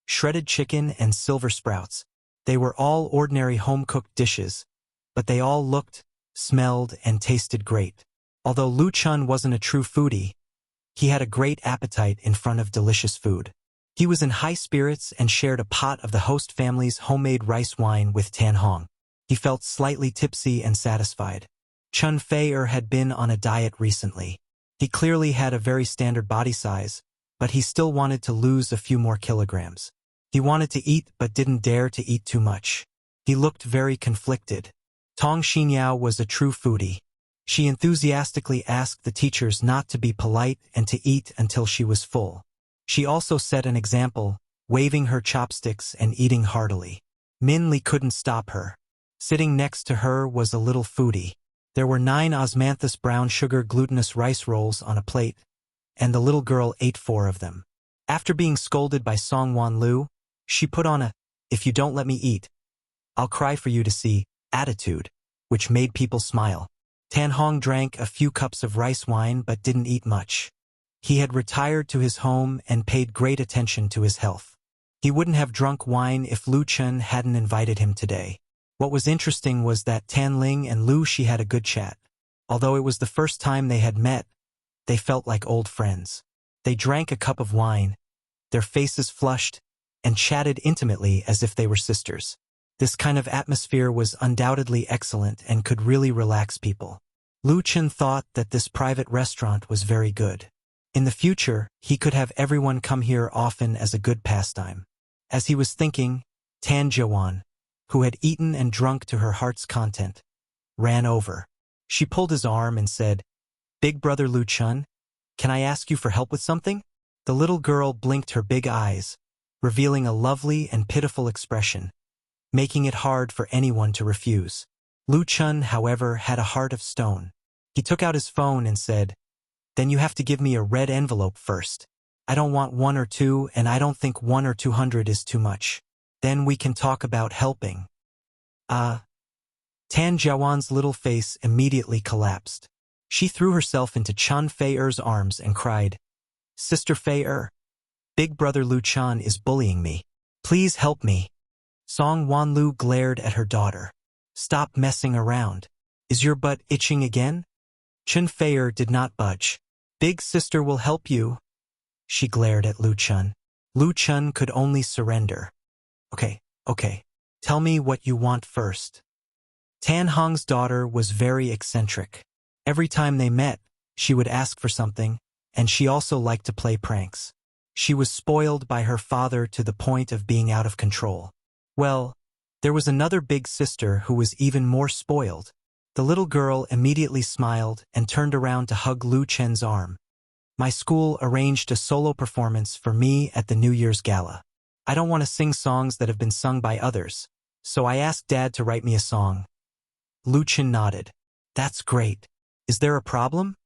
shredded chicken, and silver sprouts. They were all ordinary home-cooked dishes, but they all looked, smelled, and tasted great. Although Lu Chun wasn't a true foodie, he had a great appetite in front of delicious food. He was in high spirits and shared a pot of the host family's homemade rice wine with Tan Hong. He felt slightly tipsy and satisfied. Chun Fei had been on a diet recently. He clearly had a very standard body size, but he still wanted to lose a few more kilograms. He wanted to eat but didn't dare to eat too much. He looked very conflicted. Tong Xinyao was a true foodie. She enthusiastically asked the teachers not to be polite and to eat until she was full. She also set an example, waving her chopsticks and eating heartily. Min Li couldn't stop her. Sitting next to her was a little foodie. There were 9 osmanthus brown sugar glutinous rice rolls on a plate, and the little girl ate 4 of them. After being scolded by Song Wan Lu, she put on a, "If you don't let me eat, I'll cry for you to see," attitude, which made people smile. Tan Hong drank a few cups of rice wine but didn't eat much. He had retired to his home and paid great attention to his health. He wouldn't have drunk wine if Lu Chun hadn't invited him today. What was interesting was that Tan Ling and Lu Shi had a good chat. Although it was the first time they had met, they felt like old friends. They drank a cup of wine, their faces flushed, and chatted intimately as if they were sisters. This kind of atmosphere was undoubtedly excellent and could really relax people. Lu Chun thought that this private restaurant was very good. In the future, he could have everyone come here often as a good pastime. As he was thinking, Tan Jiwan, who had eaten and drunk to her heart's content, ran over. She pulled his arm and said, "Big brother Lu Chun, can I ask you for help with something?" The little girl blinked her big eyes, revealing a lovely and pitiful expression, making it hard for anyone to refuse. Lu Chun, however, had a heart of stone. He took out his phone and said, "Then you have to give me a red envelope first. I don't want 1 or 2, and I don't think 1 or 200 is too much. Then we can talk about helping." Tan Jiawan's little face immediately collapsed. She threw herself into Chun Fei-er's arms and cried, "Sister Fei-er, Big brother Lu Chun is bullying me. Please help me." Song Wan Lu glared at her daughter. "Stop messing around. Is your butt itching again?" Chun Fei-er did not budge. "Big sister will help you." She glared at Lu Chun. Lu Chun could only surrender. Okay. Tell me what you want first." Tan Hong's daughter was very eccentric. Every time they met, she would ask for something, and she also liked to play pranks. She was spoiled by her father to the point of being out of control. Well, there was another big sister who was even more spoiled. The little girl immediately smiled and turned around to hug Lu Chen's arm. "My school arranged a solo performance for me at the New Year's Gala. I don't want to sing songs that have been sung by others, so I asked Dad to write me a song." Lu Chen nodded. "That's great. Is there a problem?"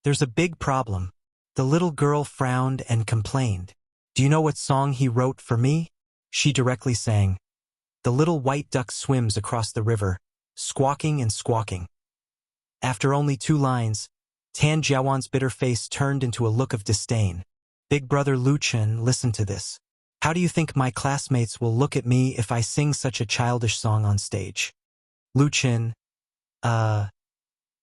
"There's a big problem." The little girl frowned and complained. "Do you know what song he wrote for me?" She directly sang. The little white duck swims across the river, squawking and squawking. After only 2 lines, Tan Jiawan's bitter face turned into a look of disdain. Big brother Lu Chen listened to this. How do you think my classmates will look at me if I sing such a childish song on stage? Lu Chen, The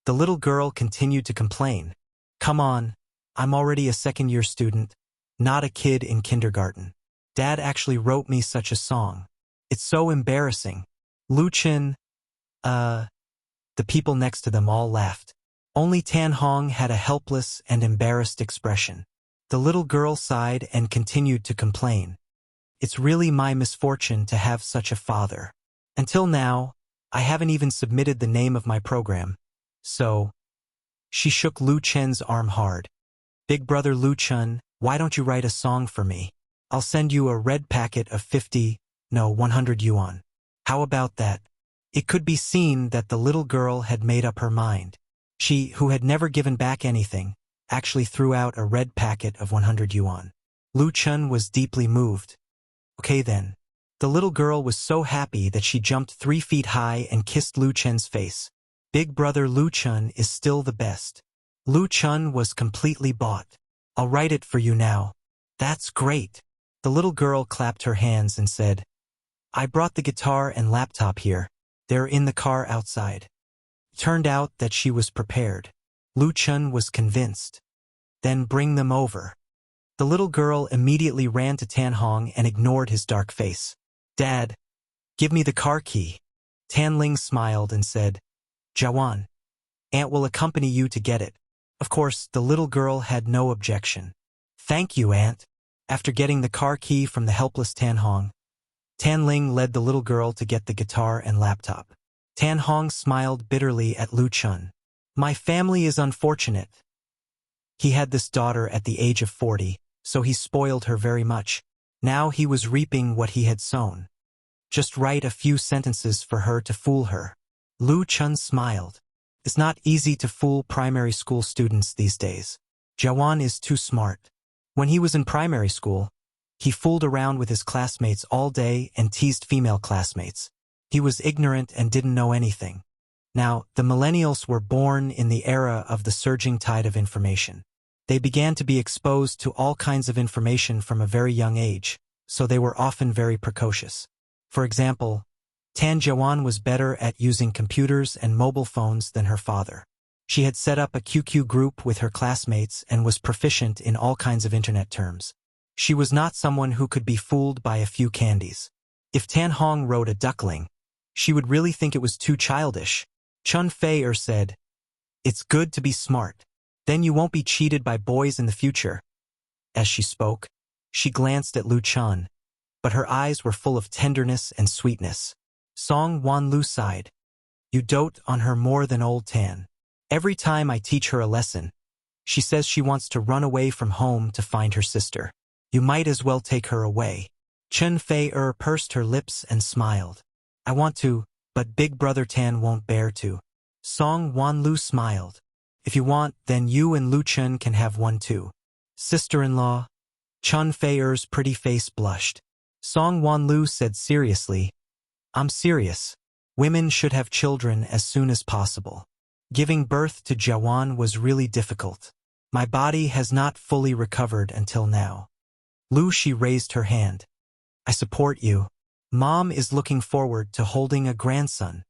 little girl continued to complain. Come on, I'm already a second-year student, not a kid in kindergarten. Dad actually wrote me such a song. It's so embarrassing. Lu Chen, The people next to them all laughed. Only Tan Hong had a helpless and embarrassed expression. The little girl sighed and continued to complain. It's really my misfortune to have such a father. Until now, I haven't even submitted the name of my program. So, she shook Lu Chen's arm hard. Big brother Lu Chen, why don't you write a song for me? I'll send you a red packet of 100 yuan. How about that? It could be seen that the little girl had made up her mind. She, who had never given back anything, actually threw out a red packet of 100 yuan. Lu Chen was deeply moved. Okay then. The little girl was so happy that she jumped 3 feet high and kissed Lu Chen's face. Big brother Lu Chen is still the best. Lu Chen was completely bought. I'll write it for you now. That's great. The little girl clapped her hands and said, I brought the guitar and laptop here. They're in the car outside. It turned out that she was prepared. Lu Chen was convinced. Then bring them over. The little girl immediately ran to Tan Hong and ignored his dark face. Dad, give me the car key. Tan Ling smiled and said, Jiawan, Aunt will accompany you to get it. Of course, the little girl had no objection. Thank you, Aunt. After getting the car key from the helpless Tan Hong, Tan Ling led the little girl to get the guitar and laptop. Tan Hong smiled bitterly at Lu Chen. My family is unfortunate. He had this daughter at the age of 40, so he spoiled her very much. Now he was reaping what he had sown. Just write a few sentences for her to fool her. Lu Chen smiled. It's not easy to fool primary school students these days. Jiawan is too smart. When he was in primary school, he fooled around with his classmates all day and teased female classmates. He was ignorant and didn't know anything. Now, the millennials were born in the era of the surging tide of information. They began to be exposed to all kinds of information from a very young age, so they were often very precocious. For example, Tan Jiawan was better at using computers and mobile phones than her father. She had set up a QQ group with her classmates and was proficient in all kinds of internet terms. She was not someone who could be fooled by a few candies. If Tan Hong wrote a duckling, she would really think it was too childish. Chun Fei said, It's good to be smart. Then you won't be cheated by boys in the future. As she spoke, she glanced at Lu Chen, but her eyes were full of tenderness and sweetness. Song Wan Lu sighed. You dote on her more than old Tan. Every time I teach her a lesson, she says she wants to run away from home to find her sister. You might as well take her away. Chun Fei pursed her lips and smiled. I want to, but Big Brother Tan won't bear to. Song Wan Lu smiled. If you want, then you and Lu Chen can have one too. Sister-in-law. Chun Fei's pretty face blushed. Song Wan Lu said seriously, I'm serious. Women should have children as soon as possible. Giving birth to Jiawan was really difficult. My body has not fully recovered until now. Lu Shi raised her hand. I support you. Mom is looking forward to holding a grandson.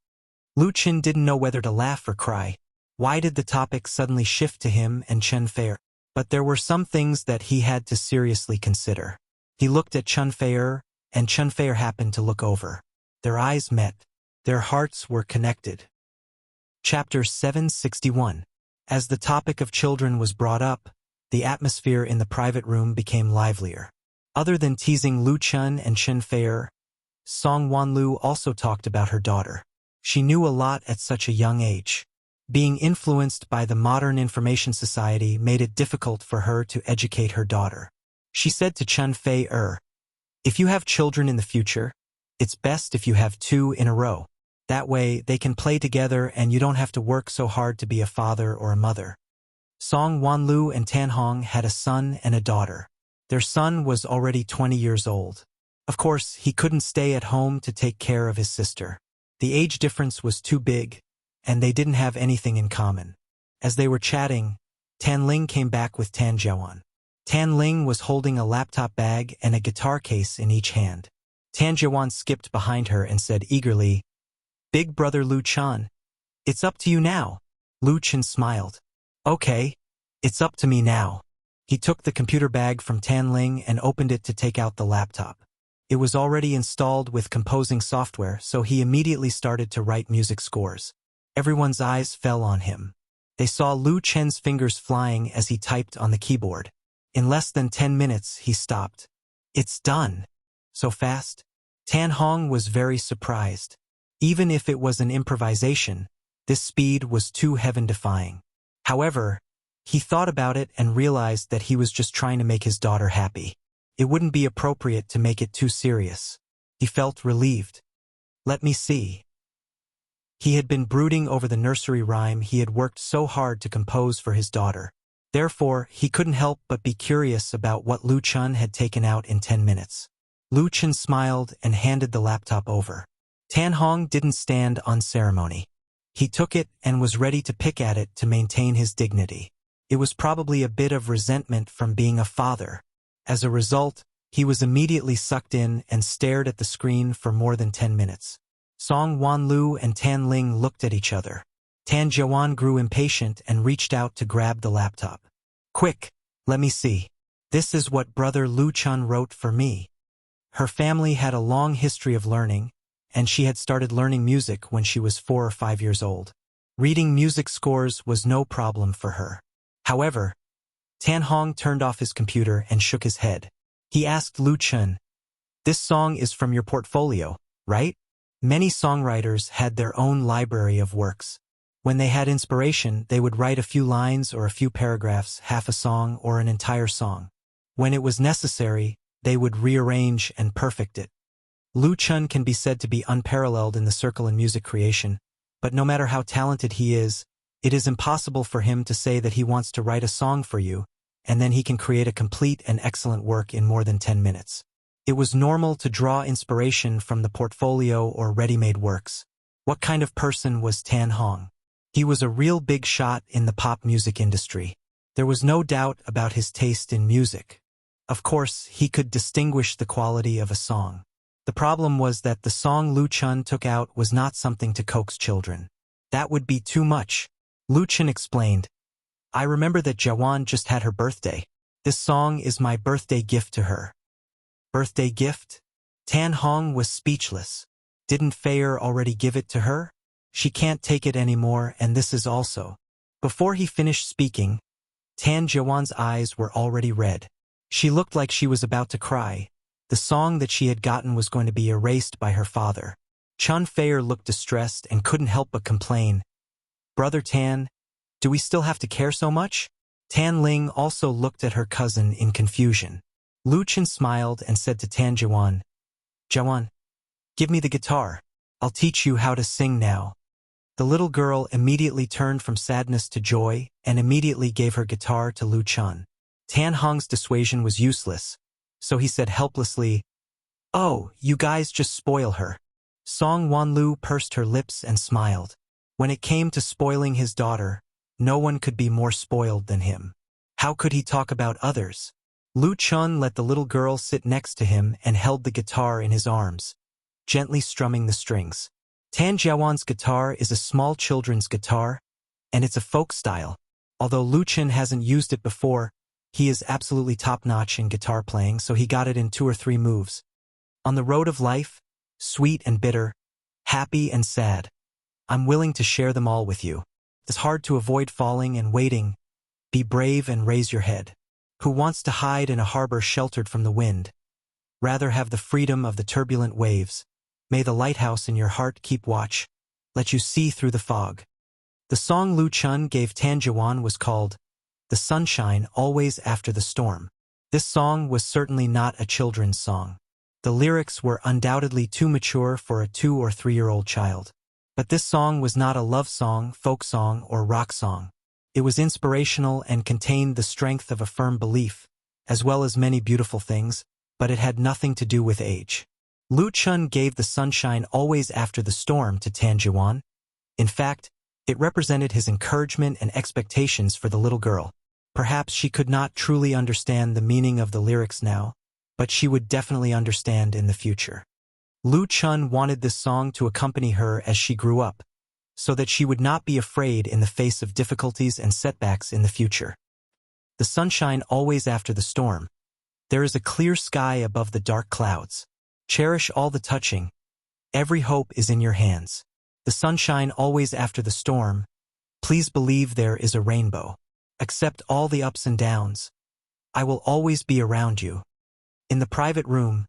Lu Chen didn't know whether to laugh or cry. Why did the topic suddenly shift to him and Chun Fei? But there were some things that he had to seriously consider. He looked at Chun Fei, and Chun Fei happened to look over. Their eyes met. Their hearts were connected. Chapter 761. As the topic of children was brought up, the atmosphere in the private room became livelier. Other than teasing Lu Chen and Chun Fei, Song Wan Lu also talked about her daughter. She knew a lot at such a young age. Being influenced by the modern information society made it difficult for her to educate her daughter. She said to Chun Fei, if you have children in the future, it's best if you have 2 in a row. That way, they can play together and you don't have to work so hard to be a father or a mother. Song Wan Lu and Tan Hong had a son and a daughter. Their son was already 20 years old. Of course, he couldn't stay at home to take care of his sister. The age difference was too big, and they didn't have anything in common. As they were chatting, Tan Ling came back with Tan Jiawan. Tan Ling was holding a laptop bag and a guitar case in each hand. Tan Jiawan skipped behind her and said eagerly, "Big brother Lu Chan, it's up to you now." Lu Chen smiled. "Okay, it's up to me now." He took the computer bag from Tan Ling and opened it to take out the laptop. It was already installed with composing software, so he immediately started to write music scores. Everyone's eyes fell on him. They saw Lu Chen's fingers flying as he typed on the keyboard. In less than 10 minutes, he stopped. "It's done. So fast?" Tan Hong was very surprised. Even if it was an improvisation, this speed was too heaven-defying. However, he thought about it and realized that he was just trying to make his daughter happy. It wouldn't be appropriate to make it too serious. He felt relieved. "Let me see." He had been brooding over the nursery rhyme he had worked so hard to compose for his daughter. Therefore, he couldn't help but be curious about what Lu Chen had taken out in 10 minutes. Lu Chen smiled and handed the laptop over. Tan Hong didn't stand on ceremony. He took it and was ready to pick at it to maintain his dignity. It was probably a bit of resentment from being a father. As a result, he was immediately sucked in and stared at the screen for more than 10 minutes. Song Wanlu and Tan Ling looked at each other. Tan Jiawan grew impatient and reached out to grab the laptop. "Quick, let me see. This is what brother Lu Chun wrote for me." Her family had a long history of learning, and she had started learning music when she was 4 or 5 years old. Reading music scores was no problem for her. However, Tan Hong turned off his computer and shook his head. He asked Lu Chun, "This song is from your portfolio, right?" Many songwriters had their own library of works. When they had inspiration, they would write a few lines or a few paragraphs, half a song or an entire song. When it was necessary, they would rearrange and perfect it. Lu Chun can be said to be unparalleled in the circle in music creation, but no matter how talented he is, it is impossible for him to say that he wants to write a song for you, and then he can create a complete and excellent work in more than 10 minutes. It was normal to draw inspiration from the portfolio or ready-made works. What kind of person was Tan Hong? He was a real big shot in the pop music industry. There was no doubt about his taste in music. Of course, he could distinguish the quality of a song. The problem was that the song Lu Chun took out was not something to coax children. That would be too much. Lu Chun explained, "I remember that Jiawan just had her birthday. This song is my birthday gift to her." Birthday gift? Tan Hong was speechless. Didn't Fayer already give it to her? She can't take it anymore, and this is also. Before he finished speaking, Tan Jiawan's eyes were already red. She looked like she was about to cry. The song that she had gotten was going to be erased by her father. Chun Fayer looked distressed and couldn't help but complain, "Brother Tan, do we still have to care so much?" Tan Ling also looked at her cousin in confusion. Lu Chen smiled and said to Tan Jiawan, "Jiawan, give me the guitar. I'll teach you how to sing now." The little girl immediately turned from sadness to joy and immediately gave her guitar to Lu Chun. Tan Hong's dissuasion was useless, so he said helplessly, "Oh, you guys just spoil her." Song Wanlu pursed her lips and smiled. When it came to spoiling his daughter, no one could be more spoiled than him. How could he talk about others? Lu Chun let the little girl sit next to him and held the guitar in his arms, gently strumming the strings. Tan Jiawan's guitar is a small children's guitar, and it's a folk style. Although Lu Chen hasn't used it before, he is absolutely top-notch in guitar playing, so he got it in 2 or 3 moves. On the road of life, sweet and bitter, happy and sad, I'm willing to share them all with you. It's hard to avoid falling and waiting. Be brave and raise your head. Who wants to hide in a harbor sheltered from the wind? Rather have the freedom of the turbulent waves. May the lighthouse in your heart keep watch, let you see through the fog. The song Lu Chun gave Tan Jiawan was called "The Sunshine Always After the Storm." This song was certainly not a children's song. The lyrics were undoubtedly too mature for a 2 or 3-year-old child. But this song was not a love song, folk song, or rock song. It was inspirational and contained the strength of a firm belief, as well as many beautiful things. but it had nothing to do with age. Lu Chun gave the sunshine always after the storm to Tan Jiwan. In fact, it represented his encouragement and expectations for the little girl. Perhaps she could not truly understand the meaning of the lyrics now, but she would definitely understand in the future. Lu Chun wanted this song to accompany her as she grew up, so that she would not be afraid in the face of difficulties and setbacks in the future. The sunshine always after the storm. There is a clear sky above the dark clouds. Cherish all the touching. Every hope is in your hands. The sunshine always after the storm. Please believe there is a rainbow. Accept all the ups and downs. I will always be around you. In the private room,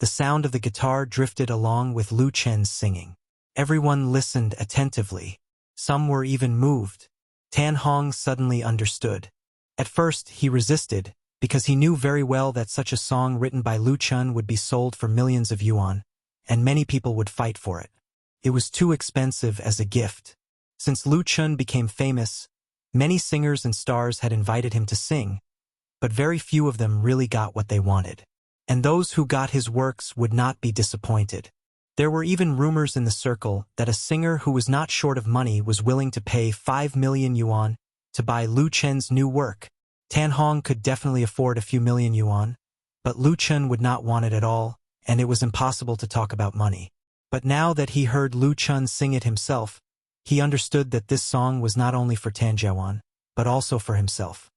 the sound of the guitar drifted along with Lu Chen's singing. Everyone listened attentively. Some were even moved. Tan Hong suddenly understood. At first, he resisted, because he knew very well that such a song written by Lu Chun would be sold for millions of yuan, and many people would fight for it. It was too expensive as a gift. Since Lu Chun became famous, many singers and stars had invited him to sing, but very few of them really got what they wanted. And those who got his works would not be disappointed. There were even rumors in the circle that a singer who was not short of money was willing to pay 5 million yuan to buy Lu Chen's new work. Tan Hong could definitely afford a few million yuan, but Lu Chun would not want it at all, and it was impossible to talk about money. But now that he heard Lu Chun sing it himself, he understood that this song was not only for Tan Jiwan, but also for himself.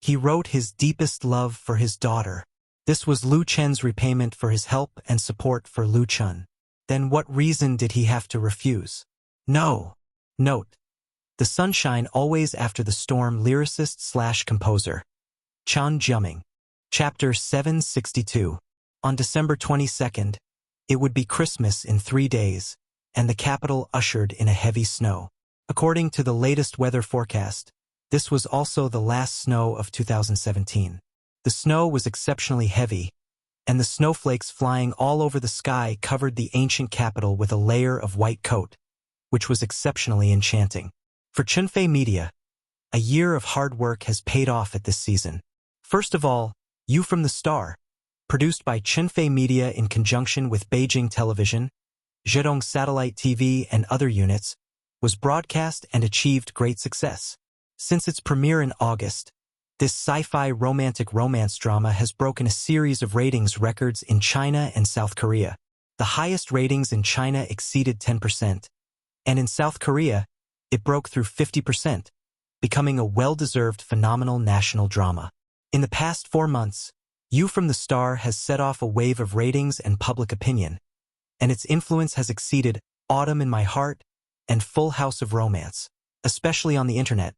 He wrote his deepest love for his daughter. This was Lu Chen's repayment for his help and support for Lu Chun. Then what reason did he have to refuse? No. Note: The Sunshine Always After the Storm lyricist/composer. Chan Jiaming. Chapter 762. On December 22nd, it would be Christmas in 3 days, and the capital ushered in a heavy snow. According to the latest weather forecast, this was also the last snow of 2017. The snow was exceptionally heavy, and the snowflakes flying all over the sky covered the ancient capital with a layer of white coat, which was exceptionally enchanting. For Chunfei Media, a year of hard work has paid off at this season. First of all, You from the Star, produced by Chunfei Media in conjunction with Beijing Television, Zhejiang Satellite TV and other units, was broadcast and achieved great success. Since its premiere in August, this sci-fi romantic romance drama has broken a series of ratings records in China and South Korea. The highest ratings in China exceeded 10%, and in South Korea, it broke through 50%, becoming a well-deserved phenomenal national drama. In the past 4 months, You from the Star has set off a wave of ratings and public opinion, and its influence has exceeded Autumn in My Heart and Full House of Romance. Especially on the internet,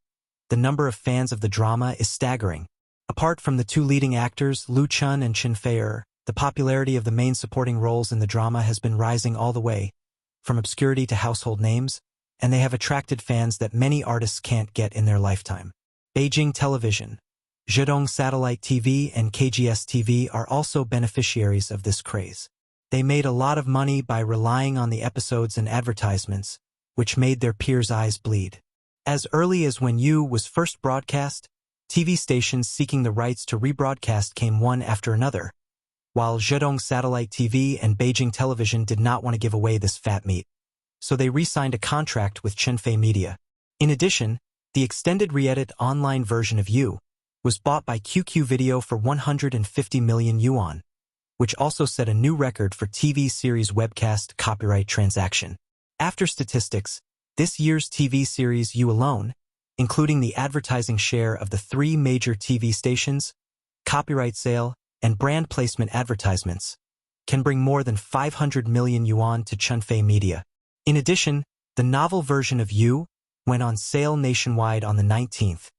the number of fans of the drama is staggering. Apart from the two leading actors, Lu Chun and Chen Fei, the popularity of the main supporting roles in the drama has been rising all the way, from obscurity to household names, and they have attracted fans that many artists can't get in their lifetime. Beijing Television, Zhejiang Satellite TV and KGS TV are also beneficiaries of this craze. They made a lot of money by relying on the episodes and advertisements, which made their peers' eyes bleed. As early as when You was first broadcast, TV stations seeking the rights to rebroadcast came one after another, while Zhejiang Satellite TV and Beijing Television did not want to give away this fat meat, so they re-signed a contract with Chunfei Media. In addition, the extended re-edit online version of You was bought by QQ Video for 150 million yuan, which also set a new record for TV series webcast copyright transaction. After statistics, this year's TV series You alone, including the advertising share of the 3 major TV stations, copyright sale, and brand placement advertisements, can bring more than 500 million yuan to Chunfei Media. In addition, the novel version of You went on sale nationwide on the 19th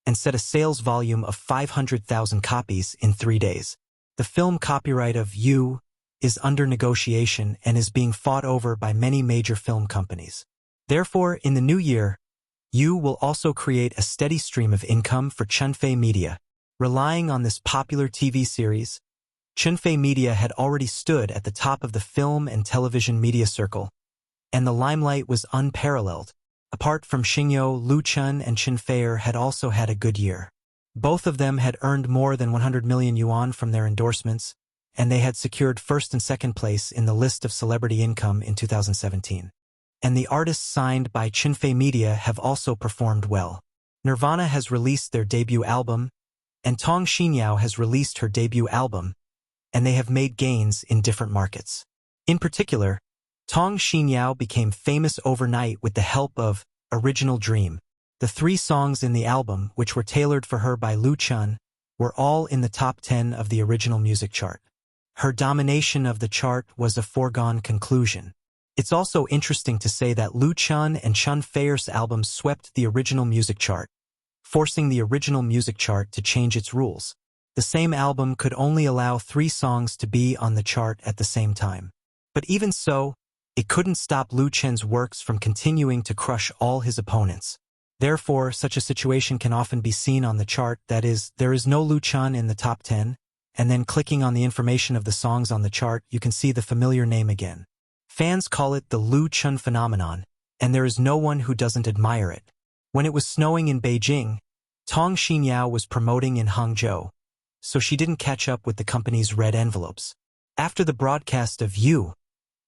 and set a sales volume of 500,000 copies in 3 days. The film copyright of You is under negotiation and is being fought over by many major film companies. Therefore, in the new year, You will also create a steady stream of income for Chunfei Media. Relying on this popular TV series, Chunfei Media had already stood at the top of the film and television media circle, and the limelight was unparalleled. Apart from Xingyo, Lu Chun and Chen Fei had also had a good year. Both of them had earned more than 100 million yuan from their endorsements, and they had secured first and second place in the list of celebrity income in 2017. And the artists signed by Chunfei Media have also performed well. Nirvana has released their debut album, and Tong Xinyao has released her debut album, and they have made gains in different markets. In particular, Tong Xinyao became famous overnight with the help of Original Dream. The 3 songs in the album, which were tailored for her by Lu Chun, were all in the top 10 of the original music chart. Her domination of the chart was a foregone conclusion. It's also interesting to say that Lu Chun and Chun Fei's albums swept the original music chart, forcing the original music chart to change its rules. The same album could only allow 3 songs to be on the chart at the same time. But even so, it couldn't stop Lu Chen's works from continuing to crush all his opponents. Therefore, such a situation can often be seen on the chart, that is, there is no Lu Chun in the top 10, and then clicking on the information of the songs on the chart, you can see the familiar name again. Fans call it the Lu Chun phenomenon, and there is no one who doesn't admire it. When it was snowing in Beijing, Tong Xinyao was promoting in Hangzhou, so she didn't catch up with the company's red envelopes. After the broadcast of You,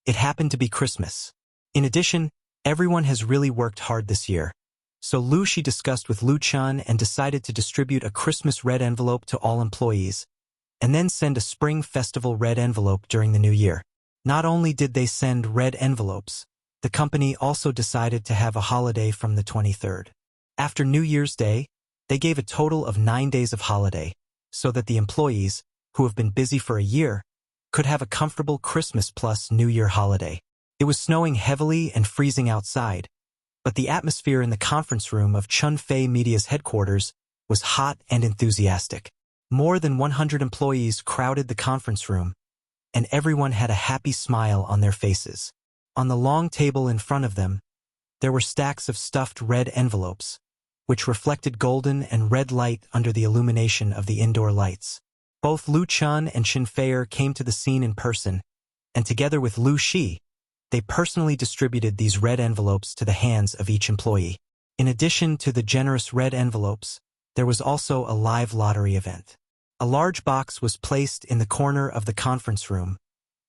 it happened to be Christmas. In addition, everyone has really worked hard this year, so Lu Shi discussed with Lu Chun and decided to distribute a Christmas red envelope to all employees, and then send a Spring Festival red envelope during the new year. Not only did they send red envelopes, the company also decided to have a holiday from the 23rd. After New Year's Day, they gave a total of 9 days of holiday, so that the employees, who have been busy for a year, could have a comfortable Christmas plus New Year holiday. It was snowing heavily and freezing outside, but the atmosphere in the conference room of Chunfei Media's headquarters was hot and enthusiastic. More than 100 employees crowded the conference room, and everyone had a happy smile on their faces. On the long table in front of them, there were stacks of stuffed red envelopes, which reflected golden and red light under the illumination of the indoor lights. Both Lu Chun and Chunfei came to the scene in person, and together with Lu Shi, they personally distributed these red envelopes to the hands of each employee. In addition to the generous red envelopes, there was also a live lottery event. A large box was placed in the corner of the conference room,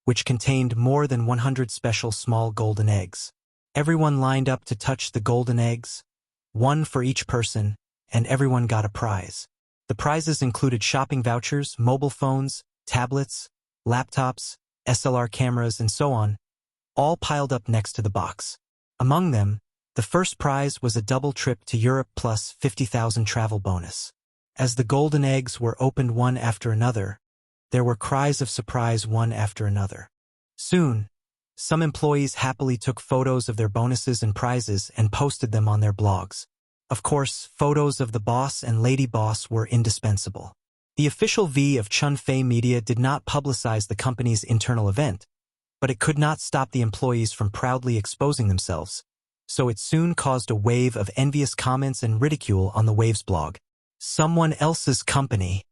which contained more than 100 special small golden eggs. Everyone lined up to touch the golden eggs, 1 for each person, and everyone got a prize. The prizes included shopping vouchers, mobile phones, tablets, laptops, SLR cameras, and so on, all piled up next to the box. Among them, the first prize was a double trip to Europe plus 50,000 travel bonus. As the golden eggs were opened one after another, there were cries of surprise one after another. Soon, some employees happily took photos of their bonuses and prizes and posted them on their blogs. Of course, photos of the boss and lady boss were indispensable. The official V of Chunfei Media did not publicize the company's internal event, but it could not stop the employees from proudly exposing themselves, so it soon caused a wave of envious comments and ridicule on the Wave's blog. Someone else's company.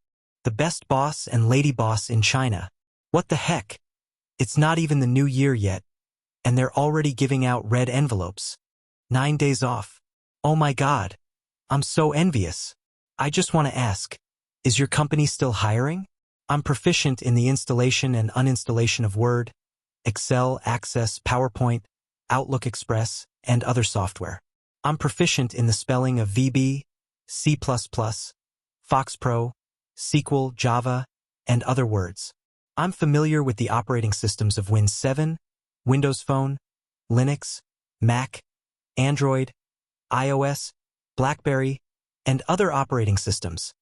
The best boss and lady boss in China. What the heck? It's not even the new year yet, and they're already giving out red envelopes. 9 days off. Oh my God. I'm so envious. I just want to ask, is your company still hiring? I'm proficient in the installation and uninstallation of Word, Excel, Access, PowerPoint, Outlook Express, and other software. I'm proficient in the spelling of VB, C++, FoxPro, SQL, Java, and other words. I'm familiar with the operating systems of Win 7, Windows Phone, Linux, Mac, Android, iOS, BlackBerry, and other operating systems.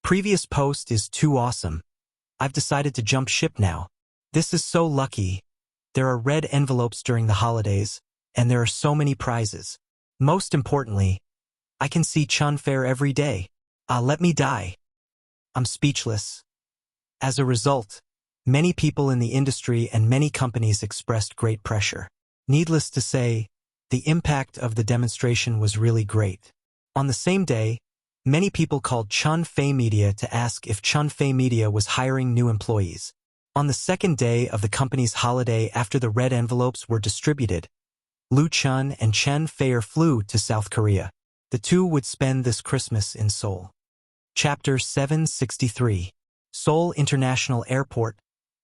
Previous post is too awesome. I've decided to jump ship now. This is so lucky. There are red envelopes during the holidays, and there are so many prizes. Most importantly, I can see Chunfei every day. Let me die. I'm speechless. As a result, many people in the industry and many companies expressed great pressure. Needless to say, the impact of the demonstration was really great. On the same day, many people called Chunfei Media to ask if Chunfei Media was hiring new employees. On the second day of the company's holiday after the red envelopes were distributed, Lu Chun and Chunfei flew to South Korea. The two would spend this Christmas in Seoul. Chapter 763. Seoul International Airport.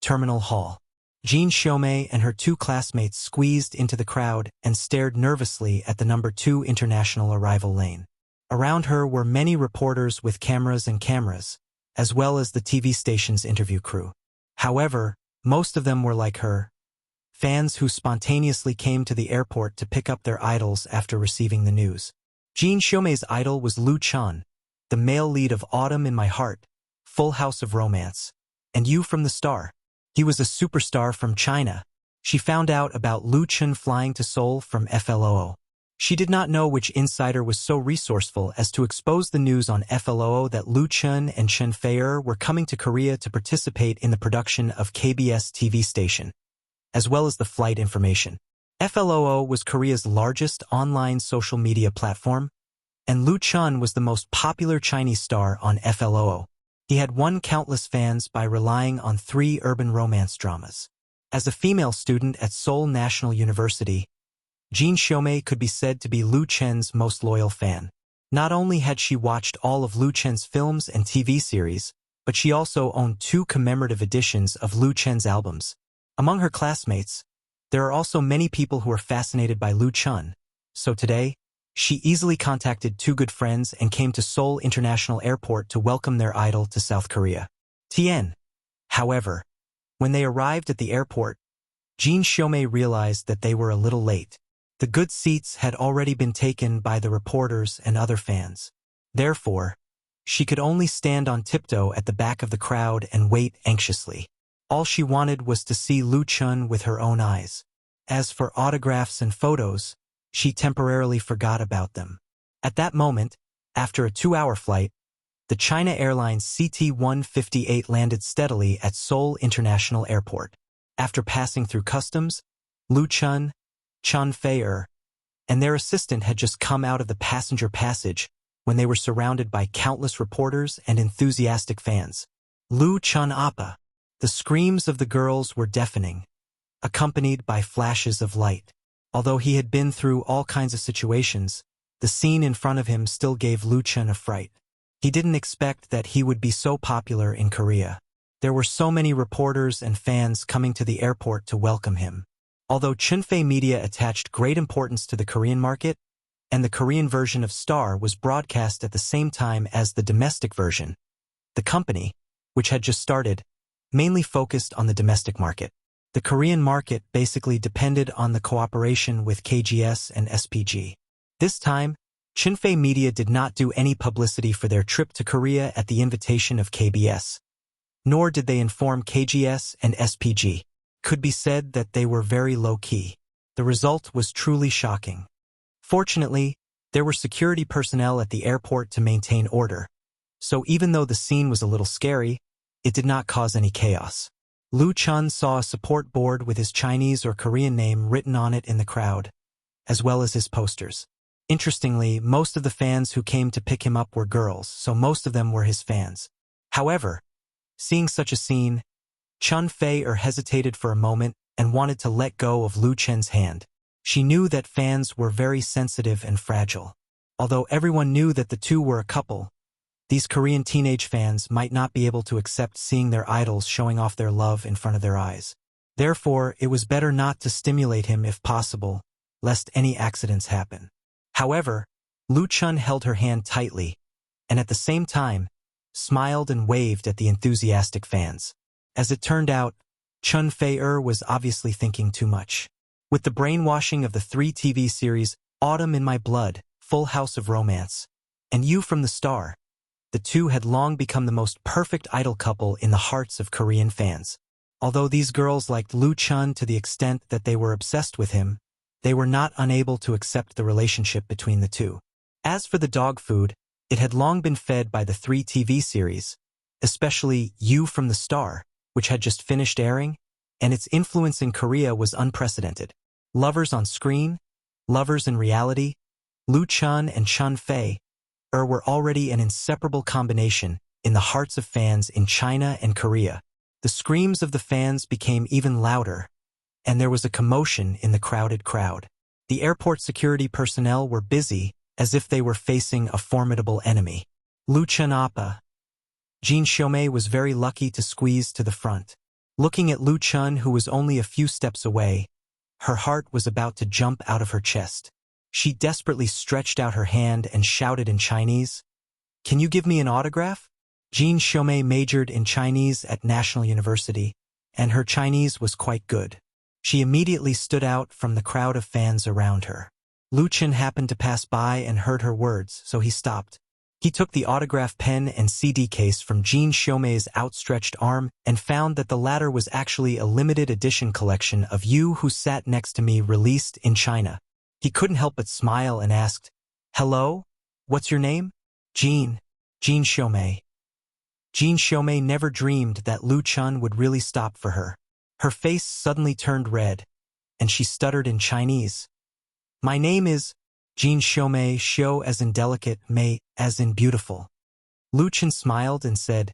Terminal Hall. Jean Xiaomei and her two classmates squeezed into the crowd and stared nervously at the number 2 international arrival lane. Around her were many reporters with cameras, as well as the TV station's interview crew. However, most of them were like her, fans who spontaneously came to the airport to pick up their idols after receiving the news. Jean Xiaomei's idol was Lu Chun, the male lead of Autumn in My Heart, Full House of Romance, and You from the Star. He was a superstar from China. She found out about Lu Chun flying to Seoul from FLOO. She did not know which insider was so resourceful as to expose the news on FLOO that Lu Chun and Chen Fei were coming to Korea to participate in the production of KBS TV station, as well as the flight information. FLOO was Korea's largest online social media platform, and Lu Chun was the most popular Chinese star on FLOO. He had won countless fans by relying on 3 urban romance dramas. As a female student at Seoul National University, Jean Xiaomei could be said to be Lu Chen's most loyal fan. Not only had she watched all of Lu Chen's films and TV series, but she also owned 2 commemorative editions of Lu Chen's albums. Among her classmates, there are also many people who are fascinated by Lu Chun, so today, she easily contacted 2 good friends and came to Seoul International Airport to welcome their idol to South Korea. Tien. However, when they arrived at the airport, Jean Xiaomei realized that they were a little late. The good seats had already been taken by the reporters and other fans. Therefore, she could only stand on tiptoe at the back of the crowd and wait anxiously. All she wanted was to see Lu Chun with her own eyes. As for autographs and photos, she temporarily forgot about them. At that moment, after a 2-hour flight, the China Airlines CT-158 landed steadily at Seoul International Airport. After passing through customs, Lu Chun, Chen Fei, and their assistant had just come out of the passenger passage when they were surrounded by countless reporters and enthusiastic fans. Lu Chun Appa. The screams of the girls were deafening, accompanied by flashes of light. Although he had been through all kinds of situations, the scene in front of him still gave Lu Chun a fright. He didn't expect that he would be so popular in Korea. There were so many reporters and fans coming to the airport to welcome him. Although Chunfei Media attached great importance to the Korean market, and the Korean version of Star was broadcast at the same time as the domestic version, the company, which had just started, mainly focused on the domestic market. The Korean market basically depended on the cooperation with KGS and SPG. This time, Chunfei Media did not do any publicity for their trip to Korea at the invitation of KBS. Nor did they inform KGS and SPG. Could be said that they were very low-key. The result was truly shocking. Fortunately, there were security personnel at the airport to maintain order, so even though the scene was a little scary, it did not cause any chaos. Lu Chun saw a support board with his Chinese or Korean name written on it in the crowd, as well as his posters. Interestingly, most of the fans who came to pick him up were girls, so most of them were his fans. However, seeing such a scene, Chen Fei hesitated for a moment and wanted to let go of Lu Chen's hand. She knew that fans were very sensitive and fragile. Although everyone knew that the two were a couple, these Korean teenage fans might not be able to accept seeing their idols showing off their love in front of their eyes. Therefore, it was better not to stimulate him if possible, lest any accidents happen. However, Lu Chun held her hand tightly, and at the same time, smiled and waved at the enthusiastic fans. As it turned out, Chen Fei was obviously thinking too much. With the brainwashing of the 3 TV series Autumn in My Blood, Full House of Romance, and You from the Star, the two had long become the most perfect idol couple in the hearts of Korean fans. Although these girls liked Lu Chun to the extent that they were obsessed with him, they were not unable to accept the relationship between the two. As for the dog food, it had long been fed by the 3 TV series, especially You from the Star, which had just finished airing, and its influence in Korea was unprecedented. Lovers on screen, lovers in reality, Lu Chun and Chen Fei were already an inseparable combination in the hearts of fans in China and Korea. The screams of the fans became even louder, and there was a commotion in the crowded crowd. The airport security personnel were busy, as if they were facing a formidable enemy. Lu Chun Appa. Jean Xiaomei was very lucky to squeeze to the front. Looking at Lu Chun, who was only a few steps away, her heart was about to jump out of her chest. She desperately stretched out her hand and shouted in Chinese, "Can you give me an autograph?" Jean Xiaomei majored in Chinese at National University, and her Chinese was quite good. She immediately stood out from the crowd of fans around her. Lu Chun happened to pass by and heard her words, so he stopped. He took the autograph pen and CD case from Jean Xiaomei's outstretched arm and found that the latter was actually a limited edition collection of You Who Sat Next to Me released in China. He couldn't help but smile and asked, "Hello? What's your name?" Jean Xiaomei. Jean Xiaomei never dreamed that Lu Chun would really stop for her. Her face suddenly turned red, and she stuttered in Chinese. "My name is Jean Xiaomei, Xiao as in delicate, Mei as in beautiful." Lu Chun smiled and said,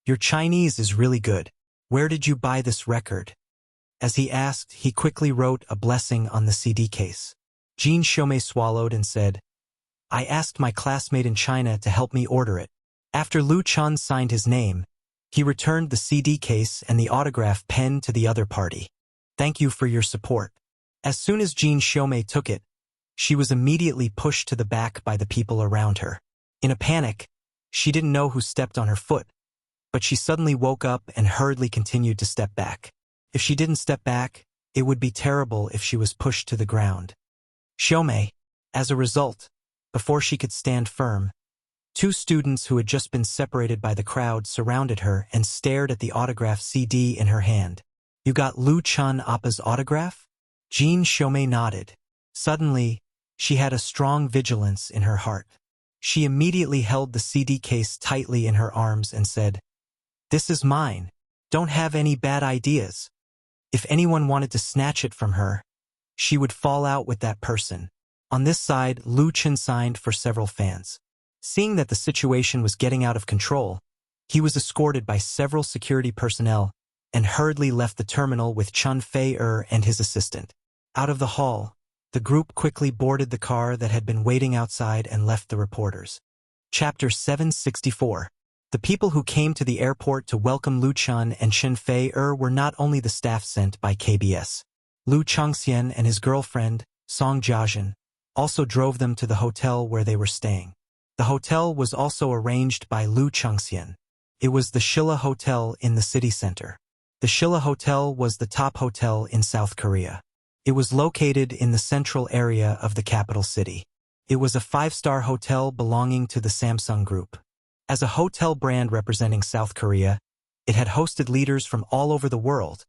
"Your Chinese is really good. Where did you buy this record?" As he asked, he quickly wrote a blessing on the CD case. Jean Xiaomei swallowed and said, "I asked my classmate in China to help me order it." After Lu Chun signed his name, he returned the CD case and the autograph pen to the other party. "Thank you for your support." As soon as Jean Xiaomei took it, she was immediately pushed to the back by the people around her. In a panic, she didn't know who stepped on her foot, but she suddenly woke up and hurriedly continued to step back. If she didn't step back, it would be terrible if she was pushed to the ground. Xiaomei. As a result, before she could stand firm, two students who had just been separated by the crowd surrounded her and stared at the autograph CD in her hand. "You got Lu Chun Appa's autograph?" Jean Xiaomei nodded. Suddenly, she had a strong vigilance in her heart. She immediately held the CD case tightly in her arms and said, "This is mine. Don't have any bad ideas." If anyone wanted to snatch it from her, she would fall out with that person. On this side, Lu Chun signed for several fans. Seeing that the situation was getting out of control, he was escorted by several security personnel and hurriedly left the terminal with Chun Fei and his assistant. Out of the hall, the group quickly boarded the car that had been waiting outside and left the reporters. Chapter 764. The people who came to the airport to welcome Lu Chun and Chun Fei were not only the staff sent by KBS. Lu Changxian and his girlfriend, Song Jiajun, also drove them to the hotel where they were staying. The hotel was also arranged by Lu Changxian. It was the Shilla Hotel in the city center. The Shilla Hotel was the top hotel in South Korea. It was located in the central area of the capital city. It was a 5-star hotel belonging to the Samsung Group. As a hotel brand representing South Korea, it had hosted leaders from all over the world,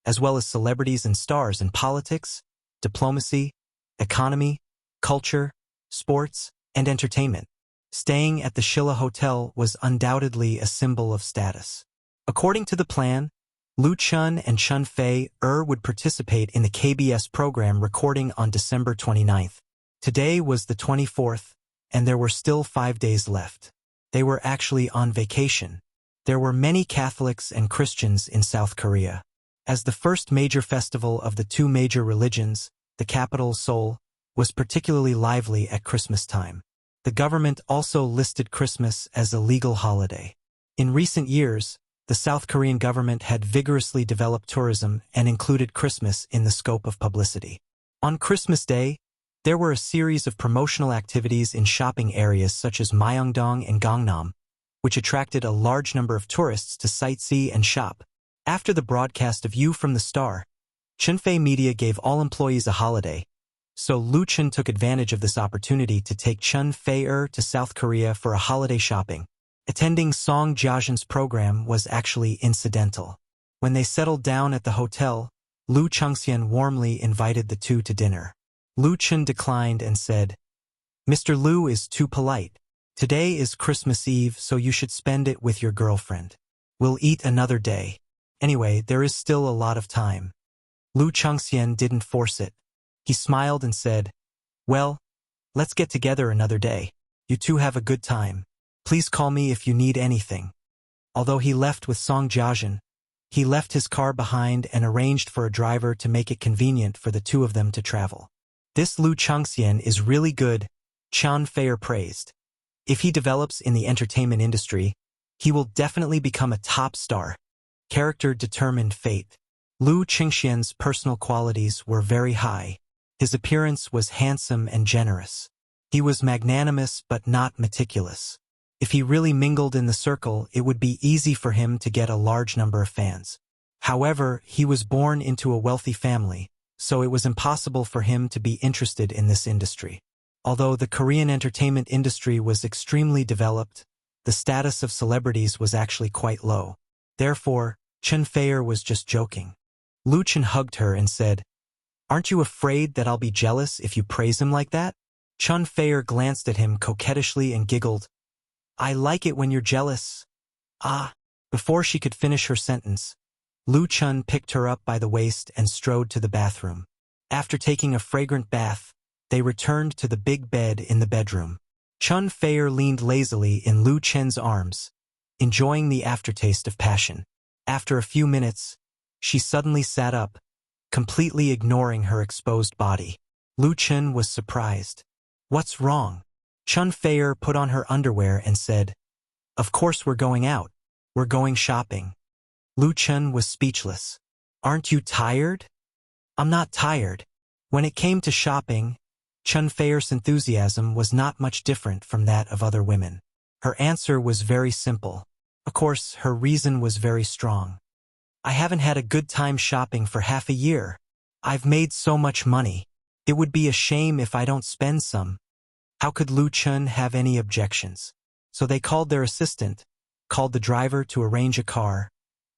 as well as celebrities and stars in politics, diplomacy, economy, culture, sports, and entertainment. Staying at the Shilla Hotel was undoubtedly a symbol of status. According to the plan, Lu Chun and Chun Fei would participate in the KBS program recording on December 29th. Today was the 24th, and there were still 5 days left. They were actually on vacation. There were many Catholics and Christians in South Korea. As the first major festival of the two major religions, the capital, Seoul, was particularly lively at Christmas time. The government also listed Christmas as a legal holiday. In recent years, the South Korean government had vigorously developed tourism and included Christmas in the scope of publicity. On Christmas Day, there were a series of promotional activities in shopping areas such as Myeongdong and Gangnam, which attracted a large number of tourists to sightsee and shop. After the broadcast of You from the Star, Chunfei Media gave all employees a holiday, so Lu Chun took advantage of this opportunity to take Chun Fei to South Korea for a holiday shopping. Attending Song Jiajun's program was actually incidental. When they settled down at the hotel, Lu Changxian warmly invited the two to dinner. Lu Chun declined and said, "Mr. Lu is too polite. Today is Christmas Eve, so you should spend it with your girlfriend. We'll eat another day. Anyway, there is still a lot of time." Lu Changxian didn't force it. He smiled and said, "Well, let's get together another day. You two have a good time. Please call me if you need anything." Although he left with Song Jiajun, he left his car behind and arranged for a driver to make it convenient for the two of them to travel. "This Lu Changxian is really good," Chun Fei praised. "If he develops in the entertainment industry, he will definitely become a top star." Character determined fate. Lu Qingxian's personal qualities were very high. His appearance was handsome and generous. He was magnanimous but not meticulous. If he really mingled in the circle, it would be easy for him to get a large number of fans. However, he was born into a wealthy family, so it was impossible for him to be interested in this industry. Although the Korean entertainment industry was extremely developed, the status of celebrities was actually quite low. Therefore, Chen Feier was just joking. Lu Chen hugged her and said, "Aren't you afraid that I'll be jealous if you praise him like that?" Chen Feier glanced at him coquettishly and giggled, "I like it when you're jealous." Ah! Before she could finish her sentence, Lu Chen picked her up by the waist and strode to the bathroom. After taking a fragrant bath, they returned to the big bed in the bedroom. Chen Feier leaned lazily in Lu Chen's arms, enjoying the aftertaste of passion. After a few minutes, she suddenly sat up, completely ignoring her exposed body. Lu Chen was surprised. "What's wrong?" Chen Feier put on her underwear and said, "Of course we're going out. We're going shopping." Lu Chen was speechless. "Aren't you tired?" "I'm not tired." When it came to shopping, Chen Feier's enthusiasm was not much different from that of other women. Her answer was very simple. Of course, her reason was very strong. "I haven't had a good time shopping for half a year. I've made so much money. It would be a shame if I don't spend some." How could Lu Chen have any objections? So they called their assistant, called the driver to arrange a car,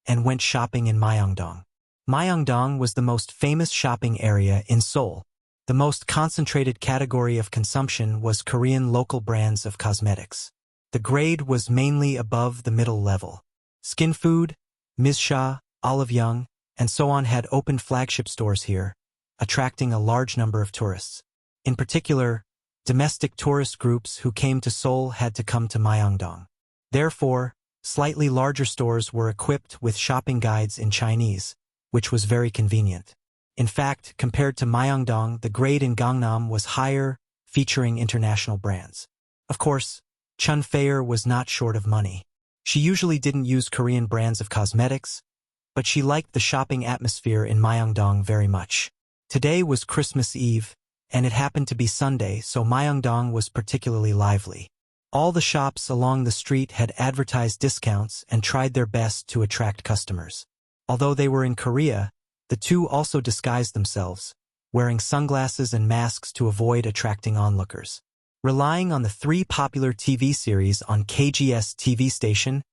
and went shopping in Myeongdong. Myeongdong was the most famous shopping area in Seoul. The most concentrated category of consumption was Korean local brands of cosmetics. The grade was mainly above the middle level. Skin Food, Missha, Olive Young, and so on had opened flagship stores here, attracting a large number of tourists. In particular, domestic tourist groups who came to Seoul had to come to Myeongdong. Therefore, slightly larger stores were equipped with shopping guides in Chinese, which was very convenient. In fact, compared to Myeongdong, the grade in Gangnam was higher, featuring international brands. Of course, Chen Feier was not short of money. She usually didn't use Korean brands of cosmetics, but she liked the shopping atmosphere in Myeongdong very much. Today was Christmas Eve, and it happened to be Sunday, so Myeongdong was particularly lively. All the shops along the street had advertised discounts and tried their best to attract customers. Although they were in Korea, the two also disguised themselves, wearing sunglasses and masks to avoid attracting onlookers. Relying on the three popular TV series on KGS TV station,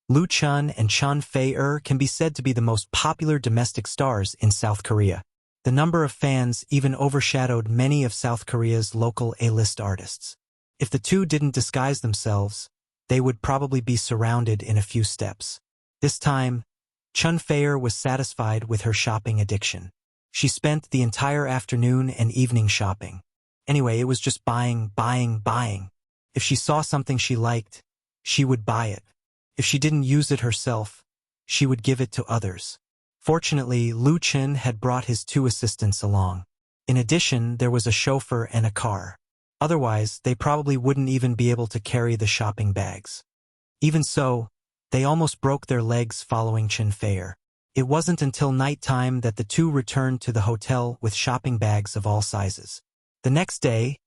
Lu Chen and Chen Feier can be said to be the most popular domestic stars in South Korea. The number of fans even overshadowed many of South Korea's local A-list artists. If the two didn't disguise themselves, they would probably be surrounded in a few steps. This time, Chen Feier was satisfied with her shopping addiction. She spent the entire afternoon and evening shopping. Anyway, it was just buying, buying, buying. If she saw something she liked, she would buy it. If she didn't use it herself, she would give it to others. Fortunately, Lu Chen had brought his two assistants along. In addition, there was a chauffeur and a car. Otherwise, they probably wouldn't even be able to carry the shopping bags. Even so, they almost broke their legs following Chen Feier. It wasn't until nighttime that the two returned to the hotel with shopping bags of all sizes. The next day,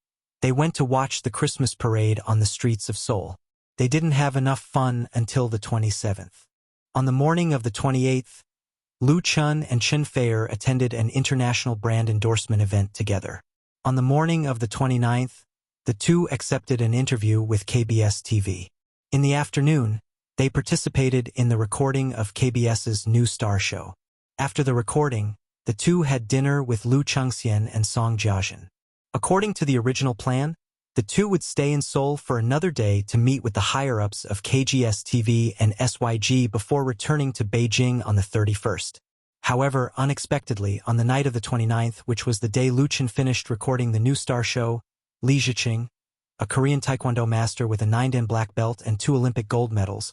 they went to watch the Christmas parade on the streets of Seoul. They didn't have enough fun until the 27th. On the morning of the 28th, Lu Chen and Chen Feier attended an international brand endorsement event together. On the morning of the 29th, the two accepted an interview with KBS TV. In the afternoon, they participated in the recording of KBS's new star show. After the recording, the two had dinner with Lu Changxian and Song Jiajin. According to the original plan, the two would stay in Seoul for another day to meet with the higher-ups of KGS TV and SYG before returning to Beijing on the 31st. However, unexpectedly, on the night of the 29th, which was the day Lu Chen finished recording the new star show, Li Zhiqing, a Korean Taekwondo master with a 9-dan black belt and 2 Olympic gold medals,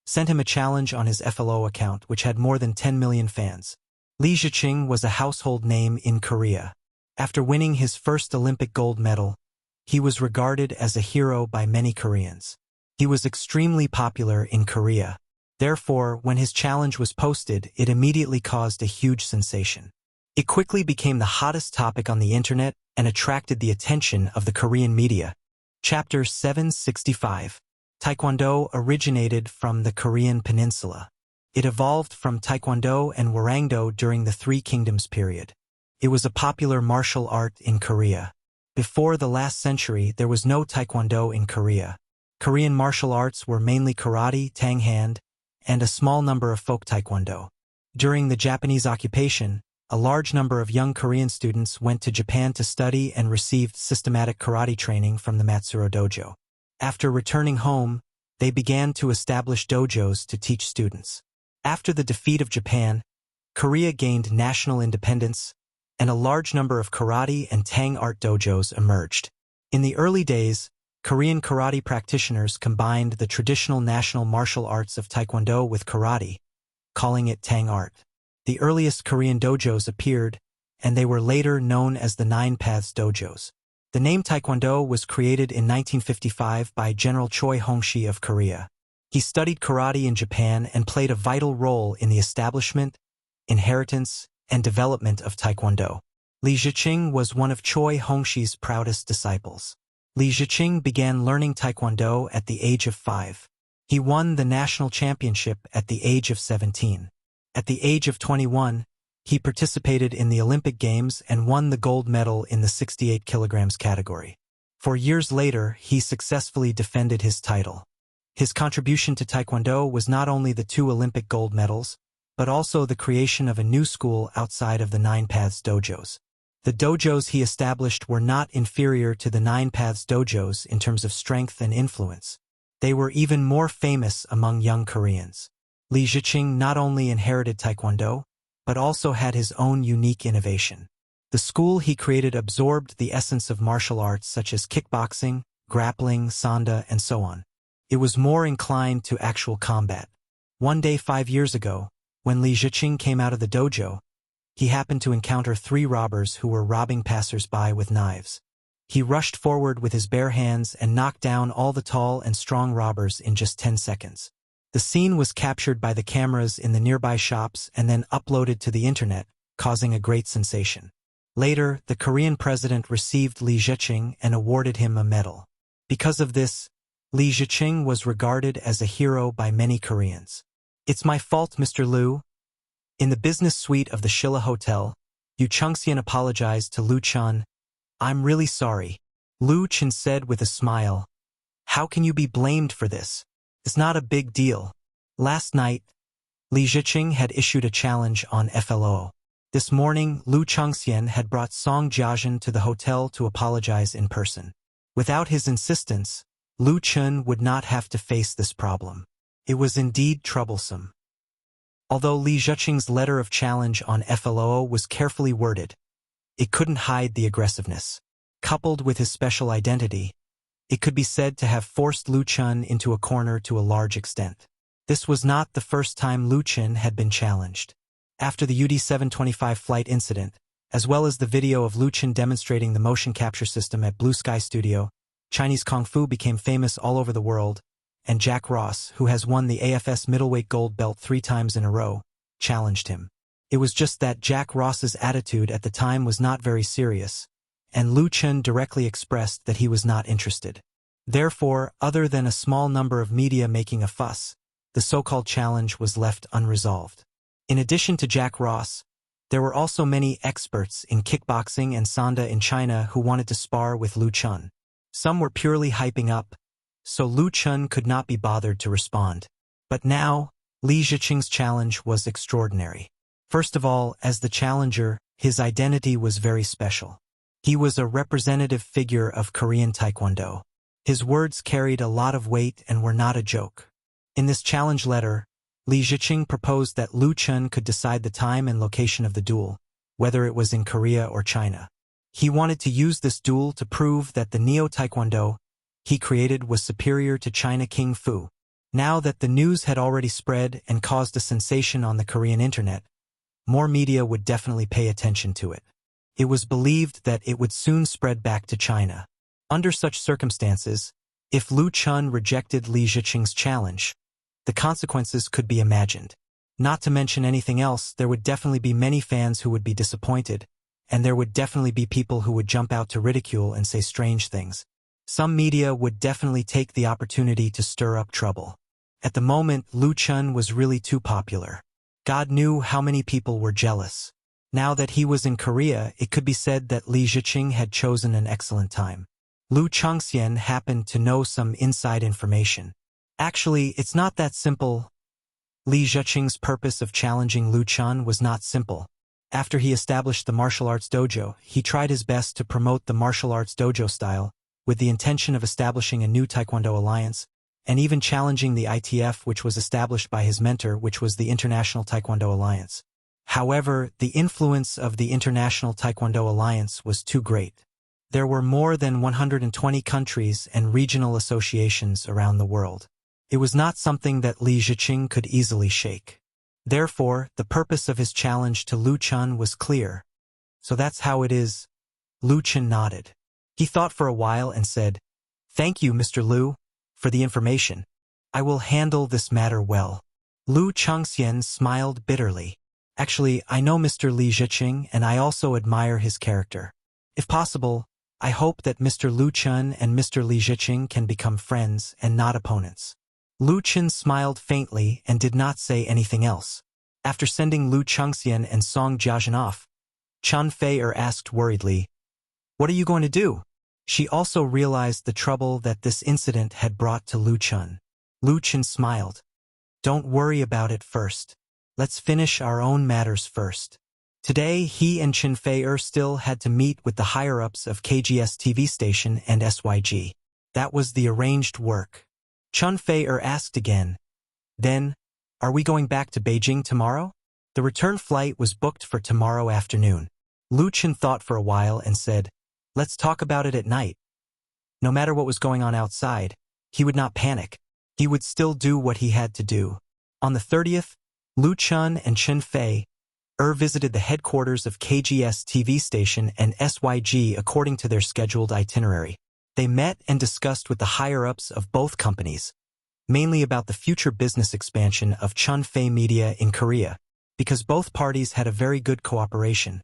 sent him a challenge on his FLO account, which had more than 10 million fans. Li Zhiqing was a household name in Korea. After winning his first Olympic gold medal, he was regarded as a hero by many Koreans. He was extremely popular in Korea. Therefore, when his challenge was posted, it immediately caused a huge sensation. It quickly became the hottest topic on the internet and attracted the attention of the Korean media. Chapter 765. Taekwondo originated from the Korean peninsula. It evolved from Taekwondo and Warangdo during the Three Kingdoms period. It was a popular martial art in Korea. Before the last century, there was no Taekwondo in Korea. Korean martial arts were mainly karate, tanghand, and a small number of folk Taekwondo. During the Japanese occupation, a large number of young Korean students went to Japan to study and received systematic karate training from the Matsuro dojo. After returning home, they began to establish dojos to teach students. After the defeat of Japan, Korea gained national independence, and a large number of karate and tang art dojos emerged. In the early days, Korean karate practitioners combined the traditional national martial arts of Taekwondo with karate, calling it tang art. The earliest Korean dojos appeared, and they were later known as the Nine Paths dojos. The name Taekwondo was created in 1955 by General Choi Hongshi of Korea. He studied karate in Japan and played a vital role in the establishment, inheritance, and development of Taekwondo. Li Ziqing was one of Choi Hongshi's proudest disciples. Li Ziqing began learning Taekwondo at the age of 5. He won the national championship at the age of 17. At the age of 21, he participated in the Olympic Games and won the gold medal in the 68 kilograms category. 4 years later, he successfully defended his title. His contribution to Taekwondo was not only the 2 Olympic gold medals, but also the creation of a new school outside of the Nine Paths dojos. The dojos he established were not inferior to the Nine Paths dojos in terms of strength and influence. They were even more famous among young Koreans. Li Ziqing not only inherited Taekwondo, but also had his own unique innovation. The school he created absorbed the essence of martial arts such as kickboxing, grappling, sanda, and so on. It was more inclined to actual combat. One day 5 years ago, when Li Ziqing came out of the dojo, he happened to encounter 3 robbers who were robbing passers-by with knives. He rushed forward with his bare hands and knocked down all the tall and strong robbers in just 10 seconds. The scene was captured by the cameras in the nearby shops and then uploaded to the internet, causing a great sensation. Later, the Korean president received Li Ziqing and awarded him a medal. Because of this, Li Ziqing was regarded as a hero by many Koreans. "It's my fault, Mr. Liu." In the business suite of the Shilla Hotel, Yu Chungxian apologized to Liu Chun. "I'm really sorry," Liu Chun said with a smile. "How can you be blamed for this? It's not a big deal." Last night, Li Ziqing had issued a challenge on FLO. This morning, Liu Chungxian had brought Song Jiazhen to the hotel to apologize in person. Without his insistence, Liu Chun would not have to face this problem. It was indeed troublesome. Although Li Ziqing's letter of challenge on FLO was carefully worded, it couldn't hide the aggressiveness. Coupled with his special identity, it could be said to have forced Liu Chun into a corner to a large extent. This was not the first time Liu Chun had been challenged. After the UD-725 flight incident, as well as the video of Liu Chun demonstrating the motion capture system at Blue Sky Studio, Chinese Kung Fu became famous all over the world, and Jack Ross, who has won the AFS middleweight gold belt 3 times in a row, challenged him. It was just that Jack Ross's attitude at the time was not very serious, and Liu Chun directly expressed that he was not interested. Therefore, other than a small number of media making a fuss, the so-called challenge was left unresolved. In addition to Jack Ross, there were also many experts in kickboxing and sanda in China who wanted to spar with Liu Chun. Some were purely hyping up, so Liu Chun could not be bothered to respond. But now, Li Ziqing's challenge was extraordinary. First of all, as the challenger, his identity was very special. He was a representative figure of Korean Taekwondo. His words carried a lot of weight and were not a joke. In this challenge letter, Li Ziqing proposed that Liu Chun could decide the time and location of the duel, whether it was in Korea or China. He wanted to use this duel to prove that the Neo-Taekwondo he created was superior to China King Fu. Now that the news had already spread and caused a sensation on the Korean internet, more media would definitely pay attention to it. It was believed that it would soon spread back to China. Under such circumstances, if Liu Chun rejected Li Ziqing's challenge, the consequences could be imagined. Not to mention anything else, there would definitely be many fans who would be disappointed, and there would definitely be people who would jump out to ridicule and say strange things. Some media would definitely take the opportunity to stir up trouble. At the moment, Lu Chun was really too popular. God knew how many people were jealous. Now that he was in Korea, it could be said that Li Ziqing had chosen an excellent time. Lu Changxian happened to know some inside information. Actually, it's not that simple. Li Ziqing's purpose of challenging Lu Chun was not simple. After he established the martial arts dojo, he tried his best to promote the martial arts dojo style, with the intention of establishing a new Taekwondo alliance, and even challenging the ITF, which was established by his mentor, which was the International Taekwondo Alliance. However, the influence of the International Taekwondo Alliance was too great. There were more than 120 countries and regional associations around the world. It was not something that Li Ziqing could easily shake. Therefore, the purpose of his challenge to Lu Chun was clear. So that's how it is. Lu Chun nodded. He thought for a while and said, "Thank you, Mr. Lu, for the information. I will handle this matter well." Lu Changxian smiled bitterly. Actually, I know Mr. Li Ziqing, and I also admire his character. If possible, I hope that Mr. Lu Chun and Mr. Li Ziqing can become friends and not opponents. Lu Chun smiled faintly and did not say anything else. After sending Lu Changxian and Song Jiazhen off, Chun Fei asked worriedly, "What are you going to do?" She also realized the trouble that this incident had brought to Lu Chun. Lu Chun smiled. "Don't worry about it first. Let's finish our own matters first." Today, he and Chun Fei still had to meet with the higher-ups of KGS TV station and SYG. That was the arranged work. Chun Fei asked again, "Then, are we going back to Beijing tomorrow?" The return flight was booked for tomorrow afternoon. Lu Chun thought for a while and said, "Let's talk about it at night." No matter what was going on outside, he would not panic. He would still do what he had to do. On the 30th, Lu Chun and Chun Fei visited the headquarters of KGS TV station and SYG according to their scheduled itinerary. They met and discussed with the higher-ups of both companies, mainly about the future business expansion of Chun Fei Media in Korea, because both parties had a very good cooperation.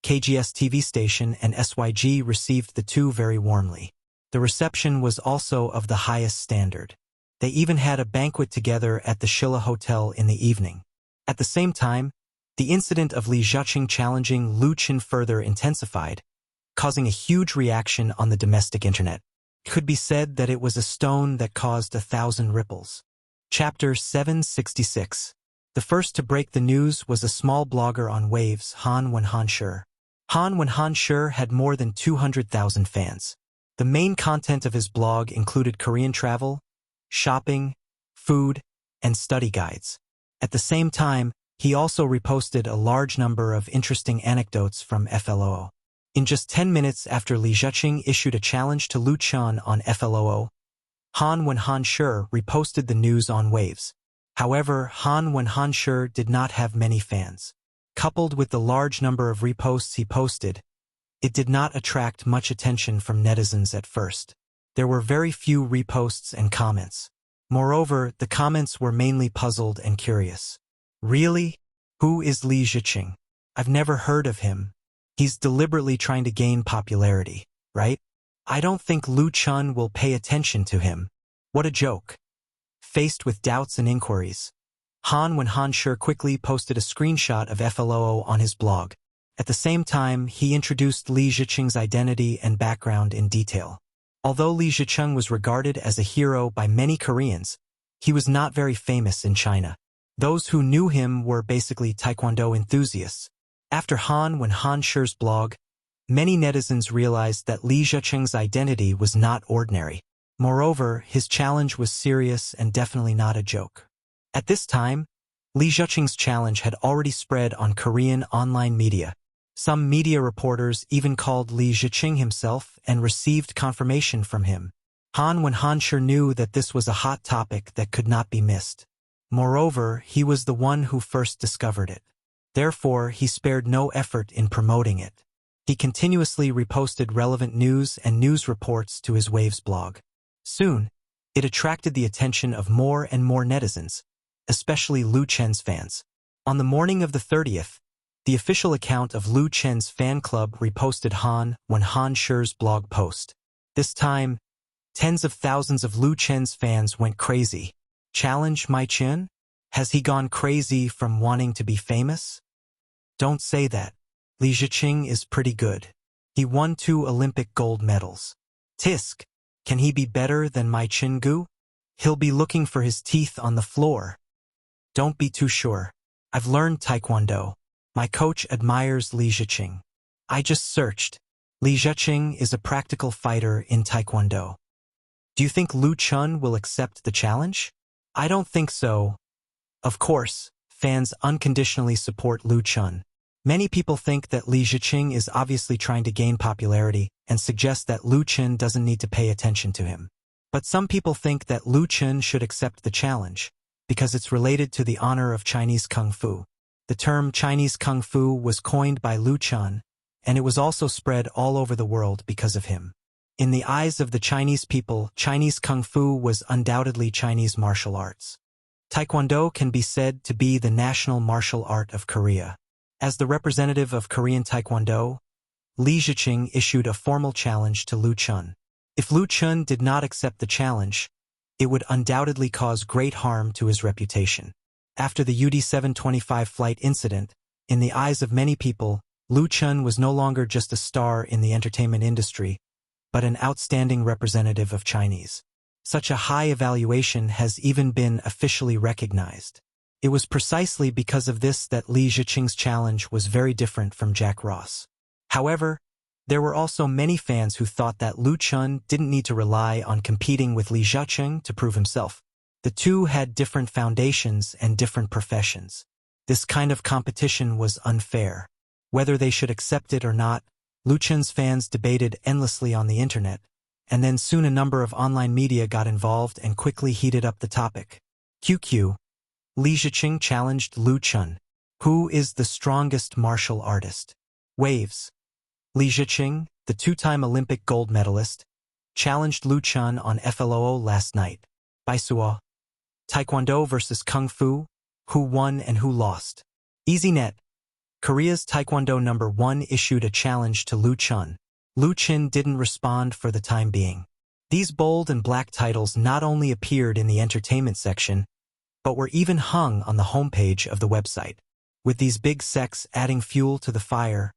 KGS TV station and SYG received the two very warmly. The reception was also of the highest standard. They even had a banquet together at the Shilla Hotel in the evening. At the same time, the incident of Li Ziqing challenging Lu Chun further intensified, causing a huge reaction on the domestic internet. It could be said that it was a stone that caused 1,000 ripples. Chapter 766. The first to break the news was a small blogger on Waves, Han Wenhan. Han Wenhan had more than 200,000 fans. The main content of his blog included Korean travel, shopping, food, and study guides. At the same time, he also reposted a large number of interesting anecdotes from FLOO. In just 10 minutes after Li Ziqing issued a challenge to Lu Chun on FLOO, Han Wenhan reposted the news on Waves. However, Han Wenhan did not have many fans. Coupled with the large number of reposts he posted, it did not attract much attention from netizens at first. There were very few reposts and comments. Moreover, the comments were mainly puzzled and curious. "Really? Who is Li Ziqing? I've never heard of him. He's deliberately trying to gain popularity, right? I don't think Lu Chun will pay attention to him. What a joke." Faced with doubts and inquiries, Han Wenhan quickly posted a screenshot of FLOO on his blog. At the same time, he introduced Li Ziqing's identity and background in detail. Although Li Ziqing was regarded as a hero by many Koreans, he was not very famous in China. Those who knew him were basically Taekwondo enthusiasts. After Han Wenhan's blog, many netizens realized that Li Ziqing's identity was not ordinary. Moreover, his challenge was serious and definitely not a joke. At this time, Li Ziqing's challenge had already spread on Korean online media. Some media reporters even called Li Ziqing himself and received confirmation from him. Han Wenhan knew that this was a hot topic that could not be missed. Moreover, he was the one who first discovered it. Therefore, he spared no effort in promoting it. He continuously reposted relevant news and news reports to his Waves blog. Soon, It attracted the attention of more and more netizens, especially Lu Chen's fans. On the morning of the 30th, the official account of Lu Chen's fan club reposted Han Shi's blog post. This time, tens of thousands of Lu Chen's fans went crazy. Challenge my Chen? Has he gone crazy from wanting to be famous? Don't say that. Li Ziqing is pretty good. He won 2 Olympic gold medals. Tisk, can he be better than my Chen Gu? He'll be looking for his teeth on the floor. Don't be too sure. I've learned Taekwondo. My coach admires Li Ziqing. I just searched. Li Ziqing is a practical fighter in Taekwondo. Do you think Lu Chun will accept the challenge? I don't think so. Of course, fans unconditionally support Lu Chun. Many people think that Li Ziqing is obviously trying to gain popularity and suggest that Lu Chun doesn't need to pay attention to him. But some people think that Lu Chun should accept the challenge because it's related to the honor of Chinese Kung Fu. The term Chinese Kung Fu was coined by Lu Chun, and it was also spread all over the world because of him. In the eyes of the Chinese people, Chinese Kung Fu was undoubtedly Chinese martial arts. Taekwondo can be said to be the national martial art of Korea. As the representative of Korean Taekwondo, Li Ziqing issued a formal challenge to Lu Chun. If Lu Chun did not accept the challenge, it would undoubtedly cause great harm to his reputation. After the UD-725 flight incident, in the eyes of many people, Lu Chun was no longer just a star in the entertainment industry, but an outstanding representative of Chinese. Such a high evaluation has even been officially recognized. It was precisely because of this that Li Ziqing's challenge was very different from Jack Ross. However, there were also many fans who thought that Lu Chun didn't need to rely on competing with Li Ziqing to prove himself. The two had different foundations and different professions. This kind of competition was unfair. Whether they should accept it or not, Lu Chun's fans debated endlessly on the internet, and then soon a number of online media got involved and quickly heated up the topic. QQ. Li Ziqing challenged Lu Chun. Who is the strongest martial artist? Waves. Li Ziqing, the 2-time Olympic gold medalist, challenged Lu Chun on FLOO last night. Baisuo. Taekwondo versus Kung Fu. Who won and who lost? EasyNet. Korea's Taekwondo #1 issued a challenge to Lu Chun. Lu Chun didn't respond for the time being. These bold and black titles not only appeared in the entertainment section, but were even hung on the homepage of the website. With these big secs adding fuel to the fire,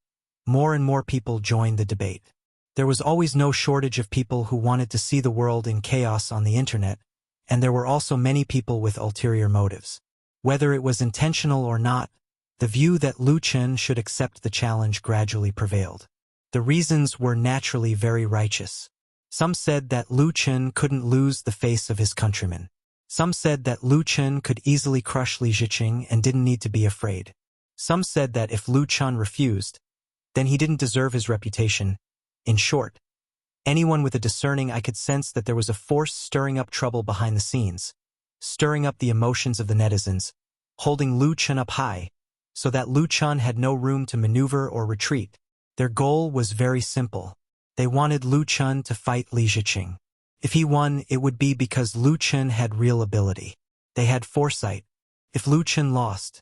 more and more people joined the debate. There was always no shortage of people who wanted to see the world in chaos on the internet, and there were also many people with ulterior motives. Whether it was intentional or not, the view that Lu Chun should accept the challenge gradually prevailed. The reasons were naturally very righteous. Some said that Lu Chun couldn't lose the face of his countrymen. Some said that Lu Chun could easily crush Li Ziqing and didn't need to be afraid. Some said that if Lu Chun refused, then he didn't deserve his reputation. In short, anyone with a discerning eye could sense that there was a force stirring up trouble behind the scenes, stirring up the emotions of the netizens, holding Lu Chun up high, so that Lu Chun had no room to maneuver or retreat. Their goal was very simple. They wanted Lu Chun to fight Li Ziqing. If he won, it would be because Lu Chun had real ability. They had foresight. If Lu Chun lost,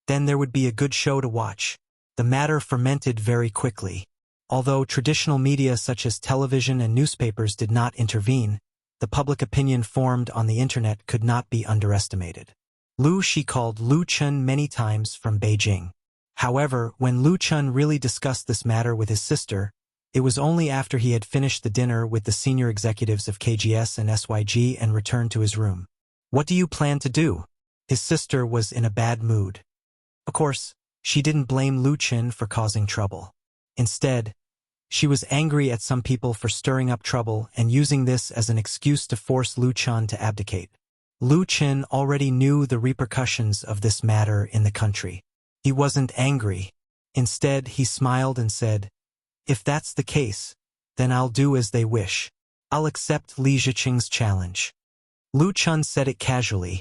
then there would be a good show to watch. The matter fermented very quickly. Although traditional media such as television and newspapers did not intervene, the public opinion formed on the internet could not be underestimated. Lu Shi called Lu Chun many times from Beijing. However, when Lu Chun really discussed this matter with his sister, it was only after he had finished the dinner with the senior executives of KGS and SYG and returned to his room. What do you plan to do? His sister was in a bad mood. Of course, she didn't blame Lu Chun for causing trouble. Instead, she was angry at some people for stirring up trouble and using this as an excuse to force Lu Chun to abdicate. Lu Chun already knew the repercussions of this matter in the country. He wasn't angry. Instead, he smiled and said, "If that's the case, then I'll do as they wish. I'll accept Li Ziqing's challenge." Lu Chun said it casually,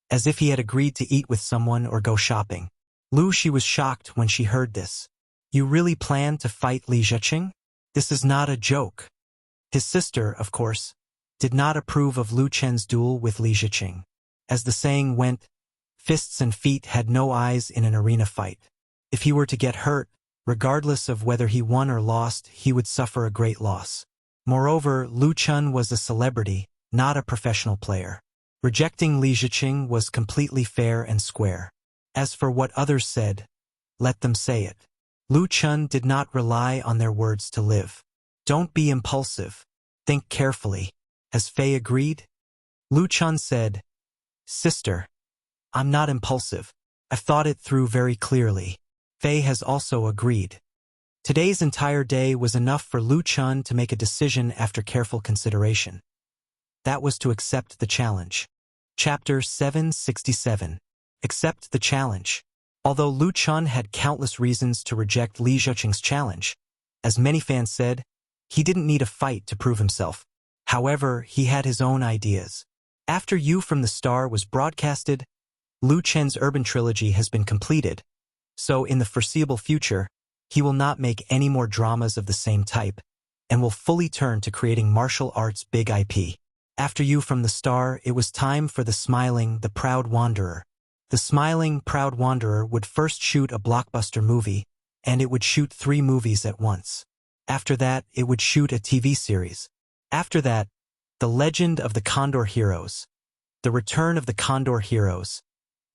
as if he had agreed to eat with someone or go shopping. Lu Shi was shocked when she heard this. You really plan to fight Li Ziqing? This is not a joke. His sister, of course, did not approve of Lu Chen's duel with Li Ziqing. As the saying went, fists and feet had no eyes in an arena fight. If he were to get hurt, regardless of whether he won or lost, he would suffer a great loss. Moreover, Lu Chen was a celebrity, not a professional player. Rejecting Li Ziqing was completely fair and square. As for what others said, let them say it. Lu Chen did not rely on their words to live. Don't be impulsive. Think carefully. Has Fei agreed? Lu Chen said, Sister, I'm not impulsive. I've thought it through very clearly. Fei has also agreed. Today's entire day was enough for Lu Chen to make a decision after careful consideration. That was to accept the challenge. Chapter 767. Accept the challenge. Although Lu Chen had countless reasons to reject Li Ziqing's challenge, as many fans said, he didn't need a fight to prove himself. However, he had his own ideas. After You from the Star was broadcasted, Lu Chen's urban trilogy has been completed, so in the foreseeable future, he will not make any more dramas of the same type, and will fully turn to creating martial arts big IP. After You from the Star, it was time for the smiling, the proud wanderer. The smiling, proud wanderer would first shoot a blockbuster movie, and it would shoot 3 movies at once. After that, it would shoot a TV series. After that, The Legend of the Condor Heroes, The Return of the Condor Heroes,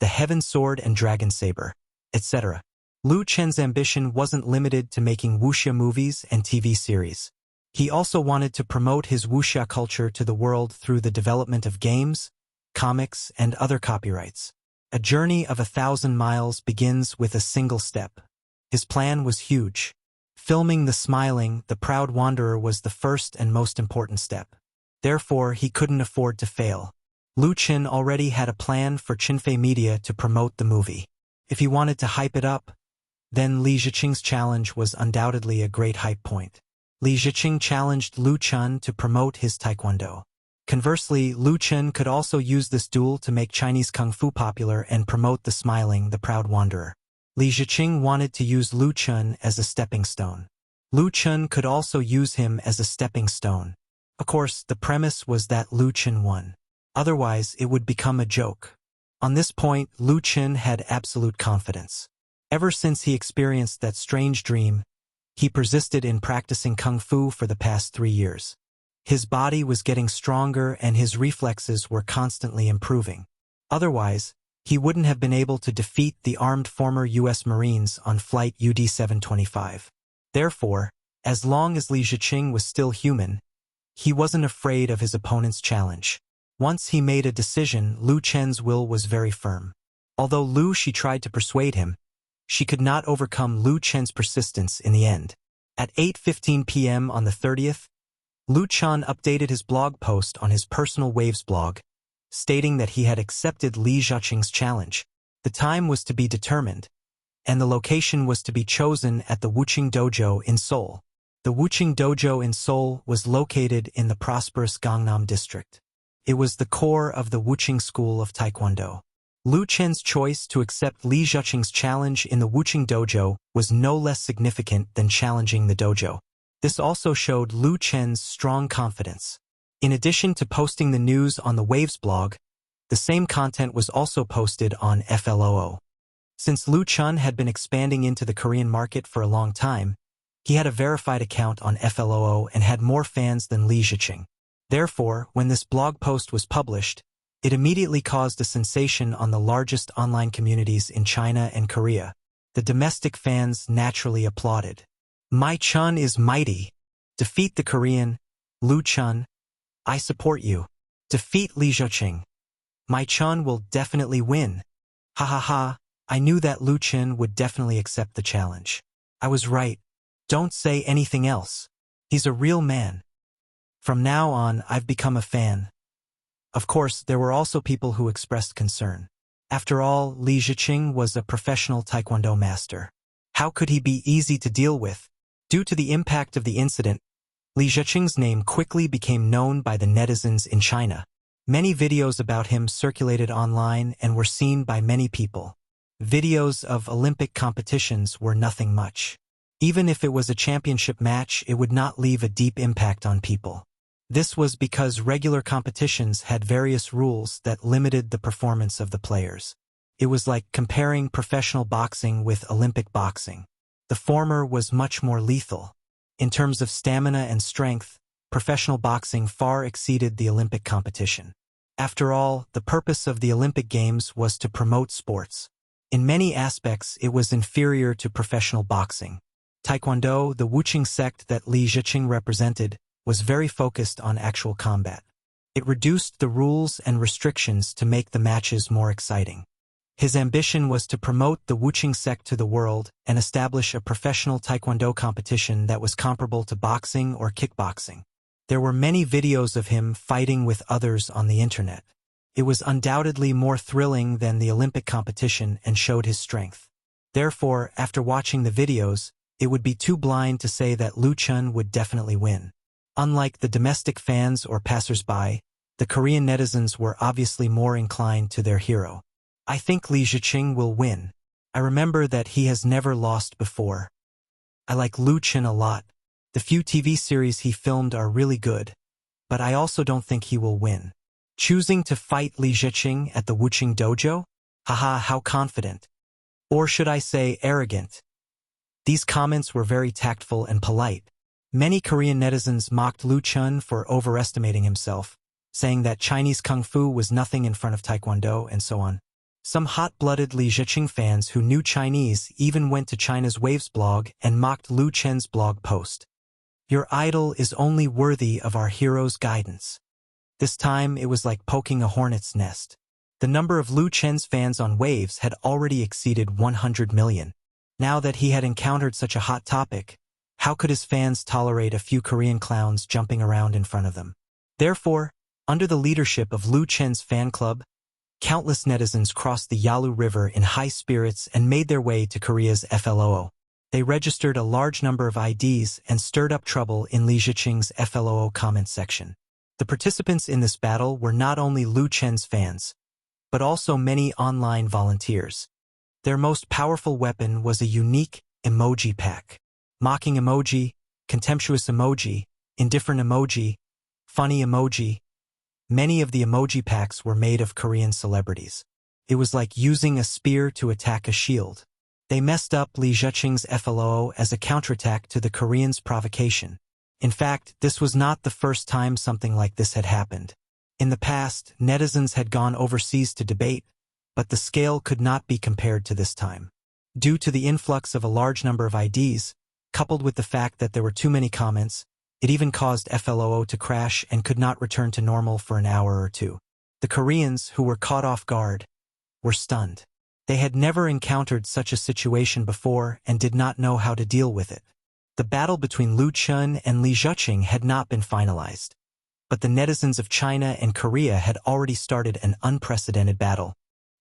The Heaven Sword and Dragon Saber, etc. Lu Chen's ambition wasn't limited to making wuxia movies and TV series. He also wanted to promote his wuxia culture to the world through the development of games, comics, and other copyrights. A journey of 1,000 miles begins with a single step. His plan was huge. Filming The Smiling, the Proud Wanderer was the first and most important step. Therefore, he couldn't afford to fail. Lu Chen already had a plan for Qinfei Media to promote the movie. If he wanted to hype it up, then Li Ziqing's challenge was undoubtedly a great hype point. Li Ziqing challenged Lu Chen to promote his taekwondo. Conversely, Lu Chen could also use this duel to make Chinese kung fu popular and promote The Smiling, the Proud Wanderer. Li Ziqing wanted to use Lu Chen as a stepping stone. Lu Chen could also use him as a stepping stone. Of course, the premise was that Lu Chen won. Otherwise, it would become a joke. On this point, Lu Chen had absolute confidence. Ever since he experienced that strange dream, he persisted in practicing kung fu for the past 3 years. His body was getting stronger and his reflexes were constantly improving. Otherwise, he wouldn't have been able to defeat the armed former U.S. Marines on Flight UD-725. Therefore, as long as Li Ziqing was still human, he wasn't afraid of his opponent's challenge. Once he made a decision, Lu Chen's will was very firm. Although Lu Shi tried to persuade him, she could not overcome Lu Chen's persistence in the end. At 8:15 p.m. on the 30th, Lu Chen updated his blog post on his personal Waves blog, stating that he had accepted Li Ziqing's challenge. The time was to be determined, and the location was to be chosen at the Wuqing Dojo in Seoul. The Wuqing Dojo in Seoul was located in the prosperous Gangnam district. It was the core of the Wuqing School of Taekwondo. Lu Chen's choice to accept Li Ziqing's challenge in the Wuqing Dojo was no less significant than challenging the dojo. This also showed Lu Chen's strong confidence. In addition to posting the news on the Waves blog, the same content was also posted on FLOO. Since Lu Chen had been expanding into the Korean market for a long time, he had a verified account on FLOO and had more fans than Li Ziqing. Therefore, when this blog post was published, it immediately caused a sensation on the largest online communities in China and Korea. The domestic fans naturally applauded. My Chen is mighty. Defeat the Korean, Lu Chen. I support you. Defeat Li Ziqing. My Chen will definitely win. Ha ha ha, I knew that Lu Chen would definitely accept the challenge. I was right. Don't say anything else. He's a real man. From now on, I've become a fan. Of course, there were also people who expressed concern. After all, Li Ziqing was a professional taekwondo master. How could he be easy to deal with? Due to the impact of the incident, Li Ziqing's name quickly became known by the netizens in China. Many videos about him circulated online and were seen by many people. Videos of Olympic competitions were nothing much. Even if it was a championship match, it would not leave a deep impact on people. This was because regular competitions had various rules that limited the performance of the players. It was like comparing professional boxing with Olympic boxing. The former was much more lethal. In terms of stamina and strength, professional boxing far exceeded the Olympic competition. After all, the purpose of the Olympic Games was to promote sports. In many aspects, it was inferior to professional boxing. Taekwondo, the Wuqing sect that Li Ziqing represented, was very focused on actual combat. It reduced the rules and restrictions to make the matches more exciting. His ambition was to promote the Wuqing sect to the world and establish a professional Taekwondo competition that was comparable to boxing or kickboxing. There were many videos of him fighting with others on the internet. It was undoubtedly more thrilling than the Olympic competition and showed his strength. Therefore, after watching the videos, it would be too blind to say that Lu Chun would definitely win. Unlike the domestic fans or passers-by, the Korean netizens were obviously more inclined to their hero. I think Li Ziqing will win. I remember that he has never lost before. I like Lu Chun a lot. The few TV series he filmed are really good, but I also don't think he will win. Choosing to fight Li Ziqing at the Wuqing dojo? Haha, how confident. Or should I say arrogant? These comments were very tactful and polite. Many Korean netizens mocked Lu Chun for overestimating himself, saying that Chinese kung fu was nothing in front of Taekwondo and so on. Some hot-blooded Li Ziqing fans who knew Chinese even went to China's Waves blog and mocked Lu Chun's blog post. Your idol is only worthy of our hero's guidance. This time it was like poking a hornet's nest. The number of Lu Chun's fans on Waves had already exceeded 100 million. Now that he had encountered such a hot topic, how could his fans tolerate a few Korean clowns jumping around in front of them? Therefore, under the leadership of Lu Chun's fan club, countless netizens crossed the Yalu River in high spirits and made their way to Korea's FLOO. They registered a large number of IDs and stirred up trouble in Li Ziqing's FLOO comment section. The participants in this battle were not only Lu Chun's fans, but also many online volunteers. Their most powerful weapon was a unique emoji pack. Mocking emoji, contemptuous emoji, indifferent emoji, funny emoji. Many of the emoji packs were made of Korean celebrities. It was like using a spear to attack a shield. They messed up Li Ziqing's FLOO as a counterattack to the Koreans' provocation. In fact, this was not the first time something like this had happened. In the past, netizens had gone overseas to debate, but the scale could not be compared to this time. Due to the influx of a large number of IDs, coupled with the fact that there were too many comments, it even caused FLOO to crash and could not return to normal for an hour or two. The Koreans, who were caught off guard, were stunned. They had never encountered such a situation before and did not know how to deal with it. The battle between Lu Chun and Li Ziqing had not been finalized, but the netizens of China and Korea had already started an unprecedented battle.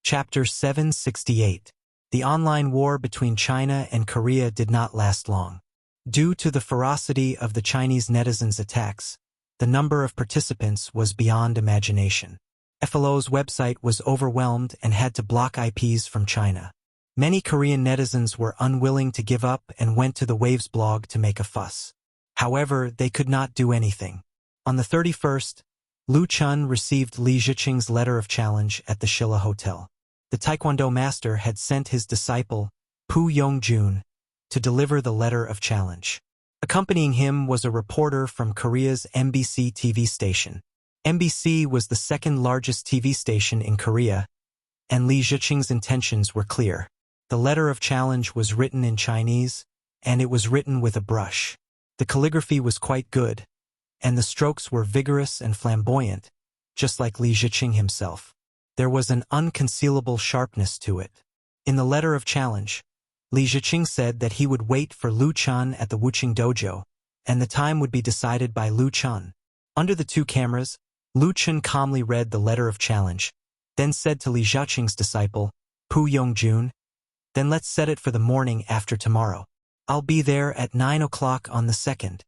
Chapter 768. The online war between China and Korea did not last long. Due to the ferocity of the Chinese netizens' attacks, the number of participants was beyond imagination. FLO's website was overwhelmed and had to block IPs from China. Many Korean netizens were unwilling to give up and went to the Waves blog to make a fuss. However, they could not do anything. On the 31st, Lu Chun received Li Ziqing's letter of challenge at the Shilla Hotel. The Taekwondo master had sent his disciple, Pu Yong-jun, to deliver the letter of challenge. Accompanying him was a reporter from Korea's MBC TV station. MBC was the second largest TV station in Korea, and Li Ziqing's intentions were clear. The letter of challenge was written in Chinese, and it was written with a brush. The calligraphy was quite good, and the strokes were vigorous and flamboyant, just like Li Ziqing himself. There was an unconcealable sharpness to it. In the letter of challenge, Li Ziqing said that he would wait for Lu Chun at the Wuqing dojo, and the time would be decided by Lu Chun. Under the two cameras, Lu Chun calmly read the letter of challenge, then said to Li Ziqing's disciple, Pu Yong-jun, "Then let's set it for the morning after tomorrow. I'll be there at 9 o'clock on the 2nd.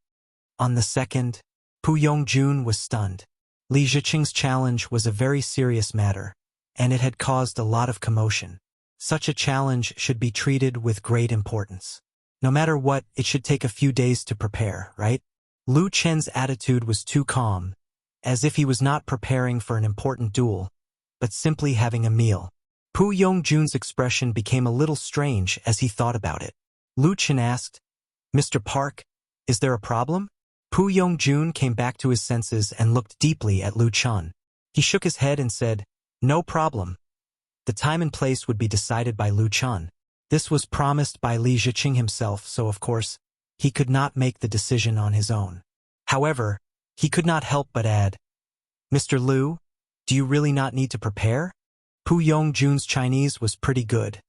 On the 2nd, Pu Yong-jun was stunned. Li Ziqing's challenge was a very serious matter, and it had caused a lot of commotion. Such a challenge should be treated with great importance. No matter what, it should take a few days to prepare, right? Lu Chen's attitude was too calm, as if he was not preparing for an important duel, but simply having a meal. Pu Yongjun's expression became a little strange as he thought about it. Lu Chen asked, "Mr. Park, is there a problem?" Pu Yongjun came back to his senses and looked deeply at Lu Chen. He shook his head and said, "No problem." The time and place would be decided by Lu Chen. This was promised by Li Ziqing himself, so of course, he could not make the decision on his own. However, he could not help but add, "Mr. Lu, do you really not need to prepare?" Pu Yongjun's Chinese was pretty good,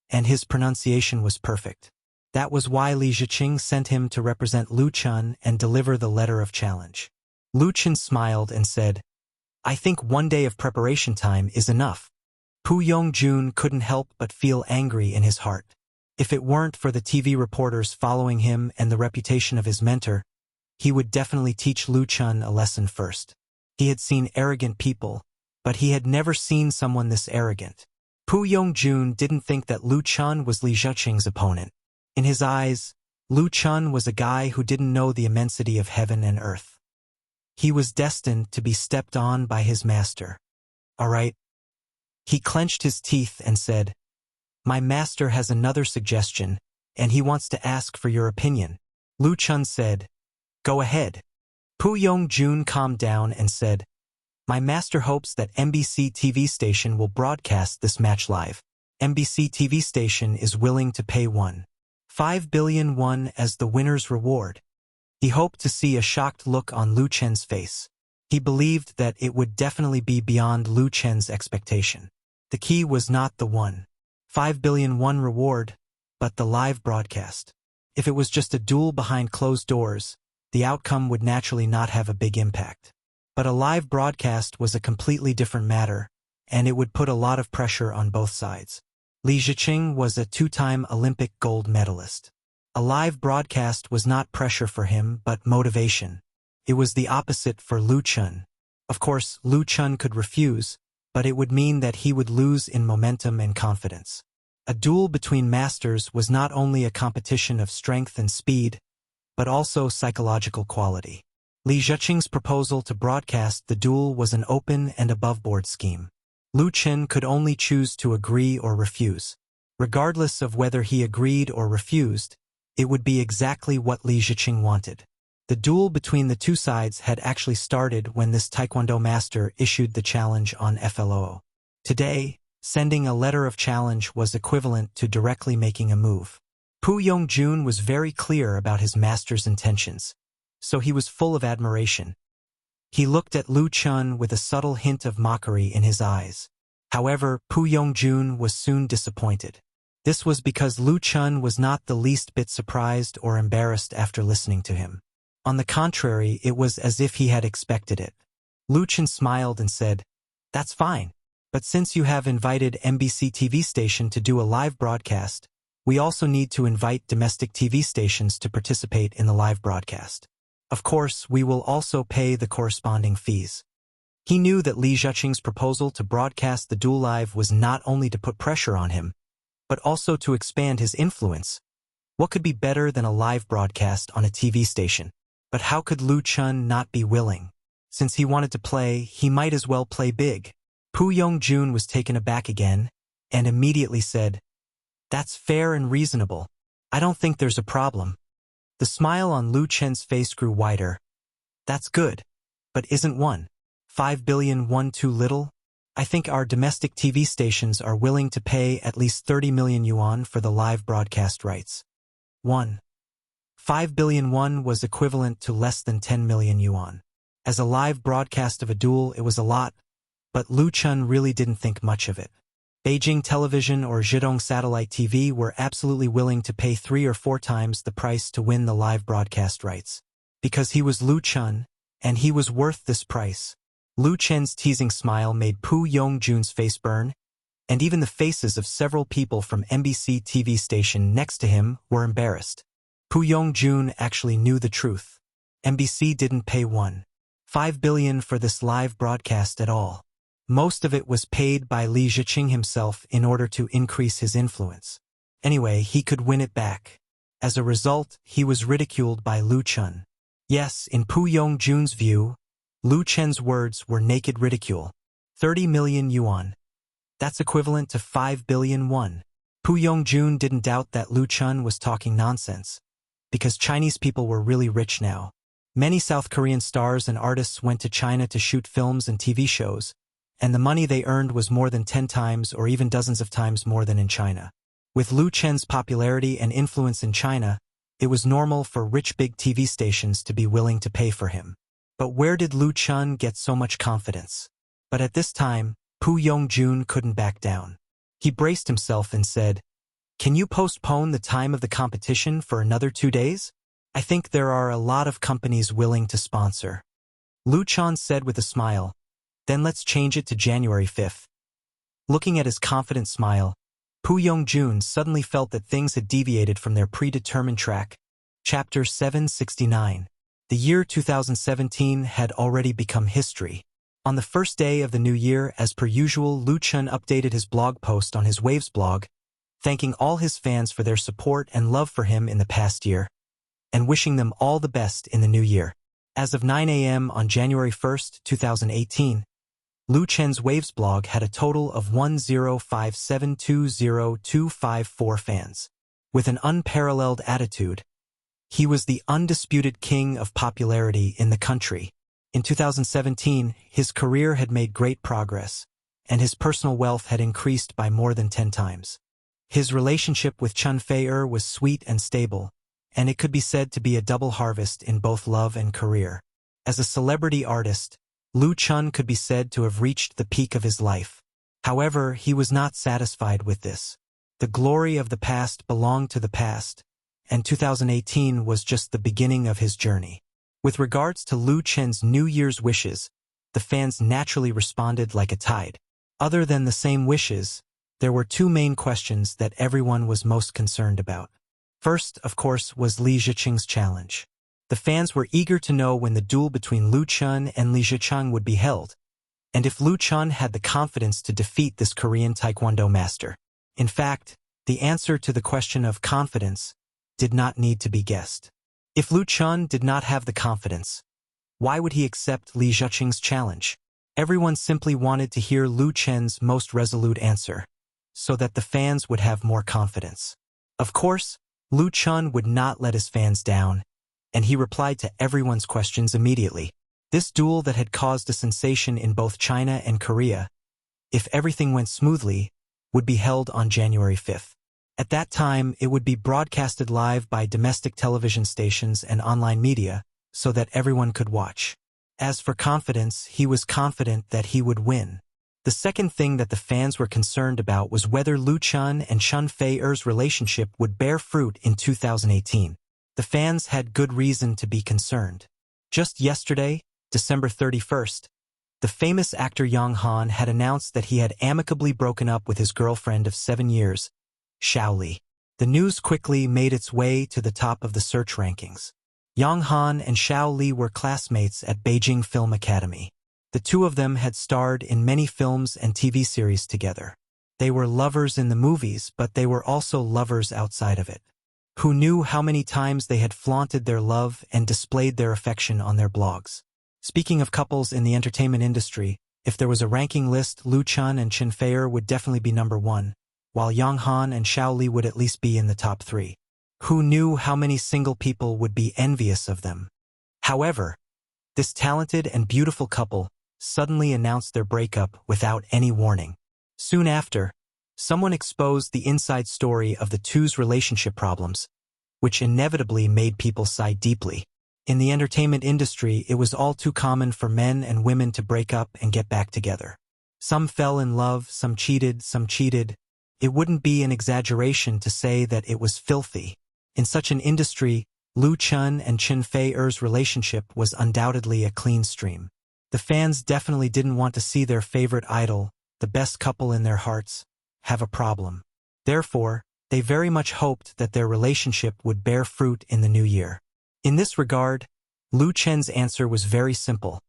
and his pronunciation was perfect. That was why Li Ziqing sent him to represent Lu Chen and deliver the letter of challenge. Lu Chen smiled and said, "I think 1 day of preparation time is enough." Pu Yongjun couldn't help but feel angry in his heart. If it weren't for the TV reporters following him and the reputation of his mentor, he would definitely teach Lu Chen a lesson first. He had seen arrogant people, but he had never seen someone this arrogant. Pu Yongjun didn't think that Lu Chen was Li Ziqing's opponent. In his eyes, Lu Chen was a guy who didn't know the immensity of heaven and earth. He was destined to be stepped on by his master. "All right." He clenched his teeth and said, "My master has another suggestion, and he wants to ask for your opinion." Lu Chen said, "Go ahead." Pu Yongjun calmed down and said, "My master hopes that MBC TV station will broadcast this match live. MBC TV station is willing to pay 1.5 billion won as the winner's reward." He hoped to see a shocked look on Lu Chen's face. He believed that it would definitely be beyond Lu Chen's expectation. The key was not the 1.5 billion won reward, but the live broadcast. If it was just a duel behind closed doors, the outcome would naturally not have a big impact. But a live broadcast was a completely different matter, and it would put a lot of pressure on both sides. Li Ziqing was a 2-time Olympic gold medalist. A live broadcast was not pressure for him, but motivation. It was the opposite for Lu Chen. Of course, Lu Chen could refuse, but it would mean that he would lose in momentum and confidence. A duel between masters was not only a competition of strength and speed, but also psychological quality. Li Ziqing's proposal to broadcast the duel was an open and above-board scheme. Lu Chen could only choose to agree or refuse. Regardless of whether he agreed or refused, it would be exactly what Li Ziqing wanted. The duel between the two sides had actually started when this Taekwondo master issued the challenge on FLO. Today, sending a letter of challenge was equivalent to directly making a move. Pu Yongjun was very clear about his master's intentions, so he was full of admiration. He looked at Lu Chen with a subtle hint of mockery in his eyes. However, Pu Yongjun was soon disappointed. This was because Lu Chen was not the least bit surprised or embarrassed after listening to him. On the contrary, it was as if he had expected it. Lu Chen smiled and said, "That's fine. But since you have invited MBC TV station to do a live broadcast, we also need to invite domestic TV stations to participate in the live broadcast. Of course, we will also pay the corresponding fees." He knew that Li Ziqing's proposal to broadcast the duel live was not only to put pressure on him, but also to expand his influence. What could be better than a live broadcast on a TV station? But how could Lu Chen not be willing? Since he wanted to play, he might as well play big. Pu Yongjun was taken aback again, and immediately said, "That's fair and reasonable. I don't think there's a problem." The smile on Lu Chen's face grew wider. "That's good. But isn't 1.5 billion won too little? I think our domestic TV stations are willing to pay at least 30 million yuan for the live broadcast rights." 1.5 billion won was equivalent to less than 10 million yuan. As a live broadcast of a duel, it was a lot, but Lu Chen really didn't think much of it. Beijing Television or Zhidong Satellite TV were absolutely willing to pay 3 or 4 times the price to win the live broadcast rights. Because he was Lu Chen, and he was worth this price. Lu Chen's teasing smile made Pu Yongjun's face burn, and even the faces of several people from MBC TV station next to him were embarrassed. Pu Yongjun actually knew the truth. MBC didn't pay 1.5 billion for this live broadcast at all. Most of it was paid by Li Ziqing himself in order to increase his influence. Anyway, he could win it back. As a result, he was ridiculed by Lu Chen. Yes, in Pu Yongjun's view, Lu Chen's words were naked ridicule. 30 million yuan. That's equivalent to 5 billion won. Pu Yongjun didn't doubt that Lu Chen was talking nonsense, because Chinese people were really rich now. Many South Korean stars and artists went to China to shoot films and TV shows, and the money they earned was more than 10 times or even dozens of times more than in China. With Lu Chen's popularity and influence in China, it was normal for rich big TV stations to be willing to pay for him. But where did Lu Chen get so much confidence? But at this time, Pu Yongjun couldn't back down. He braced himself and said, "Can you postpone the time of the competition for another 2 days? I think there are a lot of companies willing to sponsor." Lu Chen said with a smile, "Then let's change it to January 5th. Looking at his confident smile, Pu Yongjun suddenly felt that things had deviated from their predetermined track. Chapter 769. The year 2017 had already become history. On the first day of the new year, as per usual, Lu Chen updated his blog post on his Waves blog, thanking all his fans for their support and love for him in the past year, and wishing them all the best in the new year. As of 9 a.m. on January 1st, 2018, Lu Chen's Waves blog had a total of 105720254 fans. With an unparalleled attitude, he was the undisputed king of popularity in the country. In 2017, his career had made great progress, and his personal wealth had increased by more than 10 times. His relationship with Chun Fei-er was sweet and stable, and it could be said to be a double harvest in both love and career. As a celebrity artist, Lu Chen could be said to have reached the peak of his life. However, he was not satisfied with this. The glory of the past belonged to the past, and 2018 was just the beginning of his journey. With regards to Lu Chen's New Year's wishes, the fans naturally responded like a tide. Other than the same wishes, there were two main questions that everyone was most concerned about. First, of course, was Li Ziqing's challenge. The fans were eager to know when the duel between Lu Chen and Li Ziqing would be held, and if Lu Chen had the confidence to defeat this Korean Taekwondo master. In fact, the answer to the question of confidence did not need to be guessed. If Lu Chen did not have the confidence, why would he accept Li Ziqing's challenge? Everyone simply wanted to hear Lu Chen's most resolute answer, so that the fans would have more confidence. Of course, Lu Chen would not let his fans down, and he replied to everyone's questions immediately. This duel that had caused a sensation in both China and Korea, if everything went smoothly, would be held on January 5th. At that time, it would be broadcasted live by domestic television stations and online media, so that everyone could watch. As for confidence, he was confident that he would win. The second thing that the fans were concerned about was whether Lu Chen and Chun Fei-er's relationship would bear fruit in 2018. The fans had good reason to be concerned. Just yesterday, December 31st, the famous actor Yang Han had announced that he had amicably broken up with his girlfriend of 7 years, Xiao Li. The news quickly made its way to the top of the search rankings. Yang Han and Xiao Li were classmates at Beijing Film Academy. The two of them had starred in many films and TV series together. They were lovers in the movies, but they were also lovers outside of it. Who knew how many times they had flaunted their love and displayed their affection on their blogs? Speaking of couples in the entertainment industry, if there was a ranking list, Lu Chen and Chun Fei-er would definitely be number 1, while Yang Han and Xiao Li would at least be in the top 3. Who knew how many single people would be envious of them? However, this talented and beautiful couple suddenly announced their breakup without any warning. Soon after, someone exposed the inside story of the two's relationship problems, which inevitably made people sigh deeply. In the entertainment industry, it was all too common for men and women to break up and get back together. Some fell in love, some cheated, some cheated. It wouldn't be an exaggeration to say that it was filthy. In such an industry, Lu Chen and Chun Fei-er's relationship was undoubtedly a clean stream. The fans definitely didn't want to see their favorite idol, the best couple in their hearts, have a problem. Therefore, they very much hoped that their relationship would bear fruit in the new year. In this regard, Lu Chen's answer was very simple.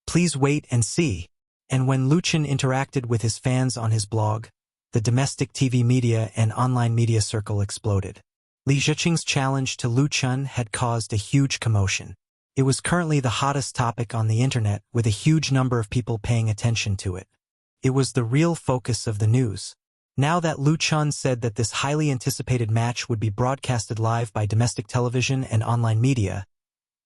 Please wait and see. And when Lu Chen interacted with his fans on his blog, the domestic TV media and online media circle exploded. Li Ziqing's challenge to Lu Chen had caused a huge commotion. It was currently the hottest topic on the internet, with a huge number of people paying attention to it. It was the real focus of the news. Now that Lu Chun said that this highly anticipated match would be broadcasted live by domestic television and online media,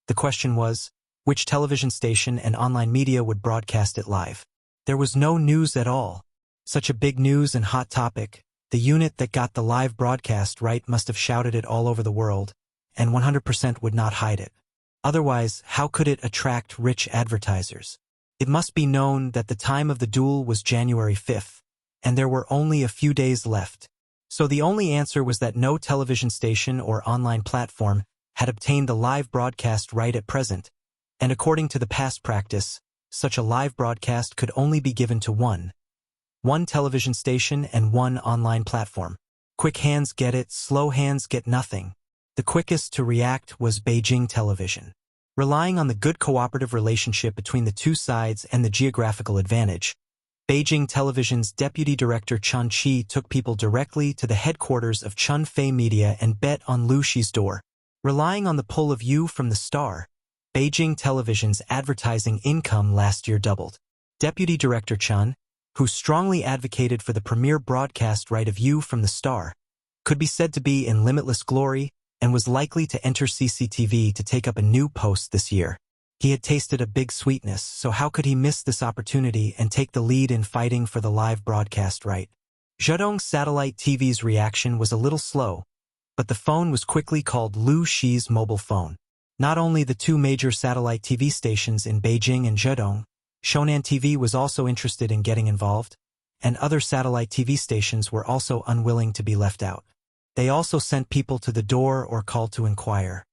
the question was, which television station and online media would broadcast it live? There was no news at all. Such a big news and hot topic, the unit that got the live broadcast right must have shouted it all over the world, and 100% would not hide it. Otherwise, how could it attract rich advertisers? It must be known that the time of the duel was January 5th, and there were only a few days left. So the only answer was that no television station or online platform had obtained the live broadcast right at present, and according to the past practice, such a live broadcast could only be given to one television station and one online platform. Quick hands get it, slow hands get nothing. The quickest to react was Beijing Television. Relying on the good cooperative relationship between the two sides and the geographical advantage, Beijing Television's deputy director Chun Chi took people directly to the headquarters of Chun Fei Media and bet on Lu Shi's door. Relying on the pull of you from the star, Beijing Television's advertising income last year doubled. Deputy Director Chun, who strongly advocated for the premier broadcast right of you from the star, could be said to be in limitless glory and was likely to enter CCTV to take up a new post this year. He had tasted a big sweetness, so how could he miss this opportunity and take the lead in fighting for the live broadcast right? Zhedong Satellite TV's reaction was a little slow, but the phone was quickly called Lu Shi's mobile phone. Not only the two major satellite TV stations in Beijing and Zhedong, Shonan TV was also interested in getting involved, and other satellite TV stations were also unwilling to be left out. They also sent people to the door or called to inquire.